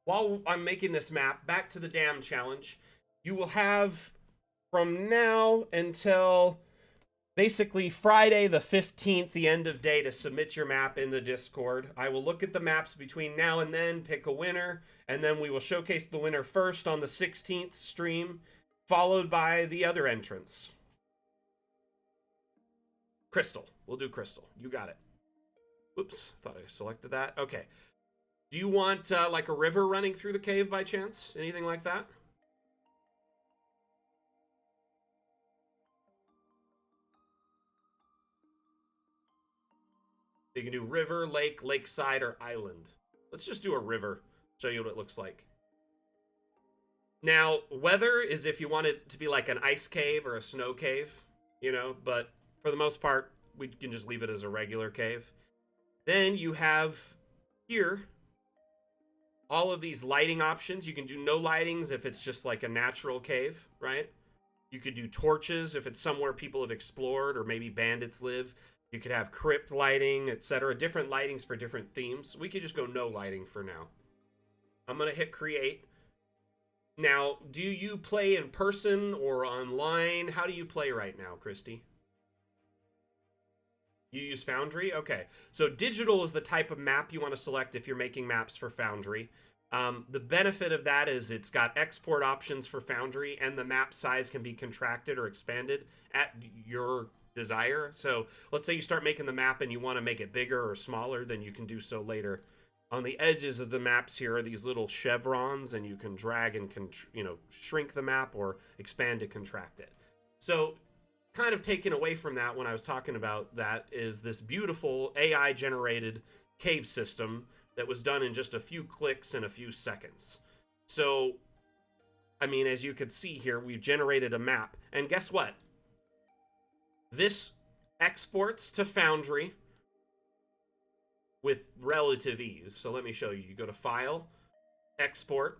Speaker 1: While I'm making this map, back to the dam challenge, you will have from now until basically Friday the 15th, the end of day, to submit your map in the Discord. I will look at the maps between now and then, pick a winner, and then we will showcase the winner first on the 16th stream, followed by the other entrants. Crystal. We'll do Crystal. You got it. Oops, thought I selected that. Okay. Do you want like a river running through the cave by chance? Anything like that? You can do river, lake, lakeside, or island. Let's just do a river. Show you what it looks like. Now, weather is if you want it to be like an ice cave or a snow cave, you know, but for the most part, we can just leave it as a regular cave. Then you have here all of these lighting options. You can do no lightings if it's just like a natural cave, right? You could do torches if it's somewhere people have explored or maybe bandits live. You could have crypt lighting, etc. Different lightings for different themes. We could just go no lighting for now. I'm going to hit create. Now, do you play in person or online? How do you play right now, Christy? You use Foundry? Okay. So digital is the type of map you want to select if you're making maps for Foundry. The benefit of that is it's got export options for Foundry, and the map size can be contracted or expanded at your desire. So let's say you start making the map and you want to make it bigger or smaller, then you can do so later. On the edges of the maps here are these little chevrons, and you can drag and shrink the map or expand to contract it. So kind of taken away from that when I was talking about that is this beautiful AI generated cave system that was done in just a few clicks and a few seconds. So, I mean, as you can see here, we've generated a map, and guess what? This exports to Foundry with relative ease. So let me show you. You go to File, Export.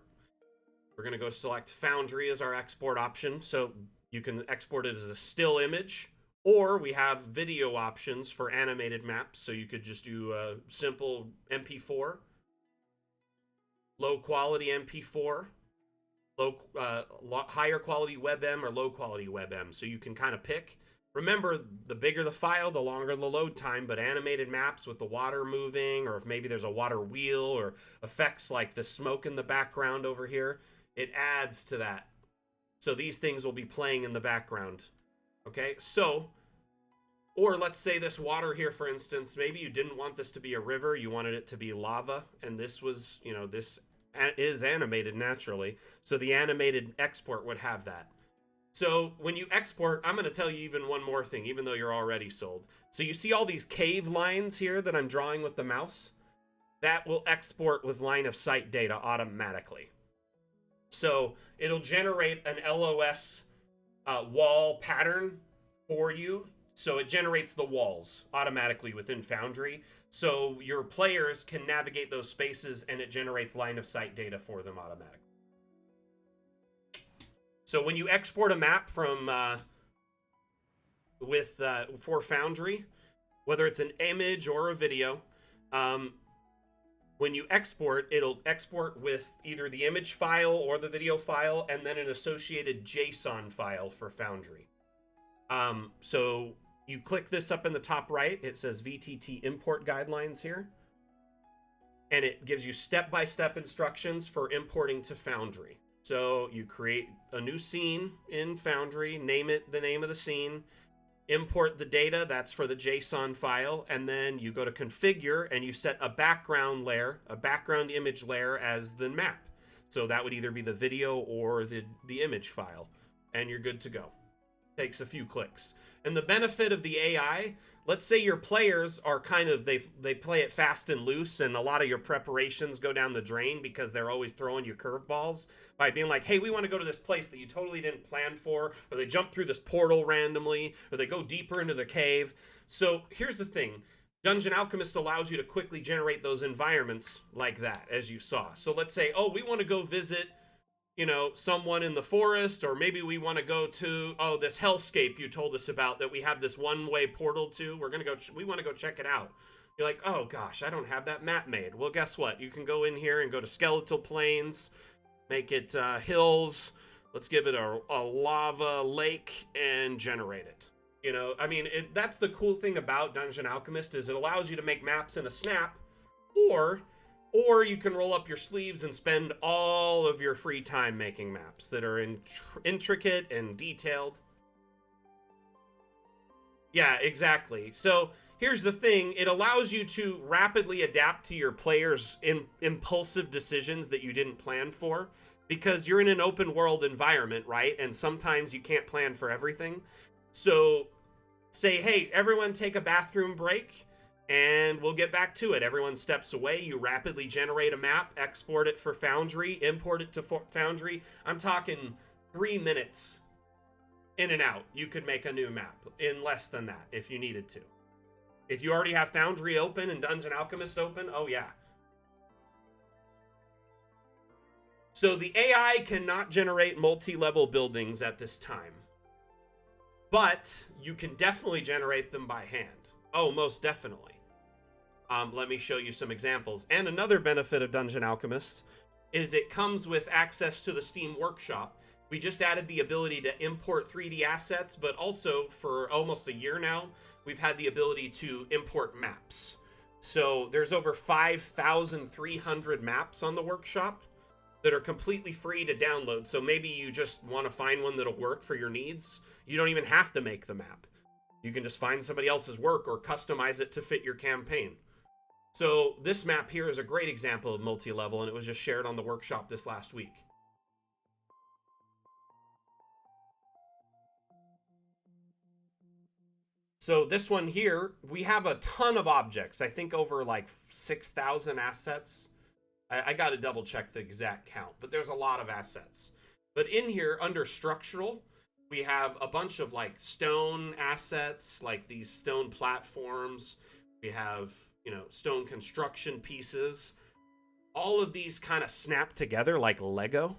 Speaker 1: We're going to go select Foundry as our export option. So you can export it as a still image, or we have video options for animated maps. So you could just do a simple MP4, low quality MP4, higher quality WebM, or low quality WebM. So you can kind of pick. Remember, the bigger the file, the longer the load time, but animated maps with the water moving, or if maybe there's a water wheel, or effects like the smoke in the background over here, it adds to that. So these things will be playing in the background. Okay, so, or let's say this water here, for instance, maybe you didn't want this to be a river, you wanted it to be lava, and this was, this is animated naturally, so the animated export would have that. So when you export, I'm going to tell you even one more thing, even though you're already sold. So you see all these cave lines here that I'm drawing with the mouse? That will export with line of sight data automatically. So it'll generate an LOS wall pattern for you. So it generates the walls automatically within Foundry. So your players can navigate those spaces, and it generates line of sight data for them automatically. So when you export a map from for Foundry, whether it's an image or a video, when you export, it'll export with either the image file or the video file, and then an associated JSON file for Foundry. So you click this up in the top right, it says VTT import guidelines here, and it gives you step-by-step instructions for importing to Foundry. So you create a new scene in Foundry, name it the name of the scene, import the data, that's for the JSON file, and then you go to configure and you set a background layer, a background image layer as the map. So that would either be the video or the image file, and you're good to go. Takes a few clicks. And the benefit of the AI, let's say your players are kind of, they play it fast and loose, and a lot of your preparations go down the drain because they're always throwing you curveballs by being like, hey, we want to go to this place that you totally didn't plan for, or they jump through this portal randomly, or they go deeper into the cave. So here's the thing. Dungeon Alchemist allows you to quickly generate those environments like that, as you saw. So let's say, oh, we want to go visit, you know, someone in the forest, or maybe we want to go to, oh, this hellscape you told us about that we have this one-way portal to. We want to go check it out. You're like, oh gosh, I don't have that map made. Well, guess what? You can go in here and go to Skeletal Plains, make it hills. Let's give it a lava lake and generate it. You know, I mean, that's the cool thing about Dungeon Alchemist is it allows you to make maps in a snap, or you can roll up your sleeves and spend all of your free time making maps that are intricate and detailed. Yeah, exactly. So here's the thing. It allows you to rapidly adapt to your players' impulsive decisions that you didn't plan for, because you're in an open world environment, right? And sometimes you can't plan for everything. So say, hey, everyone take a bathroom break, and we'll get back to it. Everyone steps away. You rapidly generate a map, export it for Foundry, import it to Foundry. I'm talking 3 minutes in and out. You could make a new map in less than that if you needed to. If you already have Foundry open and Dungeon Alchemist open, oh yeah. So the AI cannot generate multi-level buildings at this time, but you can definitely generate them by hand. Oh, most definitely. Let me show you some examples. And another benefit of Dungeon Alchemist is it comes with access to the Steam Workshop. We just added the ability to import 3D assets, but also for almost a year now, we've had the ability to import maps. So there's over 5,300 maps on the workshop that are completely free to download. So maybe you just want to find one that'll work for your needs. You don't even have to make the map. You can just find somebody else's work or customize it to fit your campaign. So this map here is a great example of multi-level, and it was just shared on the workshop this last week. So this one here, we have a ton of objects. I think over like 6,000 assets. I got to double check the exact count, but there's a lot of assets. But in here, under structural, we have a bunch of like stone assets, like these stone platforms. We have, you know, stone construction pieces. All of these kind of snap together like Lego.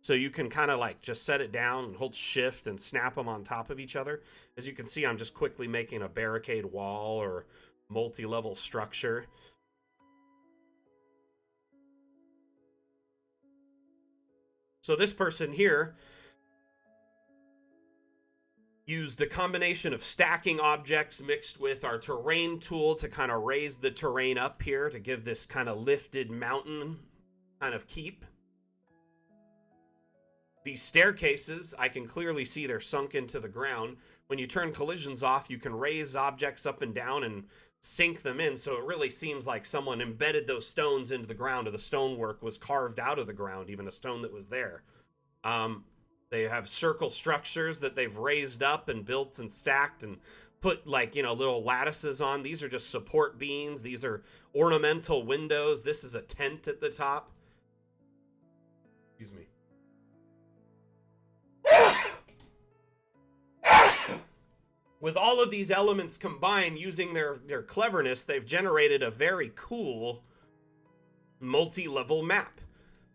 Speaker 1: So you can kind of like just set it down and hold shift and snap them on top of each other. As you can see, I'm just quickly making a barricade wall or multi-level structure. So this person here used a combination of stacking objects mixed with our terrain tool to kind of raise the terrain up here to give this kind of lifted mountain kind of keep. These staircases, I can clearly see they're sunk into the ground. When you turn collisions off, you can raise objects up and down and sink them in, so it really seems like someone embedded those stones into the ground, or the stonework was carved out of the ground, even a stone that was there. They have circle structures that they've raised up and built and stacked and put, like, you know, little lattices on. These are just support beams. These are ornamental windows. This is a tent at the top. Excuse me. With all of these elements combined, using their cleverness, they've generated a very cool multi-level map.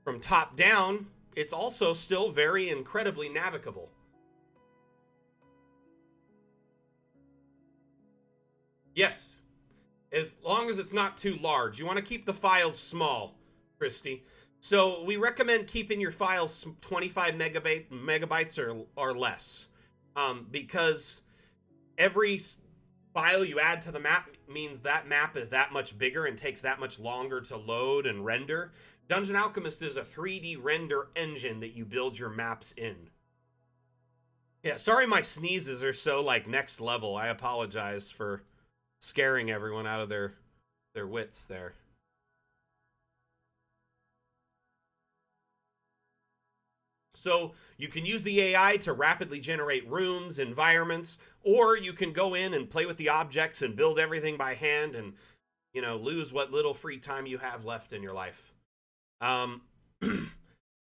Speaker 1: From top down, it's also still very incredibly navigable. Yes, as long as it's not too large. You want to keep the files small, Christy. So we recommend keeping your files 25 megabytes or less, because every file you add to the map means that map is that much bigger and takes that much longer to load and render. Dungeon Alchemist is a 3D render engine that you build your maps in. Yeah, sorry my sneezes are so, like, next level. I apologize for scaring everyone out of their wits there. So you can use the AI to rapidly generate rooms, environments, or you can go in and play with the objects and build everything by hand and, you know, lose what little free time you have left in your life.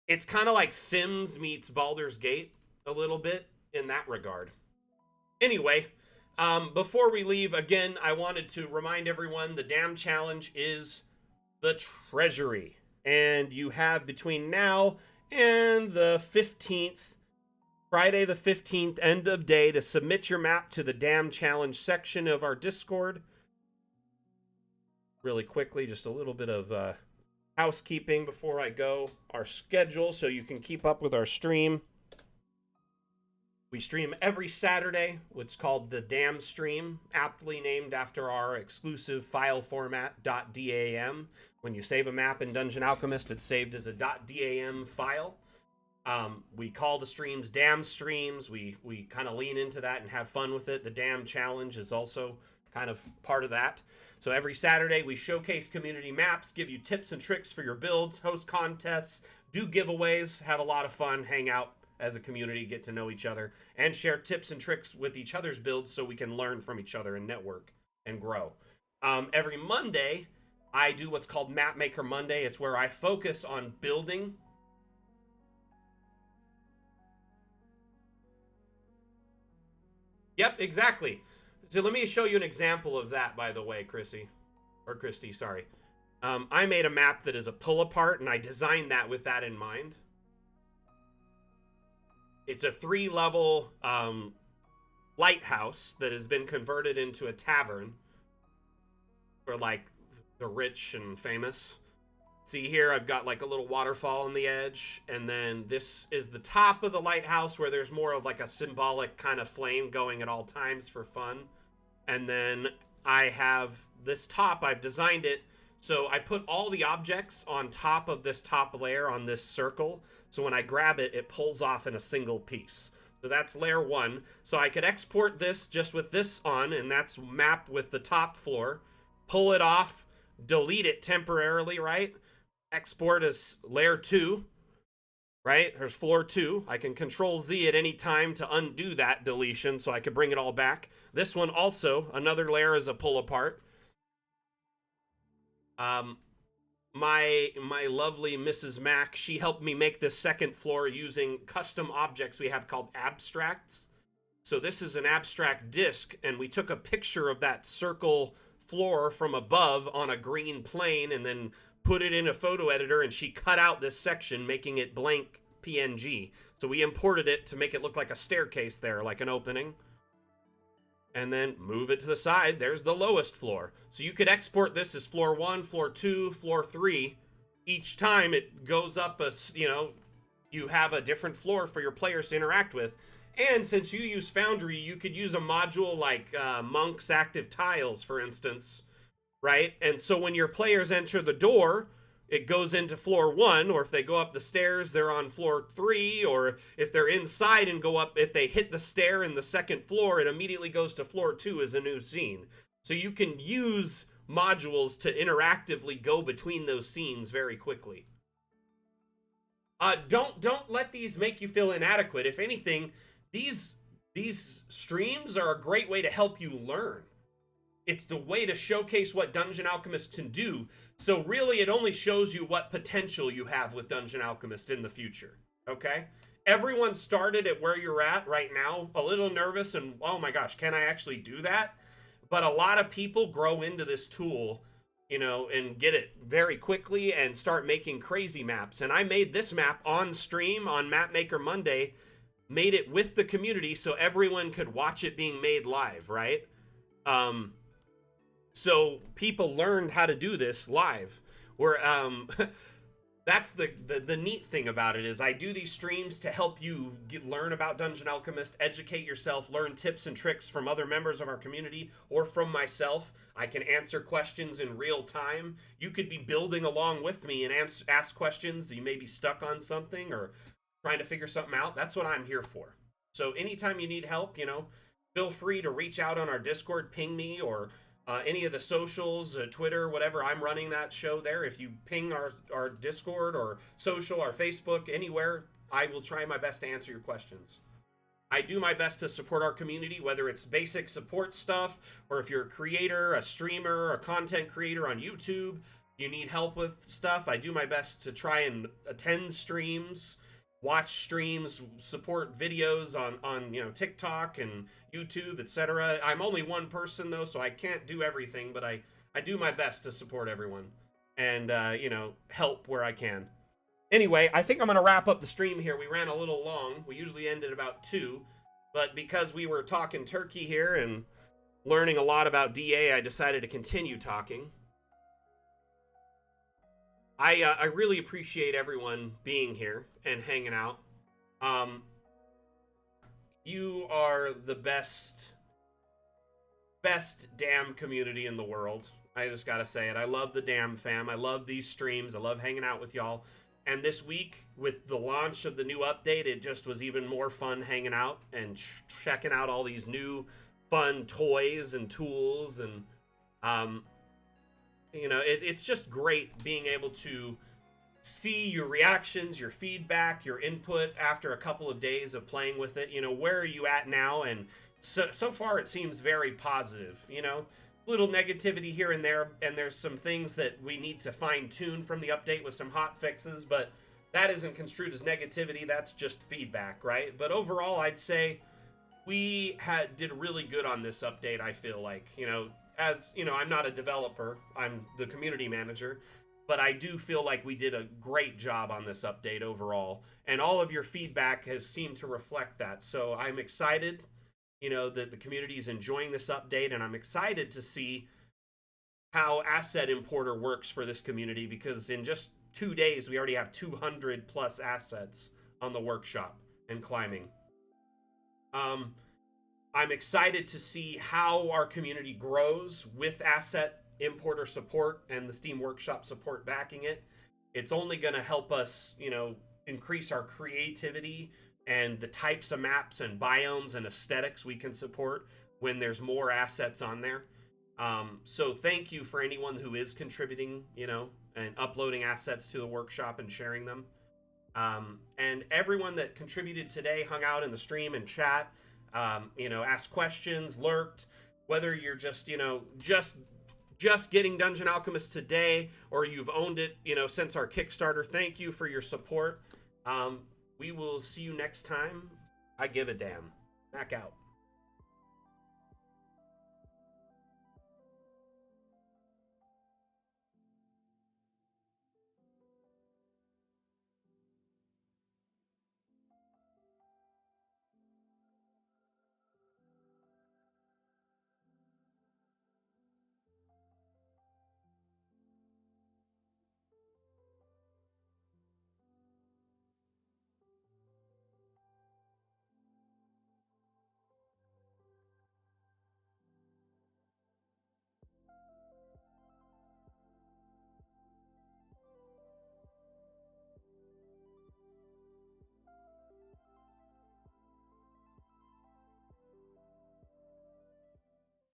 Speaker 1: It's kind of like Sims meets Baldur's Gate a little bit in that regard. Anyway, before we leave, again, I wanted to remind everyone the damn challenge is the treasury. And you have between now and the 15th, Friday the 15th, end of day, to submit your map to the damn challenge section of our Discord. Really quickly, just a little bit of housekeeping before I go. Our schedule, so you can keep up with our stream. We stream every Saturday, what's called the Damn Stream, aptly named after our exclusive file format, .dam. When you save a map in Dungeon Alchemist, it's saved as a .dam file. We call the streams Damn Streams. We kind of lean into that and have fun with it. The Damn Challenge is also kind of part of that. So every Saturday, we showcase community maps, give you tips and tricks for your builds, host contests, do giveaways, have a lot of fun, hang out as a community, get to know each other, and share tips and tricks with each other's builds so we can learn from each other and network and grow. Every Monday, I do what's called Map Maker Monday. It's where I focus on building. Yep, exactly. So let me show you an example of that, by the way, Chrissy. Or Christy, sorry. I made a map that is a pull-apart, and I designed that with that in mind. It's a 3-level lighthouse that has been converted into a tavern for, like, the rich and famous. See here, I've got, like, a little waterfall on the edge, and then this is the top of the lighthouse where there's more of, like, a symbolic kind of flame going at all times for fun. And then I have this top, I've designed it, so I put all the objects on top of this top layer on this circle. So when I grab it, it pulls off in a single piece. So that's layer 1. So I could export this just with this on, and that's map with the top floor. Pull it off, delete it temporarily, right? Export as layer 2, right? There's floor 2. I can control Z at any time to undo that deletion so I can bring it all back. This one also, another layer is a pull apart. My lovely Mrs. Mac, she helped me make this second floor using custom objects we have called abstracts. So this is an abstract disc, and we took a picture of that circle floor from above on a green plane and then put it in a photo editor, and she cut out this section, making it blank PNG. So we imported it to make it look like a staircase there, like an opening. And then move it to the side. There's the lowest floor. So you could export this as floor 1, floor 2, floor 3. Each time it goes up, you know, you have a different floor for your players to interact with. And since you use Foundry, you could use a module like Monk's Active Tiles, for instance, right? And so when your players enter the door, it goes into floor 1, or if they go up the stairs, they're on floor 3, or if they're inside and go up, if they hit the stair in the second floor, it immediately goes to floor 2 as a new scene. So you can use modules to interactively go between those scenes very quickly. Don't let these make you feel inadequate. If anything, these streams are a great way to help you learn. It's the way to showcase what Dungeon Alchemist can do. So really, it only shows you what potential you have with Dungeon Alchemist in the future, okay? Everyone started at where you're at right now, a little nervous and, oh my gosh, can I actually do that? But a lot of people grow into this tool you know, and get it very quickly and start making crazy maps. And I made this map on stream on Mapmaker Monday, made it with the community so everyone could watch it being made live, right? So people learned how to do this live. Where that's the neat thing about it is I do these streams to help you learn about Dungeon Alchemist, educate yourself, learn tips and tricks from other members of our community or from myself. I can answer questions in real time. You could be building along with me and ask questions. You may be stuck on something or trying to figure something out. That's what I'm here for. So anytime you need help, you know, feel free to reach out on our Discord, ping me, or any of the socials, Twitter, whatever. I'm running that show there. If you ping our Discord or social, our Facebook, anywhere, I will try my best to answer your questions. I do my best to support our community, whether it's basic support stuff, or if you're a creator, a streamer, a content creator on YouTube, you need help with stuff, I do my best to try and attend streams, watch streams, support videos on you know, TikTok and YouTube, etc. I'm only one person though, so I can't do everything, but I do my best to support everyone and you know, help where I can. Anyway, I think I'm going to wrap up the stream here. We ran a little long. We usually end at about 2, but because we were talking turkey here and learning a lot about DA, I decided to continue talking. I really appreciate everyone being here and hanging out. You are the best damn community in the world. I just gotta say it. I love the damn fam. I love these streams. I love hanging out with y'all. And this week, with the launch of the new update, it just was even more fun hanging out and checking out all these new fun toys and tools. And, you know, it's just great being able to see your reactions, your feedback, your input after a couple of days of playing with it. You know, where are you at now? And so far it seems very positive, you know. Little negativity here and there's some things that we need to fine-tune from the update with some hot fixes, but that isn't construed as negativity, that's just feedback, right? But overall, I'd say we did really good on this update, I feel like. You know, as, you know, I'm not a developer, I'm the community manager, but I do feel like we did a great job on this update overall, and all of your feedback has seemed to reflect that, so I'm excited, you know, that the community is enjoying this update, and I'm excited to see how Asset Importer works for this community, because in just 2 days, we already have 200 plus assets on the workshop and climbing. I'm excited to see how our community grows with Asset Importer support and the Steam Workshop support backing it. It's only going to help us, you know, increase our creativity and the types of maps and biomes and aesthetics we can support when there's more assets on there. So thank you for anyone who is contributing, you know, and uploading assets to the workshop and sharing them. And everyone that contributed today, hung out in the stream and chat, you know, asked questions, lurked, whether you're just, you know, just getting Dungeon Alchemist today or you've owned it, you know, since our Kickstarter. Thank you for your support. We will see you next time. I give a damn. Back out.